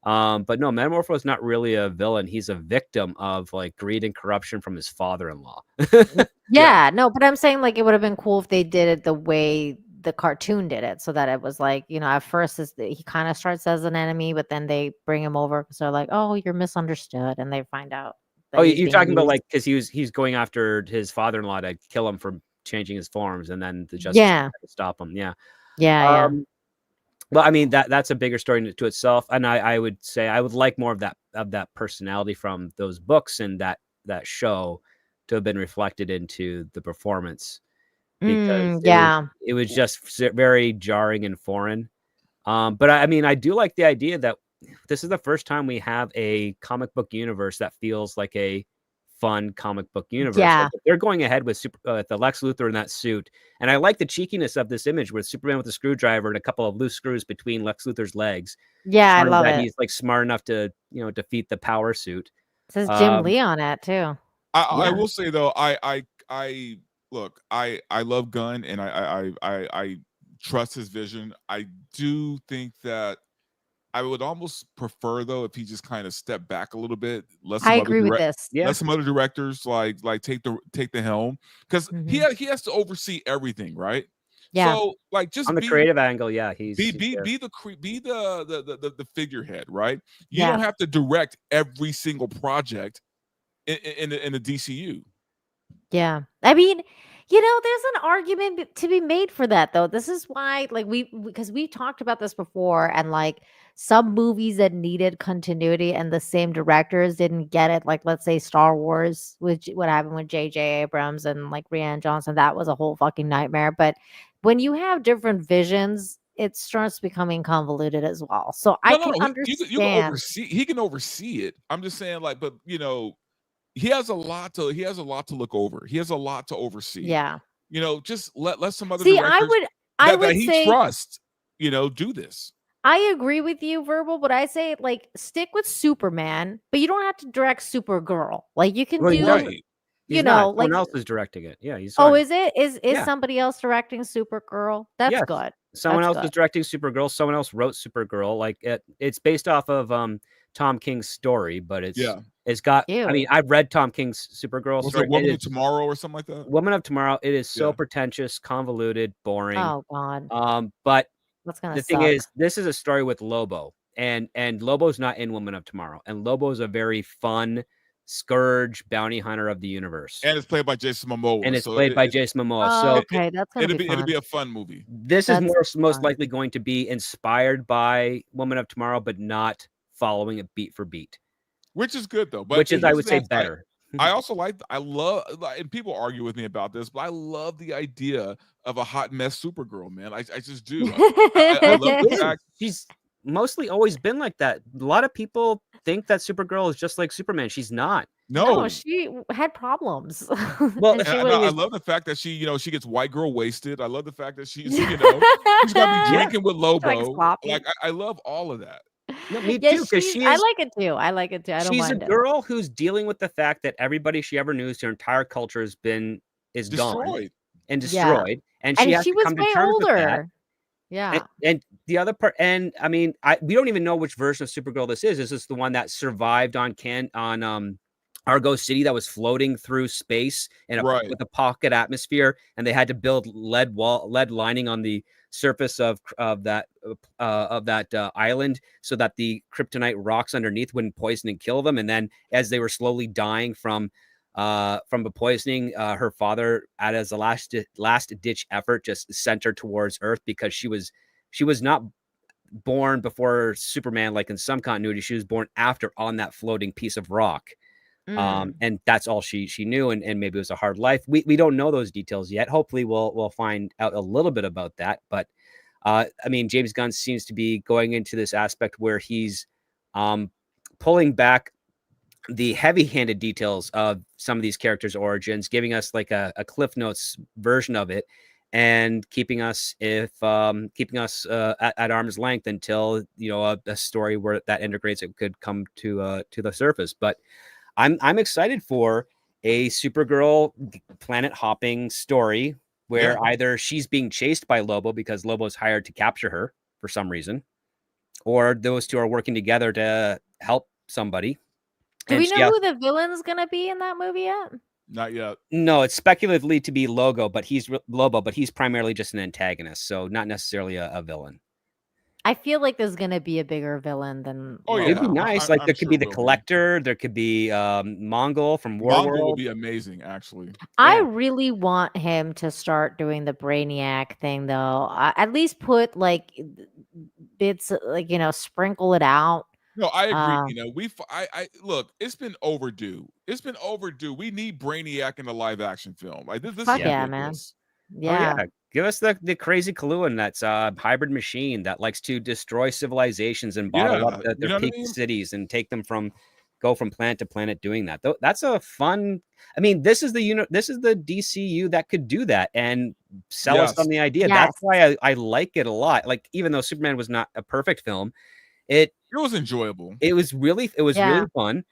But no, Metamorpho is not really a villain. He's a victim of like greed and corruption from his father-in-law. No, but I'm saying like it would have been cool if they did it the way the cartoon did it, so that it was like, at first he kind of starts as an enemy, but then they bring him over because they're like, oh, you're misunderstood, and they find out that Oh, he's you're being talking about used. like because he's going after his father-in-law to kill him for changing his forms, and then the justice Yeah. had to stop him. Yeah. Yeah. Well, I mean that's a bigger story to itself, and I would say I would like more of that personality from those books and that show to have been reflected into the performance, because Yeah. it was just very jarring and foreign. But I mean, I do like the idea that this is the first time we have a comic book universe that feels like a fun comic book universe. Yeah. Like, they're going ahead with the Lex Luthor in that suit, and I like the cheekiness of this image with Superman with a screwdriver and a couple of loose screws between Lex Luthor's legs. Yeah, I showing love that it. he's like smart enough to defeat the power suit. It says Jim Lee on it too. I will say though, I look, I love Gunn, and I trust his vision. I do think that I would almost prefer though if he just kind of stepped back a little bit. Let some I other agree with this. let some other directors like take the helm, because he has to oversee everything, right? Yeah. So like just On the creative angle, yeah, he's be there. the figurehead, right? You Yeah. don't have to direct every single project in the DCU. Yeah. I mean, there's an argument to be made for that though. This is why, like, because we talked about this before, and like some movies that needed continuity and the same directors didn't get it. Like, let's say Star Wars, which what happened with J.J. Abrams and like Rian Johnson, that was a whole fucking nightmare. But when you have different visions, it starts becoming convoluted as well. So I can understand. You can oversee. He can oversee it. I'm just saying, like, but he has a lot to look over. He has a lot to oversee. Yeah. Just let some other See, directors I would that he say trusts, do this. I agree with you, Verbal, but I say like stick with Superman, but you don't have to direct Supergirl. Like you can do, Right. Someone else is directing it. Yeah, he's Oh, fine. is it? Is Yeah. somebody else directing Supergirl? That's Yes. good. Someone That's else is good. directing Supergirl. Someone else wrote Supergirl. Like it's based off of Tom King's story, but it's got. I mean, I've read Tom King's Supergirl Was story. it Woman of Tomorrow or something like that? Woman of Tomorrow. It is so pretentious, convoluted, boring. Oh God. But that's gonna. The thing is, this is a story with Lobo, and Lobo's not in Woman of Tomorrow, and Lobo is a very fun Scourge bounty hunter of the universe, and it's played by Jason Momoa. Oh, okay, that's gonna it'll be a fun movie. This is most likely going to be inspired by Woman of Tomorrow, but not following it beat for beat, which is good though. But which is, I would say, better. I also I love, and people argue with me about this, but I love the idea of a hot mess Supergirl, man. I just do. I love the fact she's mostly always been like that. A lot of people think that Supergirl is just like Superman. She's not. No, she had problems. Well, I love the fact that she gets white girl wasted. I love the fact that she's she's gonna be drinking with Lobo. Like I love all of that. No, me too. Because I like it too. I like it too. I don't she's mind a girl who's dealing with the fact that everybody she ever knew, her entire culture is destroyed. gone and destroyed, and she has she to was come to way terms with that. older. Yeah. And the other part, and I mean, we don't even know which version of Supergirl this is. Is this the one that survived on Argo City, that was floating through space with a pocket atmosphere, and they had to build lead lining on the surface of that island so that the kryptonite rocks underneath wouldn't poison and kill them. And then as they were slowly dying from the poisoning, her father, as a last ditch effort, just sent her towards Earth, because she was not born before Superman, like in some continuity. She was born after, on that floating piece of rock. And that's all she knew, and maybe it was a hard life. We don't know those details yet. Hopefully we'll find out a little bit about that. But I mean, James Gunn seems to be going into this aspect where he's pulling back the heavy-handed details of some of these characters' origins, giving us like a Cliff Notes version of it, and keeping us at arm's length until a story where that integrates it could come to the surface. But I'm excited for a Supergirl planet hopping story where either she's being chased by Lobo because Lobo's hired to capture her for some reason, or those two are working together to help somebody. Do we know who the villain's gonna be in that movie yet? Not yet. No, it's speculatively to be Lobo, but he's primarily just an antagonist, so not necessarily a villain. I feel like there's gonna be a bigger villain than. Oh, Lobo. yeah. It'd be nice. Like I'm there could sure be it the will be. Collector. There could be Mongol from Mongol would Warworld. be amazing, actually. I Yeah. really want him to start doing the Brainiac thing, though. At least put like bits, like sprinkle it out. No, I agree. Uh, You know, I look. It's been overdue. It's been overdue. We need Brainiac in a live action film. Like this Fuck is yeah, man. ridiculous. Oh yeah. Yeah. Give us the crazy Kaluan that's a hybrid machine that likes to destroy civilizations and bottle Yeah, up you their know what I peak mean? cities and go from planet to planet doing that. Though that's a fun. I mean, this is the DCU that could do that and sell us on Yes. the idea. Yes. That's why I like it a lot. Like even though Superman was not a perfect film, it was enjoyable. It was really Yeah. fun,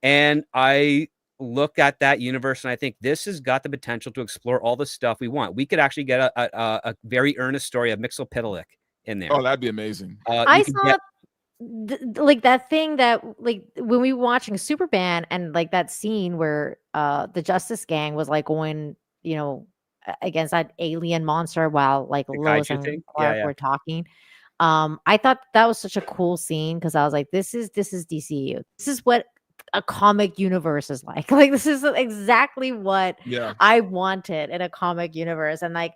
and I look at that universe and I think this has got the potential to explore all the stuff we want. We could actually get a very earnest story of Mixolydic in there. Oh, that'd be amazing. I You could saw like that thing that like when we were watching Superman and like that scene where the Justice Gang was like going against that alien monster while like The Lois kaiju and thing? Clark Yeah. were talking. I thought that was such a cool scene because I was like, this is DCU. This is what a comic universe is like. Like this is exactly what Yeah. I wanted in a comic universe. And like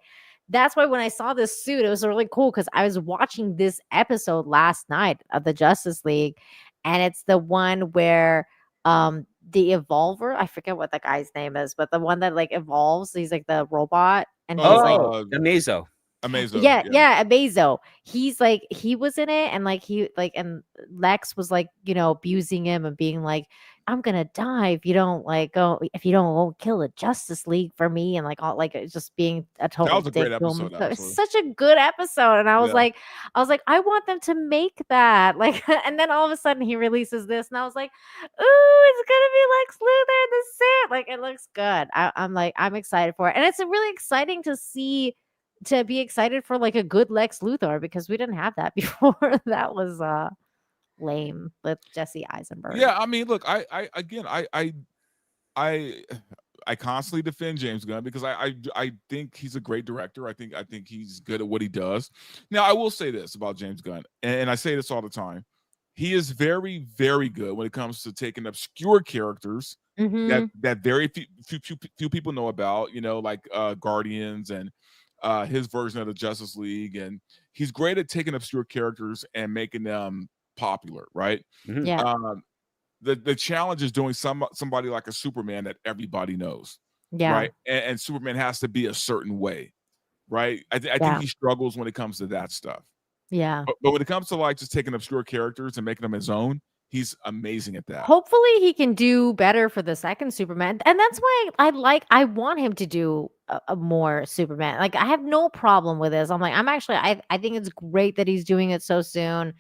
that's why when I saw this suit, it was really cool because I was watching this episode last night of the Justice League, and it's the one where the Evolver, I forget what the guy's name is, but the one that like evolves, he's like the robot, and he's like Amazo. yeah, Amazo. He's like he was in it, and like and Lex was like abusing him and being like, I'm gonna die if you don't go kill the Justice League for me, and like all like it's just being a total was a great dick to him. episode, So it's actually. such a good episode, and I was Yeah. like I want them to make that like, and then all of a sudden he releases this, and I was like, ooh, it's gonna be Lex Luthor in the suit. Like it looks good. I'm excited for it, and it's really exciting to be excited for like a good Lex Luthor because we didn't have that before. That was lame with Jesse Eisenberg. Yeah, I mean, look, I constantly defend James Gunn because I think he's a great director. I think he's good at what he does. Now, I will say this about James Gunn, and I say this all the time. He is very, very good when it comes to taking obscure characters that very few people know about, like Guardians and his version of the Justice League, and he's great at taking obscure characters and making them popular, right? Yeah. The challenge is doing somebody like a Superman that everybody knows, Yeah. right? And Superman has to be a certain way, right? I think he struggles when it comes to that stuff. Yeah. But when it comes to like just taking obscure characters and making them his own, he's amazing at that. Hopefully he can do better for the second Superman. And that's why I want him to do a more Superman. Like I have no problem with this. I think it's great that he's doing it so soon.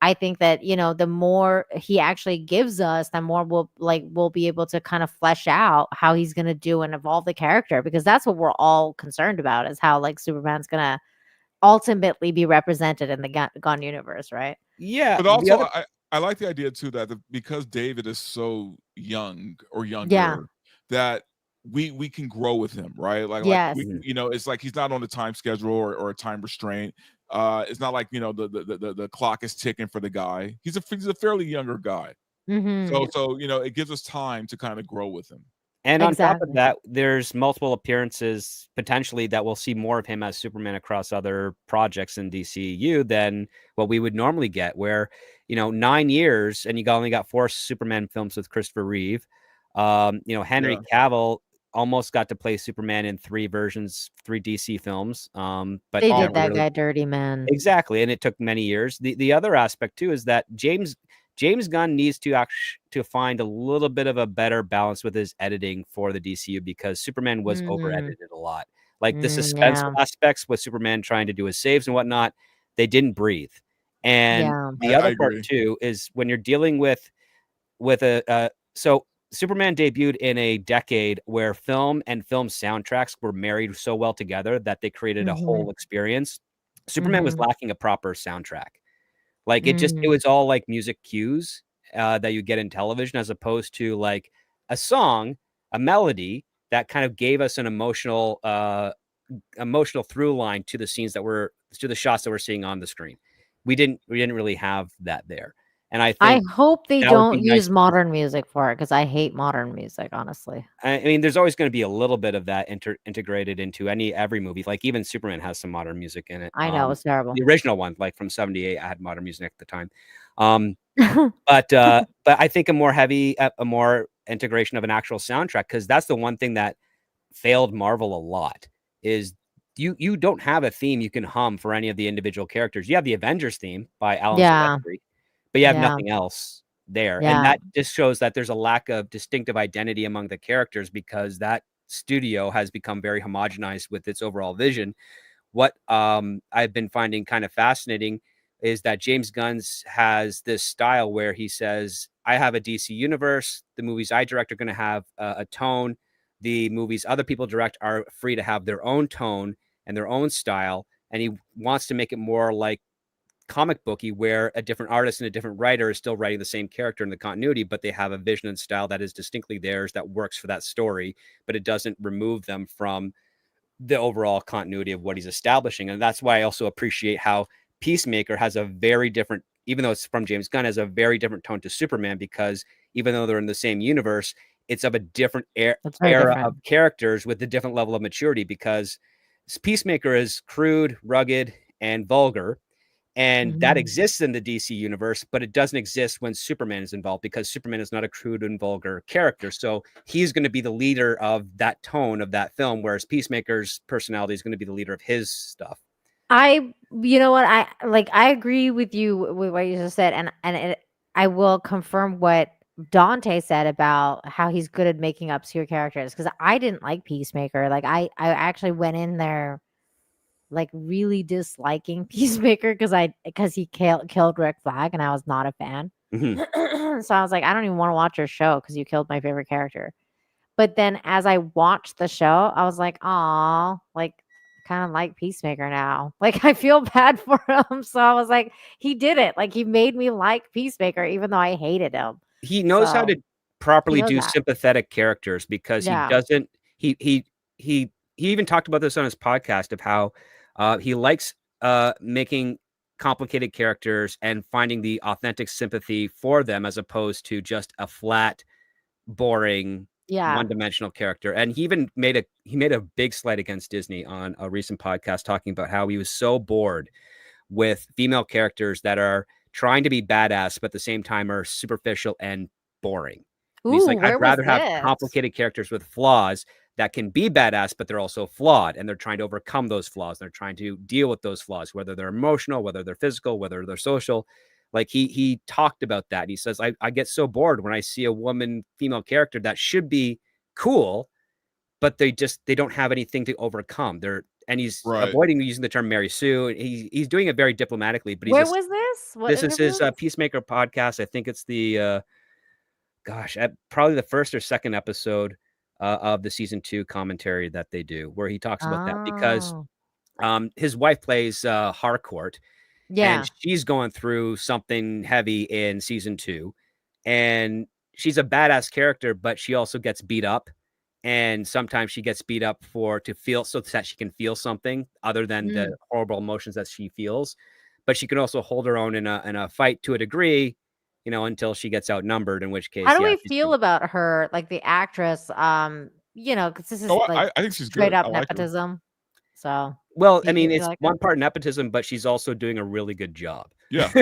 I think that, the more he actually gives us, the more we'll be able to kind of flesh out how he's going to do and evolve the character, because that's what we're all concerned about, is how like Superman's going to ultimately be represented in the Gunn universe, right? Yeah. But also I like the idea too that because David is so young or younger, that we can grow with him, right? Like it's like he's not on a time schedule or a time restraint. It's not like the clock is ticking for the guy. He's a fairly younger guy, so it gives us time to kind of grow with him. And on top of that, there's multiple appearances potentially that we'll see more of him as Superman across other projects in DCU than what we would normally get, where 9 years and you only got 4 Superman films with Christopher Reeve. Henry Cavill almost got to play Superman in 3 DC films. But they did that guy dirty, man. Exactly, and it took many years. The other aspect too is that James Gunn needs to find a little bit of a better balance with his editing for the DCU, because Superman was over edited a lot. Like the suspense aspects with Superman trying to do his saves and whatnot, they didn't breathe. And the other part too is when you're dealing with so Superman debuted in a decade where film and film soundtracks were married so well together that they created a whole experience. Superman was lacking a proper soundtrack. Like it was all like music cues that you get in television, as opposed to like a song, a melody that kind of gave us an emotional through line to the scenes to the shots that we're seeing on the screen. we didn't really have that there. And I think hope they that would don't be nice use to- modern music for it because I hate modern music, honestly. I mean, there's always going to be a little bit of that integrated into every movie. Like even Superman has some modern music in it. I know it's terrible. The original one, like from '78, I had modern music at the time. But I think a more integration of an actual soundtrack, because that's the one thing that failed Marvel a lot, is you don't have a theme you can hum for any of the individual characters. You have the Avengers theme by Alan Silvestri, but you have nothing else there. And that just shows that there's a lack of distinctive identity among the characters, because that studio has become very homogenized with its overall vision. What I've been finding kind of fascinating is that James Gunn has this style where he says, I have a DC universe. The movies I direct are going to have a tone. The movies other people direct are free to have their own tone and their own style. And he wants to make it more like comic booky, where a different artist and a different writer is still writing the same character in the continuity, but they have a vision and style that is distinctly theirs, that works for that story, but it doesn't remove them from the overall continuity of what he's establishing. And that's why I also appreciate how Peacemaker has a very different, even though it's from James Gunn, has a very different tone to Superman, because even though they're in the same universe, it's of a different era of characters with a different level of maturity, because Peacemaker is crude, rugged, and vulgar. And that exists in the DC universe, but it doesn't exist when Superman is involved, because Superman is not a crude and vulgar character. So he's going to be the leader of that tone of that film, whereas Peacemaker's personality is going to be the leader of his stuff. You know what? I agree with you with what you just said. And I will confirm what Dante said about how he's good at making obscure characters. Cause I didn't like Peacemaker. Like I actually went in there like really disliking Peacemaker because he killed Rick Flag and I was not a fan. So I was like, I don't even want to watch your show because you killed my favorite character. But then as I watched the show, I was like, aw, like kind of like Peacemaker now. Like I feel bad for him. So I was like, he did it. Like he made me like Peacemaker, even though I hated him. He knows how to properly do sympathetic characters, because he doesn't. He even talked about this on his podcast of how he likes making complicated characters and finding the authentic sympathy for them, as opposed to just a flat, boring, one-dimensional character. And he even made a big slight against Disney on a recent podcast, talking about how he was so bored with female characters that are trying to be badass, but at the same time are superficial and boring. And he's like, I'd rather have complicated characters with flaws that can be badass, but they're also flawed, and they're trying to overcome those flaws. They're trying to deal with those flaws, whether they're emotional, whether they're physical, whether they're social. Like he talked about that. And he says, I get so bored when I see a female character that should be cool, but they don't have anything to overcome. He's avoiding using the term Mary Sue. He's doing it very diplomatically, but where was this? This is his Peacemaker podcast. I think it's the probably the first or second episode of the season 2 commentary that they do, where he talks about that, because his wife plays Harcourt. And she's going through something heavy in season 2, and she's a badass character, but she also gets beat up. And sometimes she gets beat up to feel, so that she can feel something other than the horrible emotions that she feels. But she can also hold her own in a fight to a degree, until she gets outnumbered, in which case. How do we feel about her, like the actress? Because this is I think she's straight good. up nepotism. So well, I mean, it's one part nepotism, but she's also doing a really good job. Yeah.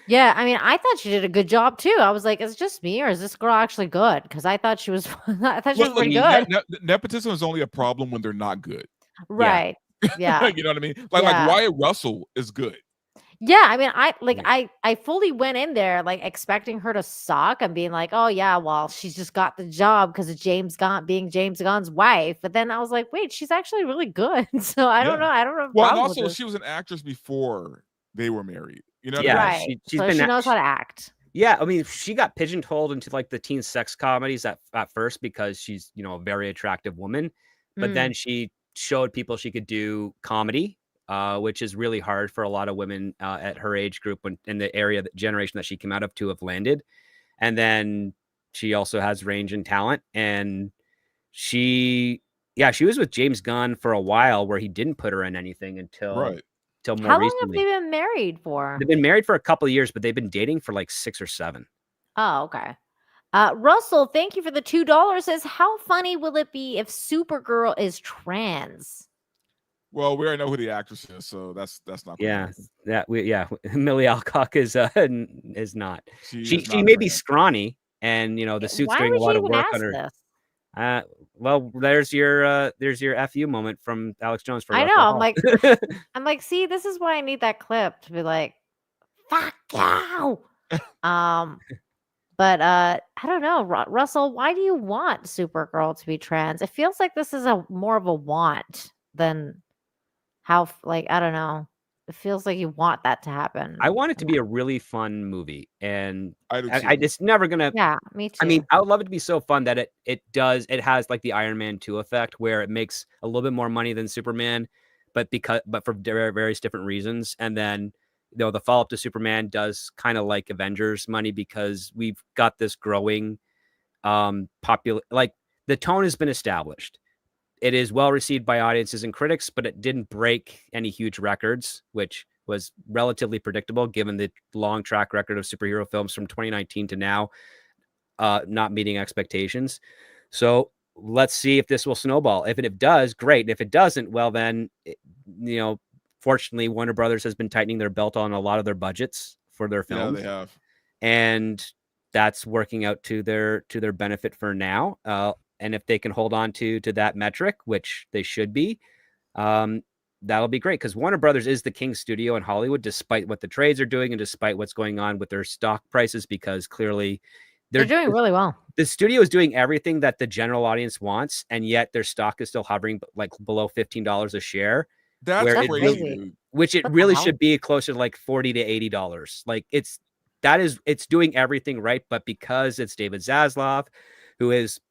Yeah, I mean, I thought she did a good job too. I was like, is it just me, or is this girl actually good? Because I thought she was pretty good. Nepotism is only a problem when they're not good. Right. Yeah. You know what I mean? Like Wyatt Russell is good. Yeah, I mean, I fully went in there like expecting her to suck and being like, oh yeah, well, she's just got the job because of James Gunn being James Gunn's wife. But then I was like, wait, she's actually really good. So I don't know. I don't know. Well, and also she was an actress before they were married. You know what I mean? Right. She knows how to act. Yeah, I mean, she got pigeonholed into like the teen sex comedies at first because she's, a very attractive woman. But then she showed people she could do comedy, which is really hard for a lot of women at her age group in the generation that she came out of to have landed. And then she also has range and talent. And she was with James Gunn for a while, where he didn't put her in anything until till more How long recently. have they been married for? They've been married for a couple of years, but they've been dating for like 6 or 7. Oh, okay. Russell, thank you for the $2. Says, how funny will it be if Supergirl is trans? Well, we already know who the actress is, so that's not. Yeah, Millie Alcock is not. She is not may be trans. scrawny, and the suit's Why doing would a lot she of even work ask on her. this? Well, there's your FU moment from Alex Jones for I Russell know. Hall. I'm like, see, this is why I need that clip to be like, fuck you. But I don't know, Russell. Why do you want Supergirl to be trans? It feels like this is more of a want than how. Like, I don't know. It feels like you want that to happen. I want it to be a really fun movie, and I do too. it's never gonna. Yeah, me too. I mean, I would love it to be so fun that it has like the Iron Man 2 effect, where it makes a little bit more money than Superman, but for various different reasons. And then the follow-up to Superman does kind of like Avengers money, because we've got this growing popular, like, the tone has been established. It is well received by audiences and critics, but it didn't break any huge records, which was relatively predictable given the long track record of superhero films from 2019 to now not meeting expectations. So let's see if this will snowball. If it does, great. If it doesn't, well, then, fortunately, Warner Brothers has been tightening their belt on a lot of their budgets for their films. Yeah, they have. And that's working out to their benefit for now. And if they can hold on to that metric, which they should be, that'll be great, because Warner Brothers is the king studio in Hollywood, despite what the trades are doing and despite what's going on with their stock prices, because clearly they're doing really well. The studio is doing everything that the general audience wants, and yet their stock is still hovering like below $15 a share. That's crazy. Which it really should be closer to like $40 to $80. Like it's doing everything right, but because it's David Zaslav, who is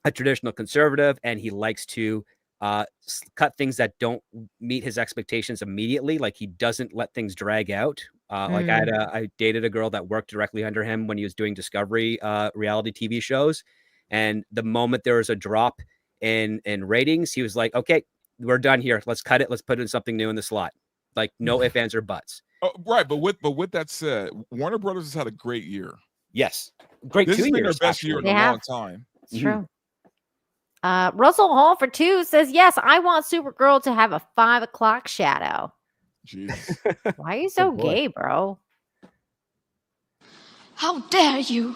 a traditional conservative, and he likes to cut things that don't meet his expectations immediately. Like, he doesn't let things drag out. Like I dated a girl that worked directly under him when he was doing Discovery reality TV shows. And the moment there was a drop in ratings, he was like, okay, we're done here. Let's cut it. Let's put in something new in the slot. Like, no ifs, ands, or buts. Oh, right. But with that said, Warner Brothers has had a great year. Yes. Great. This 2 has been years, their best year in a long time. It's true. Russell Hall for 2 says, yes, I want Supergirl to have a 5 o'clock shadow. Jeez. Why are you so gay, bro? How dare you?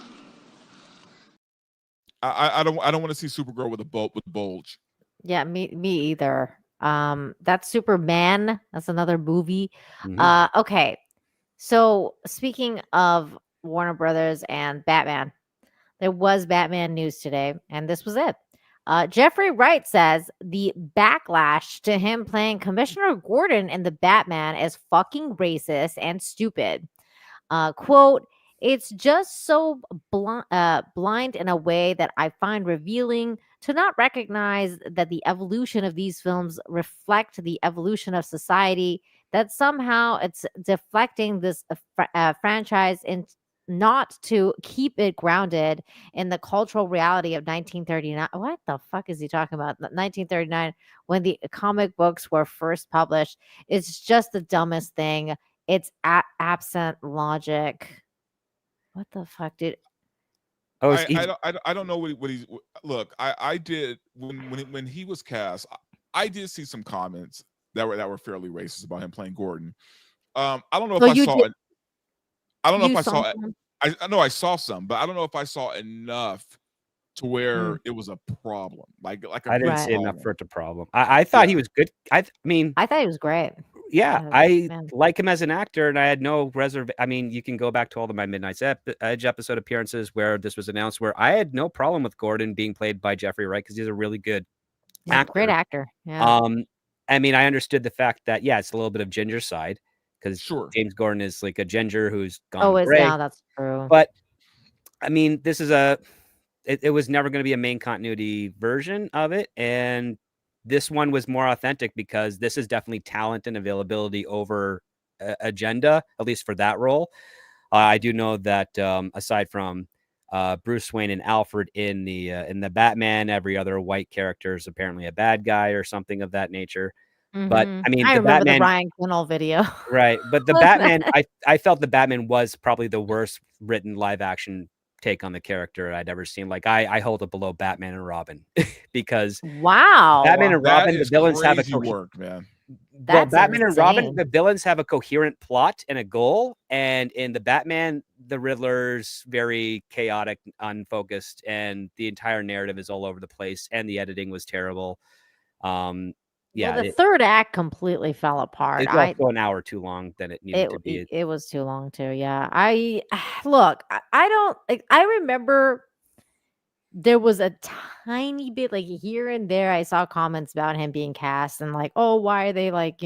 I don't want to see Supergirl with a bulge. Yeah, me either. That's Superman. That's another movie. Okay. So speaking of Warner Brothers and Batman, there was Batman news today, and this was it. Jeffrey Wright says the backlash to him playing Commissioner Gordon in the Batman is fucking racist and stupid. Quote, it's just so blind in a way that I find revealing to not recognize that the evolution of these films reflect the evolution of society, that somehow it's deflecting this franchise in not to keep it grounded in the cultural reality of 1939. What the fuck is he talking about? 1939, when the comic books were first published. It's just the dumbest thing. It's absent logic. What the fuck, dude? Oh, I don't know what he's. Look, I did when he was cast. I did see some comments that were fairly racist about him playing Gordon. I don't know if I saw it. I don't know if I saw it. I know I saw some, but I don't know if I saw enough to where it was a problem. Like I didn't see enough for it to problem. I thought he was good. I mean, I thought he was great. Yeah, I like him as an actor, and I had no reservation. I mean, you can go back to all of my Midnight's Edge episode appearances where this was announced, where I had no problem with Gordon being played by Jeffrey Wright, because he's a really good actor. Great actor. Yeah. I mean, I understood the fact that it's a little bit of ginger side, because James Gordon is like a ginger who's gone gray. Yeah, that's true. But I mean, this is it was never going to be a main continuity version of it, and this one was more authentic because this is definitely talent and availability over agenda, at least for that role. I do know that aside from Bruce Wayne and Alfred in the Batman, every other white character is apparently a bad guy or something of that nature. But I mean, I the remember the Batman, Ryan Kinnell video. right? But the Batman, I felt the Batman was probably the worst written live action take on the character I'd ever seen. Like I hold it below Batman and Robin because Wow. Batman and Robin, That the is villains have a crazy work, man. well, That's Batman and Robin, insane. the villains have a coherent plot and a goal. And in the Batman, the Riddler's very chaotic, unfocused, and the entire narrative is all over the place. And the editing was terrible. Yeah, Well, the third act completely fell apart. it's also an hour too long than it needed to be. It was too long too. Yeah. Look, I don't like, I remember there was a tiny bit like here and there I saw comments about him being cast and like, oh, why are they like,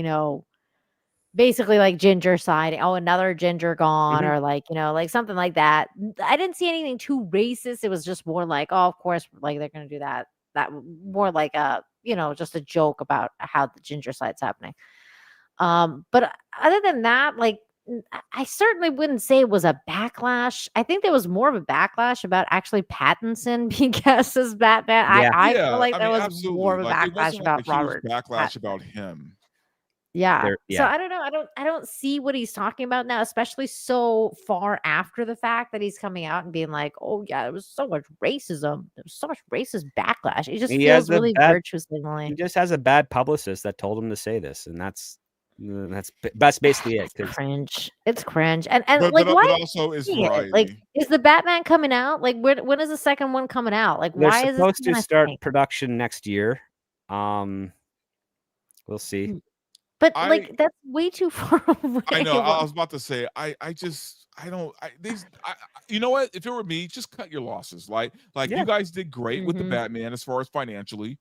basically like ginger side, oh, another ginger gone, or like, like something like that. I didn't see anything too racist. It was just more like, oh, of course, like they're gonna do that. That more like a, just a joke about how the ginger side's happening. But other than that, like I certainly wouldn't say it was a backlash. I think there was more of a backlash about actually Pattinson being cast as Batman. Yeah. I feel like I there mean, was absolutely. more of a Like, it backlash wasn't about like a huge Robert backlash Pattinson. about him. Yeah. Yeah. So I don't know. I don't see what he's talking about now, especially so far after the fact that he's coming out and being like, "Oh yeah, there was so much racism. There was so much racist backlash." It just feels really virtue signaling. He just has a bad publicist that told him to say this, and that's basically it. It's cringe. It's cringe. And But like, why? also is Like, variety. is the Batman coming out? Like, when is the second one coming out? Like, They're why is this supposed to even a start thing? production next year. We'll see. But like, that's way too far away. I know. I was about to say. You know what? If it were me, just cut your losses. Like you guys did great with the Batman as far as financially.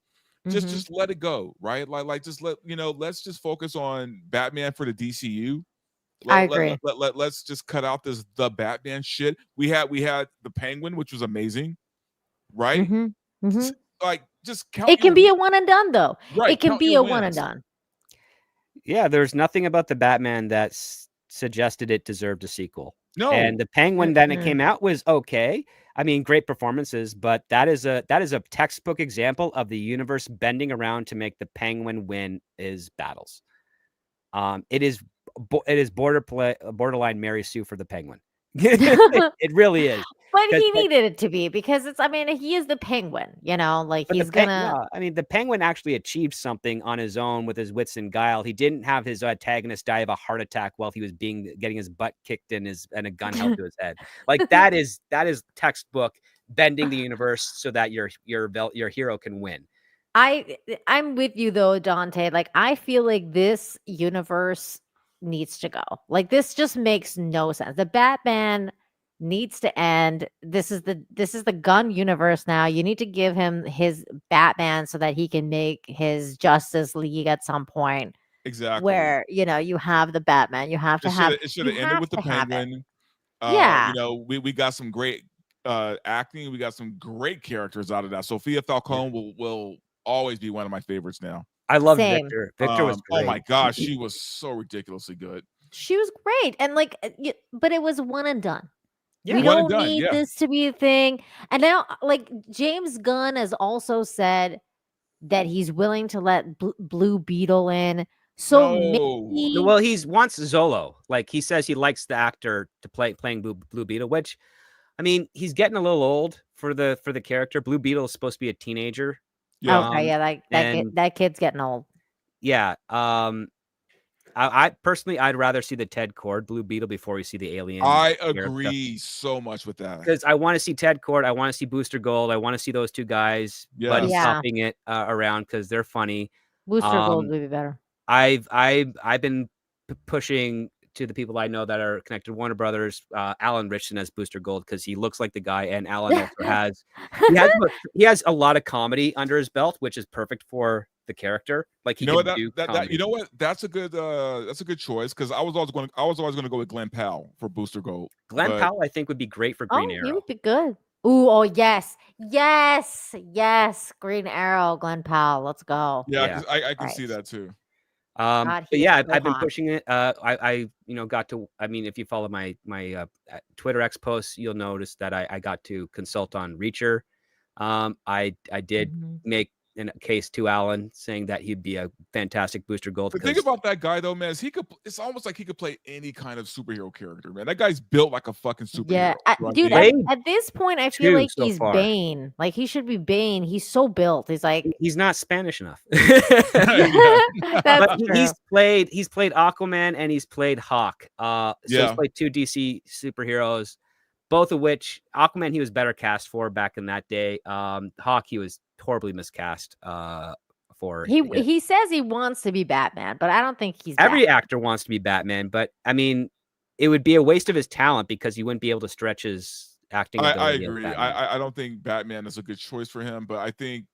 Just let it go, right? Like just let's just focus on Batman for the DCU. I agree. Let's just cut out the Batman shit. We had the Penguin, which was amazing, right? Like just count. It can be a one and done, though. Right, It can count be your a one and wins. done. Yeah, there's nothing about the Batman that suggested it deserved a sequel. No. And the Penguin then it came out was okay. I mean, great performances, but that is a textbook example of the universe bending around to make the Penguin win his battles. It is borderline Mary Sue for the Penguin. It really is. But he needed it to be because he is the Penguin, like But he's gonna. the Penguin actually achieved something on his own with his wits and guile. He didn't have his antagonist die of a heart attack while he was getting his butt kicked and a gun held to his head. Like that is textbook bending the universe so that your hero can win. I'm with you though, Dante. Like I feel like this universe needs to go. Like this just makes no sense. The Batman needs to end. This is the Gunn universe now. You need to give him his Batman so that he can make his Justice League at some point. Exactly. Where you have the Batman. You have to have. It should have ended with the Penguin. Yeah. We got some great acting. We got some great characters out of that. Sophia Falcone will always be one of my favorites now. I love Victor. Victor was great. Oh my gosh, she was so ridiculously good. She was great, and but it was one and done. Yeah, we don't need this to be a thing. And now, like James Gunn has also said that he's willing to let Blue Beetle in. So maybe... well, he wants Zolo. Like he says, he likes the actor to playing Blue Beetle, which, I mean, he's getting a little old for the character. Blue Beetle is supposed to be a teenager. Yeah. Okay, yeah, that kid's getting old. Yeah. I personally, I'd rather see the Ted Kord Blue Beetle before we see the alien. I agree so much with that because I want to see Ted Kord. I want to see Booster Gold. I want to see those two guys, but stopping it around because they're funny. Booster Gold would be better. I've been pushing to the people I know that are connected to Warner Brothers, Alan Richardson as Booster Gold because he looks like the guy, and Alan also he has a lot of comedy under his belt, which is perfect for the character. Like he that's a good choice because I was always going to go with Glenn Powell for Booster Gold. Powell I think would be great for Green Arrow. He would be good. Ooh, oh yes, Green Arrow, Glenn Powell. Let's go. Yeah. I can see that too. But yeah, I've been pushing it. I got to. I mean, if you follow my Twitter X posts, you'll notice that I got to consult on Reacher. I did make in a case to Alan, saying that he'd be a fantastic Booster Gold. The thing about that guy, though, man, is it's almost like he could play any kind of superhero character, man. That guy's built like a fucking superhero. Yeah, dude. At this point, I feel like he's Bane. Like he should be Bane. He's so built. He's like he's not Spanish enough. That's true. He's played Aquaman and he's played Hawk. So he's played 2 DC superheroes, both of which Aquaman he was better cast for back in that day. Hawk he was horribly miscast. He says he wants to be Batman, but I don't think he's every actor wants to be Batman, but I mean it would be a waste of his talent because you wouldn't be able to stretch his acting ability. I agree. I don't think Batman is a good choice for him, but I think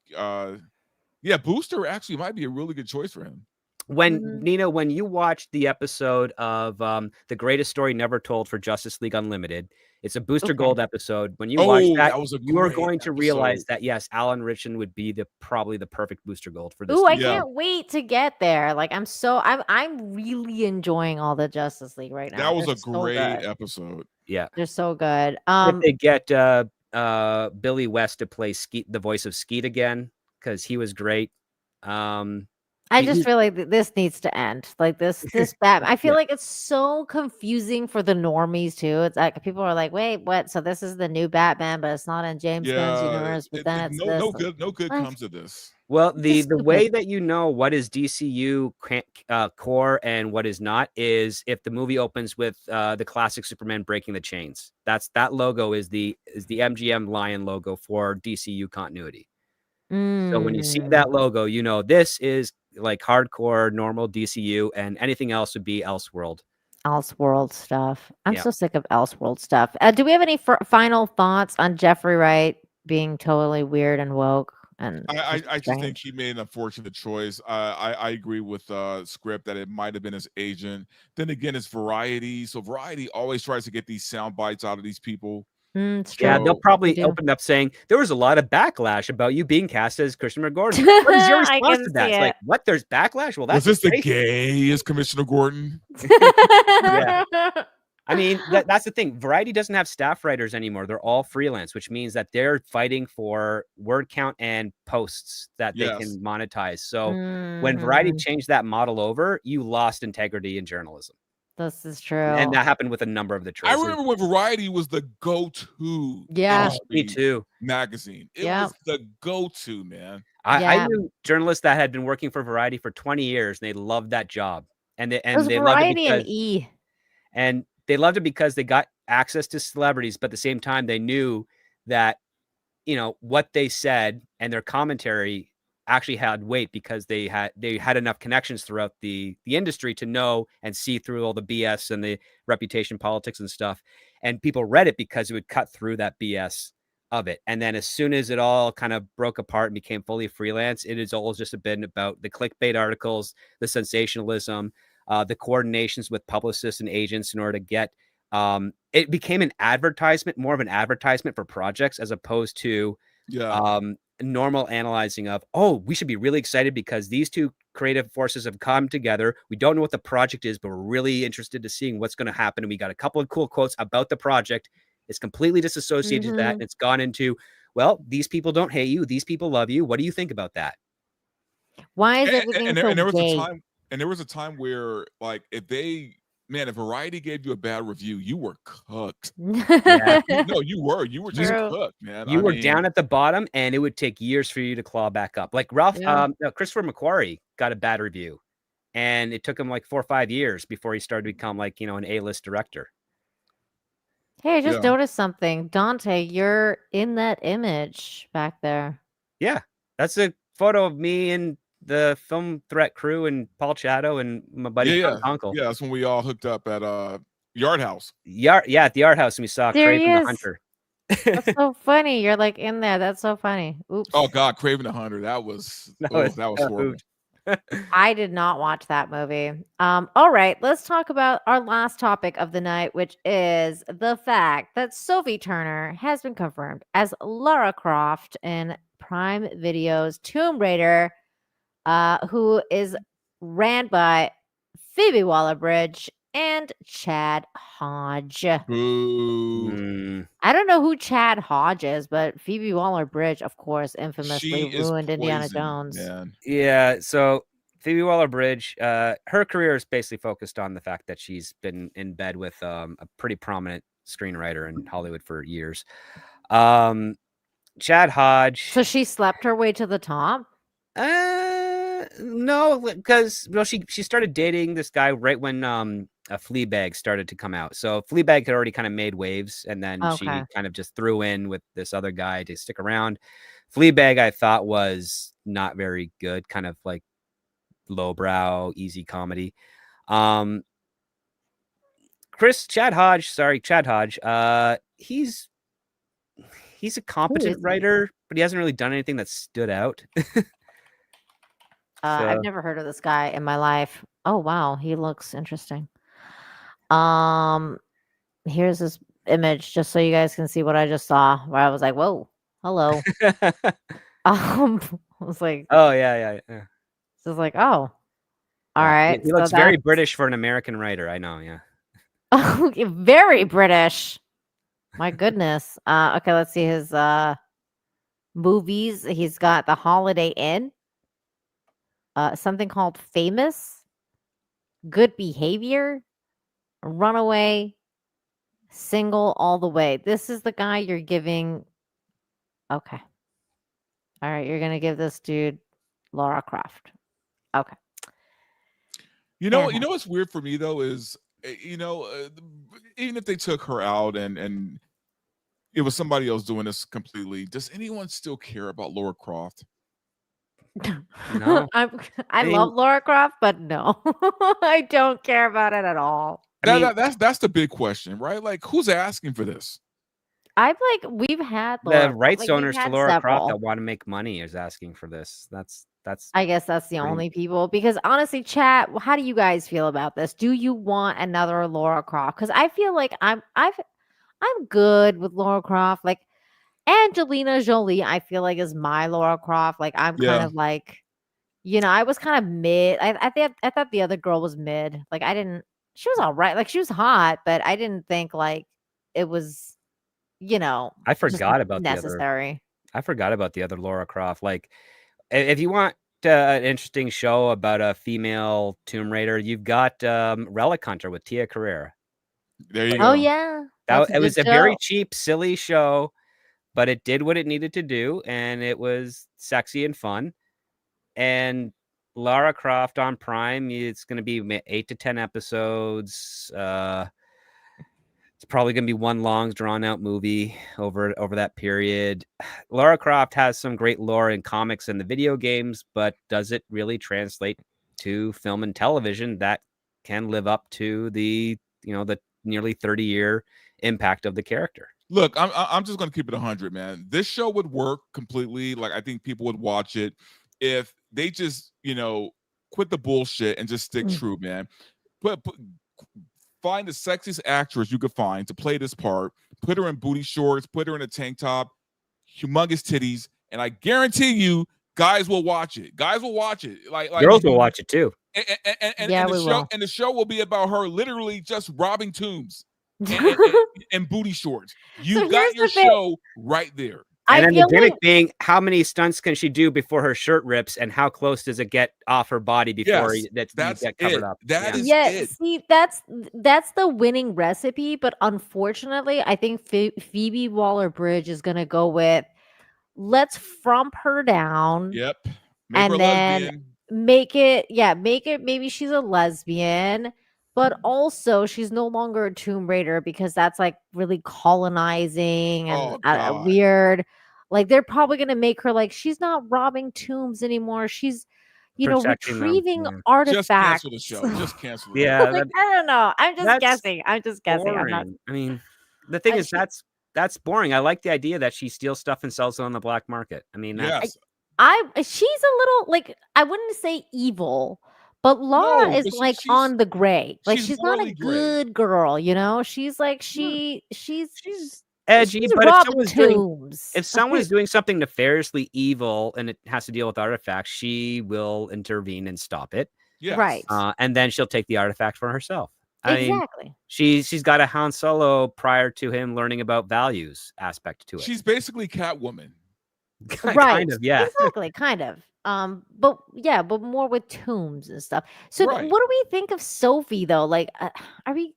Booster actually might be a really good choice for him. When Nina, when you watched the episode of The Greatest Story Never Told for Justice League Unlimited, it's a Booster Gold episode. When you watch that you are going to realize that yes, Alan Ritchson would be probably the perfect Booster Gold for this. I can't wait to get there. Like I'm really enjoying all the Justice League right now. That was a great episode. Yeah, they're so good. If they get Billy West to play Skeet, the voice of Skeet again, because he was great. I just feel like this needs to end. Like this Batman. I feel like it's so confusing for the normies too. It's like people are like, "Wait, what? So this is the new Batman, but it's not in James Gunn's universe." But then it's no good comes of this. Well, the way that you know what is DCU core and what is not is if the movie opens with the classic Superman breaking the chains. That logo is the MGM lion logo for DCU continuity. So when you see that logo, you know this is like hardcore normal DCU, and anything else would be Elseworld stuff. I'm so sick of Elseworld stuff. Do we have any final thoughts on Jeffrey Wright being totally weird and woke? And I just think he made an unfortunate choice. I agree with Script that it might have been his agent. Then again, it's Variety, so Variety always tries to get these sound bites out of these people. They'll probably open up saying there was a lot of backlash about you being cast as Commissioner Gordon. What is your response to that? It's like, what? There's backlash? Well, that's was this the gayest Commissioner Gordon? I mean, that's the thing. Variety doesn't have staff writers anymore. They're all freelance, which means that they're fighting for word count and posts that they can monetize. So when Variety changed that model over, you lost integrity in journalism. This is true. And that happened with a number of the choices. I remember when Variety was the go-to me too magazine. It was the go-to, man. I knew journalists that had been working for Variety for 20 years, and they loved that job. And they Variety loved it and they loved it because they got access to celebrities, but at the same time, they knew that, you know, what they said and their commentary actually had weight because they had enough connections throughout the industry to know and see through all the BS and the reputation politics and stuff. And people read it because it would cut through that BS of it. And then as soon as it all kind of broke apart and became fully freelance, it has always just been about the clickbait articles, the sensationalism, the coordinations with publicists and agents in order to get it became an advertisement, more of an advertisement for projects as opposed to normal analyzing of, oh, we should be really excited because these two creative forces have come together. We don't know what the project is, but we're really interested to seeing what's going to happen. And we got a couple of cool quotes about the project. It's completely disassociated to that. And it's gone into, well, these people don't hate you. These people love you. What do you think about that? Why is everything so gay? There was a time where, like, if Variety gave you a bad review, you were cooked. No, you were just cooked, man. You were down at the bottom, and it would take years for you to claw back up. Like Christopher McQuarrie got a bad review, and it took him like 4 or 5 years before he started to become like, you know, an A-list director. Hey, I just noticed something. Dante, you're in that image back there. Yeah, that's a photo of me and the Film Threat crew and Paul Chato and my buddy Uncle. Yeah, that's when we all hooked up at Yard House. At the Yard House, and we saw Craven the Hunter. That's so funny. You're like in there. That's so funny. Oops. Oh God, Craven the Hunter. That was horrible. I did not watch that movie. All right, let's talk about our last topic of the night, which is the fact that Sophie Turner has been confirmed as Lara Croft in Prime Video's Tomb Raider, who is ran by Phoebe Waller-Bridge. and Chad Hodge. Boo. I don't know who Chad Hodge is, but Phoebe Waller-Bridge, of course, She infamously is ruined Indiana poison, Jones. man. Yeah, so Phoebe Waller-Bridge, her career is basically focused on the fact that she's been in bed with a pretty prominent screenwriter in Hollywood for years. Chad Hodge. So she slept her way to the top? No, because she started dating this guy right when Fleabag started to come out. So Fleabag had already kind of made waves, and then she kind of just threw in with this other guy to stick around. Fleabag, I thought, was not very good, kind of like lowbrow, easy comedy. Chad Hodge. He's a competent writer, but he hasn't really done anything that stood out. I've never heard of this guy in my life. Oh wow, he looks interesting. Here's this image just so you guys can see what I just saw. Where I was like, "Whoa, hello." I was like, "Oh yeah." So it's like, "Oh, all right." He looks very British for an American writer. I know, yeah. Oh, very British. My goodness. Okay, let's see his movies. He's got The Holiday Inn. Something called Famous, Good Behavior, Runaway, Single All the Way. This is the guy you're giving. Okay. All right. You're going to give this dude Lara Croft. Okay. You know what's weird for me though is, even if they took her out and it was somebody else doing this completely, does anyone still care about Lara Croft? No. I love Lara Croft, but no, I don't care about it at all. That's the big question, right? Like, who's asking for this? We've had the rights owners to Lara Croft that want to make money is asking for this. That's. I guess that's the only people, because honestly, chat, how do you guys feel about this? Do you want another Lara Croft? Because I feel like I'm good with Lara Croft. Like, Angelina Jolie, I feel like, is my Lara Croft. Like, I'm kind of like, I was kind of mid. I thought the other girl was mid. Like, she was all right. Like, she was hot, but I didn't think like it was, I forgot about necessary. I forgot about the other Lara Croft. Like, if you want an interesting show about a female Tomb Raider, you've got Relic Hunter with Tia Carrere. There you go. Oh yeah, it was a very cheap, silly show, but it did what it needed to do, and it was sexy and fun. And Lara Croft on Prime, it's going to be 8 to 10 episodes. It's probably going to be one long, drawn-out movie over that period. Lara Croft has some great lore in comics and the video games, but does it really translate to film and television that can live up to the nearly 30-year impact of the character? Look, I'm just going to keep it 100, man. This show would work completely. Like, I think people would watch it if they just, quit the bullshit and just stick true, man. Find the sexiest actress you could find to play this part, put her in booty shorts, put her in a tank top, humongous titties, and I guarantee you, guys will watch it. Guys will watch it. Like girls will watch it too. And the show will be about her literally just robbing tombs and booty shorts. You got your show right there. And then the gimmick being, how many stunts can she do before her shirt rips, and how close does it get off her body before that's get covered up? That is it. See, that's the winning recipe. But unfortunately, I think Phoebe Waller-Bridge is gonna go with, let's frump her down. Yep. And then make it. Maybe she's a lesbian. But also, she's no longer a Tomb Raider, because that's like really colonizing and weird. Like, they're probably going to make her like, she's not robbing tombs anymore. She's, retrieving artifacts. Just cancel the show. Just cancel it. Yeah. Like, I don't know. I'm just guessing. Boring. I mean, the thing is, that's boring. I like the idea that she steals stuff and sells it on the black market. I mean, yes. She's a little, like, I wouldn't say evil. But Lara is like on the gray. Like, she's not a good girl, She's like she's edgy. But if someone's doing something nefariously evil and it has to deal with artifacts, she will intervene and stop it. Yes. Right. And then she'll take the artifact for herself. I mean, Exactly. she's got a Han Solo prior to him learning about values aspect to it. She's basically Catwoman. Right. Kind of, yeah. Exactly, kind of. But more with tombs and stuff. So Right. what do we think of Sophie though? Like, are we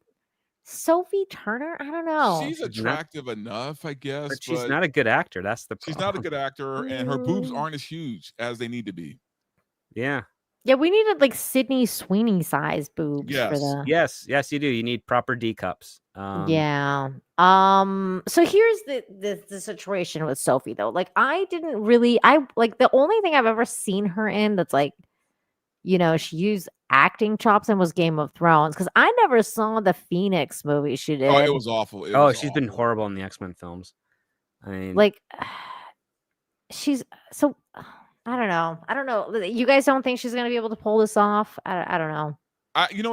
Sophie Turner? I don't know. She's attractive enough, I guess, But she's not a good actor. That's the problem. she's not a good actor, and her boobs Mm. aren't as huge as they need to be. Yeah. Yeah, we needed like Sydney Sweeney size boobs for Yes. the. Yes, you do. You need proper D cups. Yeah. So here's the situation with Sophie though. Like I like the only thing I've ever seen her in that's like, she used acting chops and was Game of Thrones, because I never saw the Phoenix movie she did. Oh, it was awful. She's been horrible in the X-Men films. I mean, like she's so I don't know. You guys don't think she's gonna be able to pull this off? I don't know.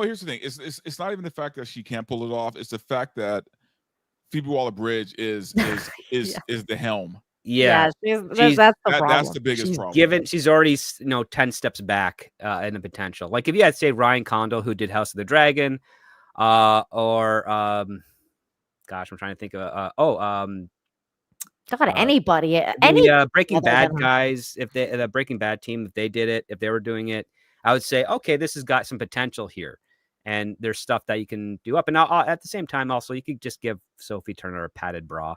Here's the thing. It's not even the fact that she can't pull it off. It's the fact that Phoebe Waller-Bridge is the helm. yeah, that's the problem. That's the biggest problem. She's already 10 steps back in the potential. Like if you had say Ryan Condal, who did House of the Dragon, or gosh, I'm trying to think of anybody, the Breaking Bad guys, if the Breaking Bad team, if they did it, if they were doing it, I would say, okay, this has got some potential here, and there's stuff that you can do up. And now at the same time, also you could just give Sophie Turner a padded bra.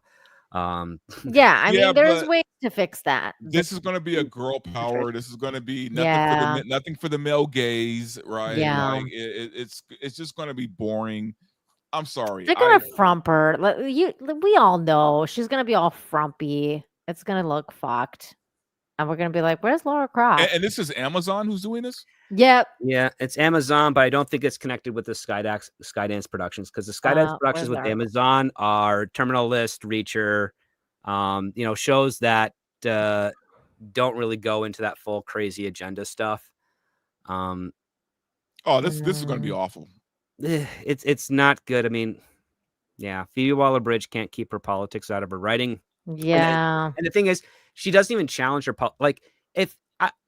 Yeah, I mean, there's ways to fix that. This is going to be a girl power. This is going to be nothing for the male gaze, right? Yeah. Like it's just going to be boring. I'm sorry. They're gonna frump her. We all know she's gonna be all frumpy. It's gonna look fucked, and we're gonna be like, "Where's Laura Croft?" And this is Amazon who's doing this. Yep. Yeah, it's Amazon, but I don't think it's connected with the Skydance Productions, because the Skydance Productions with Amazon are Terminal List, Reacher, shows that don't really go into that full crazy agenda stuff. This is going to be awful. It's not good. I mean, yeah, Phoebe Waller-Bridge can't keep her politics out of her writing. Yeah, and the thing is, she doesn't even challenge her.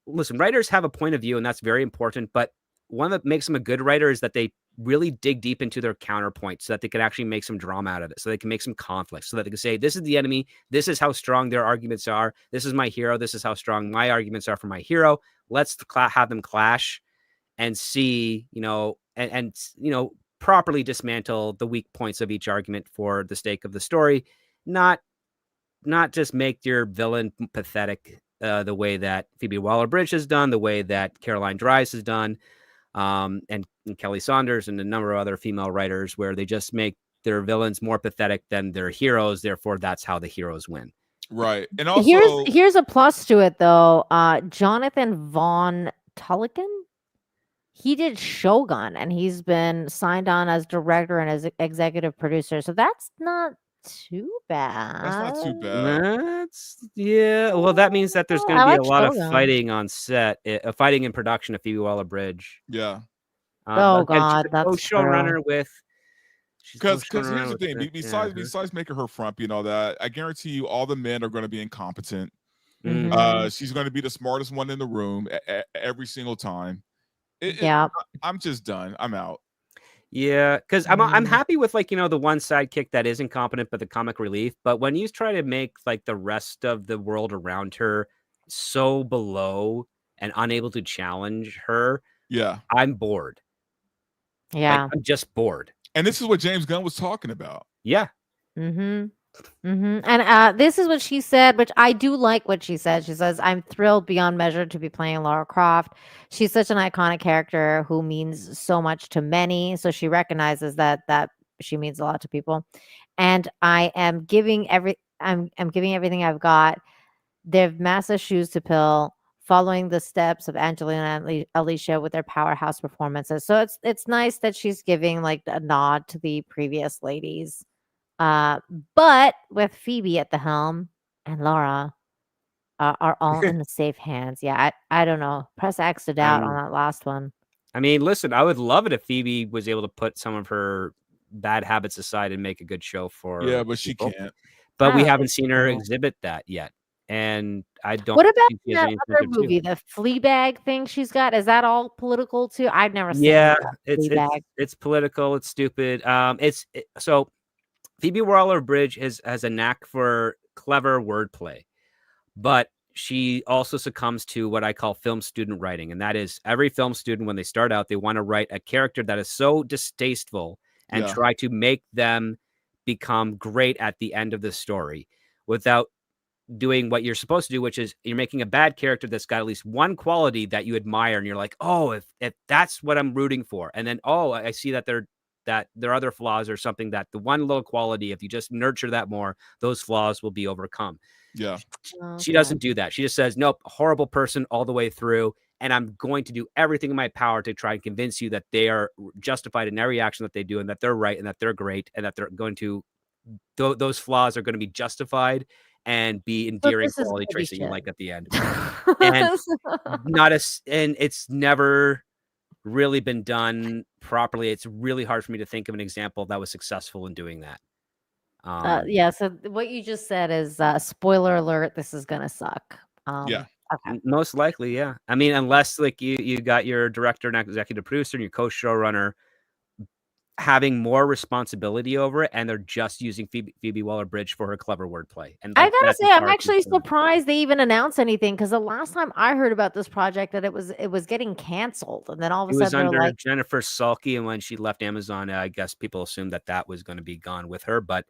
Listen, writers have a point of view, and that's very important. But one that makes them a good writer is that they really dig deep into their counterpoint, so that they can actually make some drama out of it, so they can make some conflict, so that they can say, this is the enemy, this is how strong their arguments are, this is my hero, this is how strong my arguments are for my hero. Let's have them clash and see, and properly dismantle the weak points of each argument for the sake of the story, not just make your villain pathetic the way that Phoebe Waller-Bridge has done, the way that Caroline Dries has done, and Kelly Saunders and a number of other female writers, where they just make their villains more pathetic than their heroes. Therefore, that's how the heroes win. Right. And also, here's a plus to it though. Jonathan Von Tulliken, he did Shogun, and he's been signed on as director and as executive producer. So that's not too bad. That's not too bad. Well, that means that there's going to be a lot of fighting on set, fighting in production of Phoebe Waller-Bridge. Yeah. God, that's co-showrunner with. Because here's the thing. Besides making her frumpy and all that, I guarantee you, all the men are going to be incompetent. Mm-hmm. She's going to be the smartest one in the room every single time. I'm just done. I'm out. Yeah, because I'm happy with the one sidekick that is incompetent but the comic relief. But when you try to make the rest of the world around her so below and unable to challenge her, I'm bored. Yeah, I'm just bored. And this is what James Gunn was talking about. Yeah. Mm-hmm. Mm-hmm. And this is what she said, which I do like what she said. She says, "I'm thrilled beyond measure to be playing Lara Croft. She's such an iconic character who means so much to many." So she recognizes that she means a lot to people. And I am giving I'm giving everything I've got. They've massive shoes to fill, following the steps of Angelina and Alicia with their powerhouse performances. So it's nice that she's giving a nod to the previous ladies. But with Phoebe at the helm and Laura are all in the safe hands. Yeah, I don't know. Press X to doubt on that last one. I mean, listen, I would love it if Phoebe was able to put some of her bad habits aside and make a good show for. Yeah, but people. She can't. But we haven't seen her exhibit that yet. And I don't. What about think she has that any other incentive to. movie, the Fleabag thing she's got? Is that all political too? I've never seen Yeah, Fleabag. it's political. It's stupid. So Phoebe Waller-Bridge has a knack for clever wordplay, but she also succumbs to what I call film student writing, and that is every film student when they start out, they want to write a character that is so distasteful and try to make them become great at the end of the story without doing what you're supposed to do, which is you're making a bad character that's got at least one quality that you admire, and you're like, oh, if that's what I'm rooting for, and then I see that their other flaws are something that the one little quality, if you just nurture that more, those flaws will be overcome. Yeah. She doesn't do that. She just says, nope, horrible person all the way through. And I'm going to do everything in my power to try and convince you that they are justified in every action that they do and that they're right and that they're great and that they're going to, those flaws are going to be justified and be endearing quality traits that you like at the end. And and it's never really been done properly. It's really hard for me to think of an example that was successful in doing that. Yeah, so what you just said is spoiler alert, this is gonna suck. Yeah. Okay. Most likely, yeah. I mean, unless like you got your director and executive producer and your co-showrunner having more responsibility over it, and they're just using Phoebe Waller-Bridge for her clever wordplay. And I gotta say, I'm actually surprised they even announced anything, because the last time I heard about this project that it was getting canceled, and then all of a it was sudden under they're like, Jennifer Salke, and when she left Amazon, I guess people assumed that was going to be gone with her, but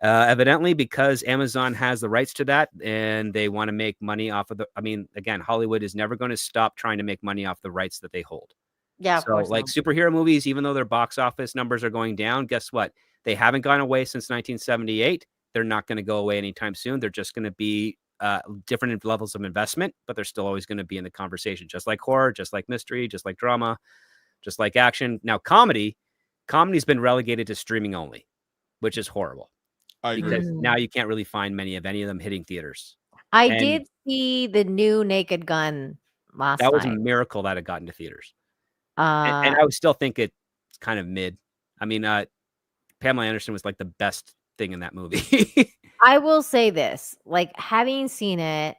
evidently because Amazon has the rights to that and they want to make money off of again, Hollywood is never going to stop trying to make money off the rights that they hold. Yeah, so like superhero movies, even though their box office numbers are going down, guess what? They haven't gone away since 1978. They're not going to go away anytime soon. They're just going to be different levels of investment, but they're still always going to be in the conversation, just like horror, just like mystery, just like drama, just like action. Now, comedy's been relegated to streaming only, which is horrible. I agree. Because now you can't really find many of them hitting theaters. I did see the new Naked Gun last night. That was a miracle that it got into theaters. And I would still think it's kind of mid. I mean, Pamela Anderson was like the best thing in that movie. I will say this, like having seen it,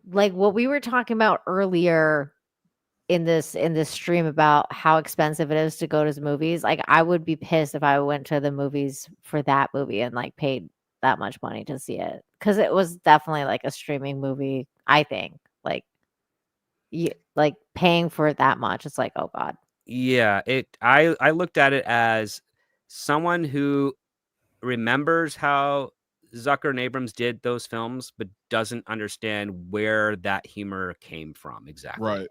like what we were talking about earlier in this stream about how expensive it is to go to the movies. Like I would be pissed if I went to the movies for that movie and like paid that much money to see it, because it was definitely like a streaming movie. I think like paying for it that much, it's like, oh god. Yeah, I looked at it as someone who remembers how Zucker and Abrams did those films, but doesn't understand where that humor came from exactly. Right.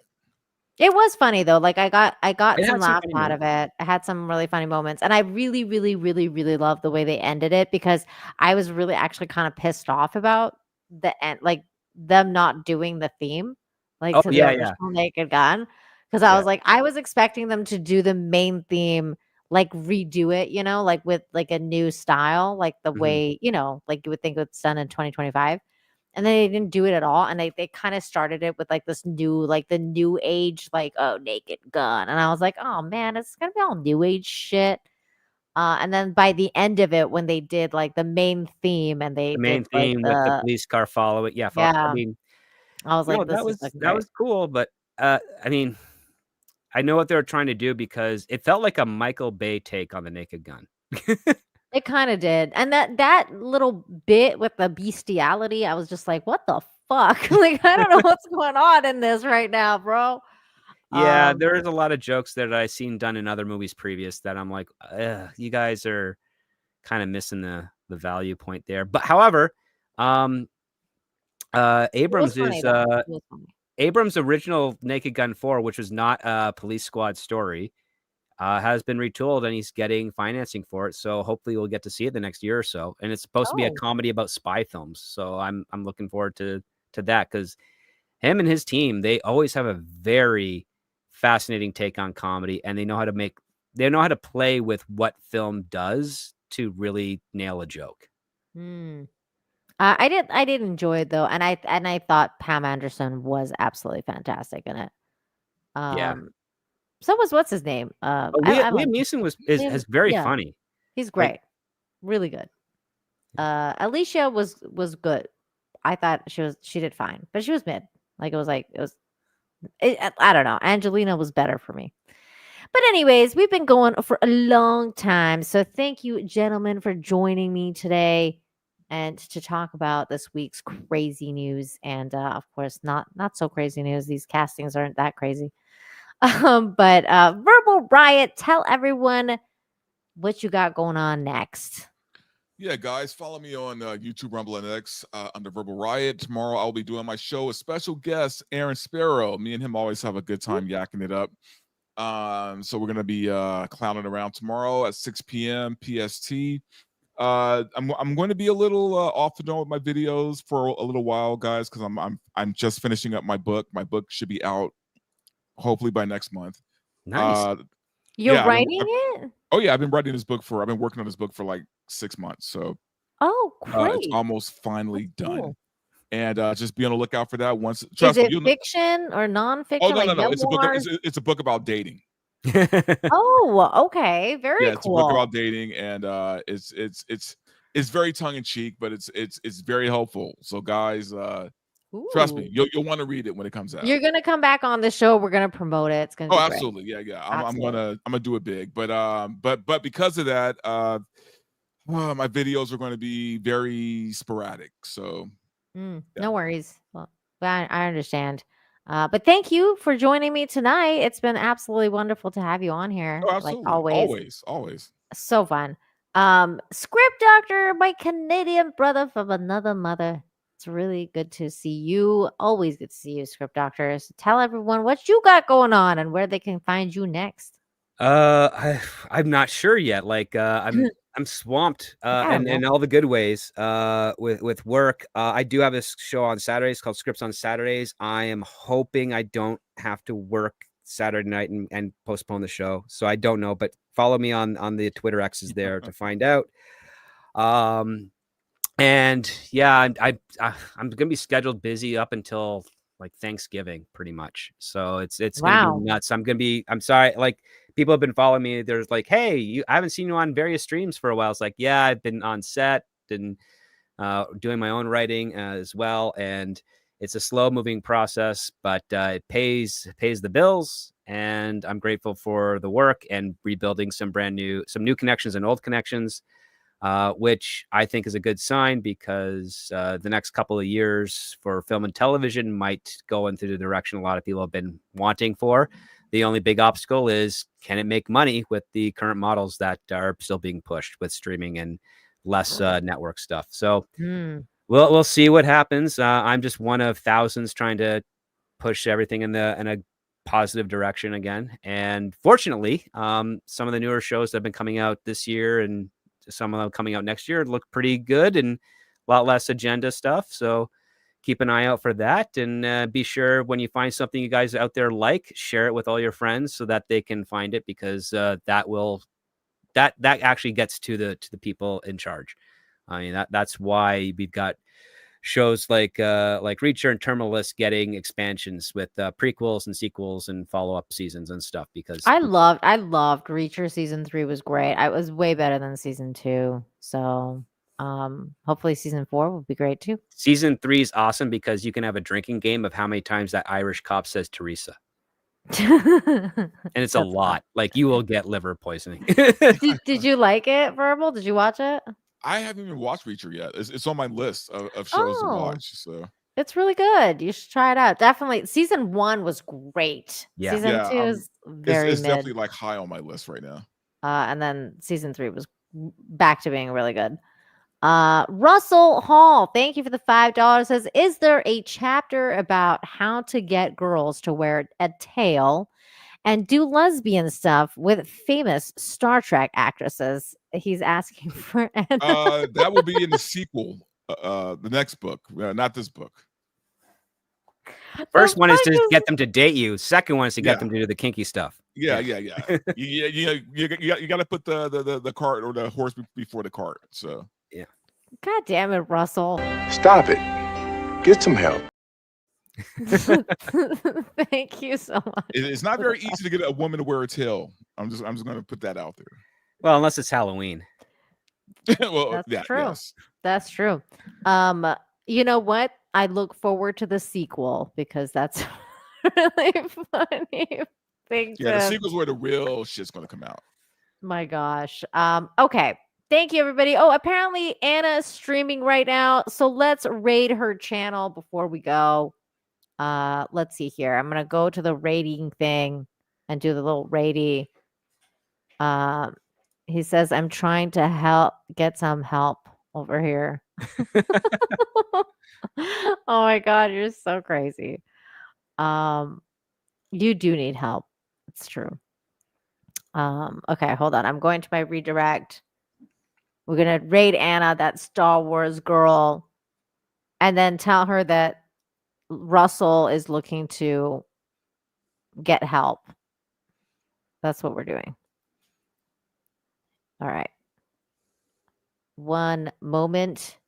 It was funny though. Like I got some laughs funny out of it. I had some really funny moments, and I really, really, really, really loved the way they ended it, because I was really actually kind of pissed off about the end, like them not doing the theme, like to the original Naked Gun, because I was like, I was expecting them to do the main theme, like redo it, you know, like with like a new style, like the way, you know, like you would think it's done in 2025. And then they didn't do it at all. And they kind of started it with like this new, like the new age, like, oh, Naked Gun. And I was like, oh man, it's going to be all new age shit. And then by the end of it, when they did like the main theme and the main did, theme like, with the police car follow it. Yeah. I mean, I was like, that was cool. But I mean, I know what they were trying to do, because it felt like a Michael Bay take on the Naked Gun. It kind of did. And that little bit with the bestiality, I was just like, what the fuck? Like, I don't know what's going on in this right now, bro. Yeah, there's a lot of jokes that I seen done in other movies previous that I'm like, you guys are kind of missing the value point there. But however, Abrams Abrams' original Naked Gun 4, which was not a Police Squad story, has been retooled, and he's getting financing for it. So hopefully we'll get to see it the next year or so. And it's supposed to be a comedy about spy films. So I'm looking forward to that, because him and his team, they always have a very fascinating take on comedy, and they know how to play with what film does to really nail a joke. I did enjoy it though, and I thought Pam Anderson was absolutely fantastic in it. So was what's his name? Liam Neeson is very funny. He's great, really good. Alicia was good. I thought she did fine, but she was mid. I don't know. Angelina was better for me. But anyways, we've been going for a long time. So thank you, gentlemen, for joining me today and to talk about this week's crazy news. And of course, not so crazy news. These castings aren't that crazy. But Verbal Riot, tell everyone what you got going on next. Yeah, guys, follow me on YouTube, Rumble, and X under Verbal Riot. Tomorrow I'll be doing my show with special guest Aaron Sparrow. Me and him always have a good time yakking it up. So we're gonna be clowning around tomorrow at 6 p.m. PST. I'm going to be a little off the dome with my videos for a little while, guys, because I'm just finishing up my book. My book should be out hopefully by next month. Nice. You're writing it? Oh yeah, I've been working on this book for like 6 months. So great. it's almost finally done. Cool. And just be on the lookout for that. Is it fiction or nonfiction? Oh no. It's a book about dating. Oh, okay. Very cool. It's a book about dating, and it's very tongue in cheek, but it's very helpful. So guys, trust me, you'll want to read it when it comes out. You're gonna come back on the show. We're gonna promote it. It's gonna be absolutely, great. Yeah. I'm gonna do it big, but because of that, my videos are going to be very sporadic. So no worries. Well, I understand. But thank you for joining me tonight. It's been absolutely wonderful to have you on here. Oh, absolutely. Like always. So fun. Script Doctor, my Canadian brother from another mother. It's really good to see you. Always good to see you, Script Doctor. So tell everyone what you got going on and where they can find you next. I'm not sure yet. Like I'm swamped in all the good ways with work. I do have this show on Saturdays called Scripts on Saturdays. I am hoping I don't have to work Saturday night and postpone the show. So I don't know, but follow me on the Twitter X's there to find out. And yeah, I'm gonna be scheduled busy up until like Thanksgiving, pretty much. So it's gonna be nuts. I'm sorry, like people have been following me. There's like, hey, I haven't seen you on various streams for a while. It's like, yeah, I've been on set and doing my own writing as well, and it's a slow moving process, but it pays the bills, and I'm grateful for the work and rebuilding some new connections and old connections. Which I think is a good sign, because the next couple of years for film and television might go into the direction a lot of people have been wanting for. The only big obstacle is, can it make money with the current models that are still being pushed with streaming and less network stuff? So we'll see what happens. I'm just one of thousands trying to push everything in a positive direction again. And fortunately, some of the newer shows that have been coming out this year and some of them coming out next year look pretty good and a lot less agenda stuff. So keep an eye out for that, and be sure when you find something you guys out there like, share it with all your friends so that they can find it, because that actually gets to the people in charge. I mean, that's why we've got shows like Reacher and Terminalist getting expansions with prequels and sequels and follow-up seasons and stuff, because I loved Reacher. Season 3 was great. I was way better than season 2. So hopefully season 4 will be great too. Season 3 is awesome because you can have a drinking game of how many times that Irish cop says Teresa. And it's a lot. Like, you will get liver poisoning. Did you like it, Verbal? Did you watch it? I haven't even watched Reacher yet. It's on my list of shows to watch. So it's really good. You should try it out. Definitely. Season 1 was great. Yeah. Season 2 is very it's mid. definitely like high on my list right now. And then season 3 was back to being really good. Russell Hall, thank you for the $5. Says, is there a chapter about how to get girls to wear a tail and do lesbian stuff with famous Star Trek actresses? He's asking for that will be in the sequel, the next book, not this book. First one is to get them to date you. Second one is to get them to do the kinky stuff. Yeah. You got to put the cart or the horse before the cart. So yeah. God damn it, Russell! Stop it. Get some help. Thank you so much. It's not very easy to get a woman to wear a tail. I'm just going to put that out there. Well, unless it's Halloween. Well, that's true. Yes. That's true. You know what? I look forward to the sequel because that's really funny. Thing Yeah, the to- sequel's where the real shit's gonna come out. My gosh. Okay. Thank you, everybody. Oh, apparently Anna is streaming right now. So let's raid her channel before we go. Let's see here. I'm gonna go to the rating thing and do the little rating. He says, I'm trying to get some help over here. Oh my god, you're so crazy. You do need help. It's true. Okay, hold on. I'm going to my redirect. We're gonna raid Anna, that Star Wars girl, and then tell her that Russell is looking to get help. That's what we're doing. All right. One moment,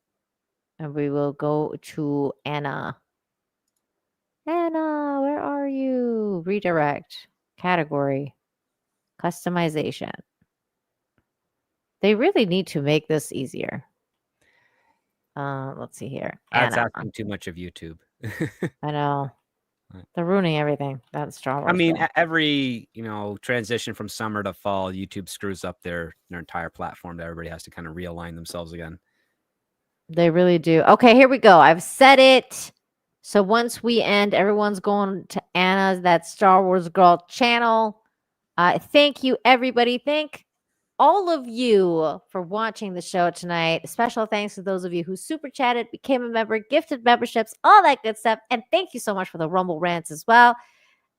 and we will go to Anna. Anna, where are you? Redirect. Category. Customization. They really need to make this easier. Let's see here. That's Anna. asking too much of YouTube. I know. They're ruining everything. That's Star Wars. I mean, every transition from summer to fall, YouTube screws up their entire platform. That everybody has to kind of realign themselves again. They really do. Okay, here we go. I've said it. So once we end, everyone's going to Anna's that Star Wars Girl channel. Thank you, everybody. Thank all of you for watching the show tonight. Special thanks to those of you who super chatted, became a member, gifted memberships, all that good stuff. And thank you so much for the Rumble rants as well.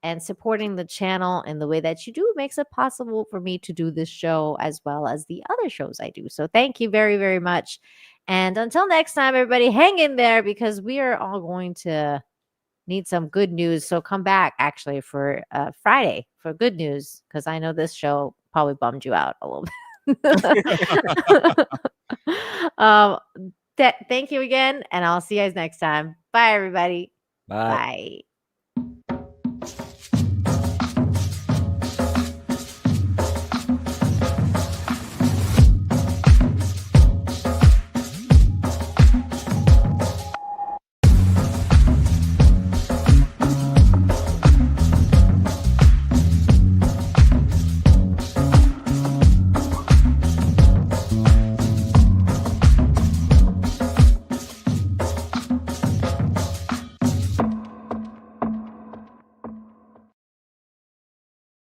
And supporting the channel in the way that you do makes it possible for me to do this show as well as the other shows I do. So thank you very, very much. And until next time, everybody, hang in there because we are all going to need some good news. So come back actually for Friday for good news because I know this show probably bummed you out a little bit. Thank you again, and I'll see you guys next time. Bye, everybody. Bye. Bye.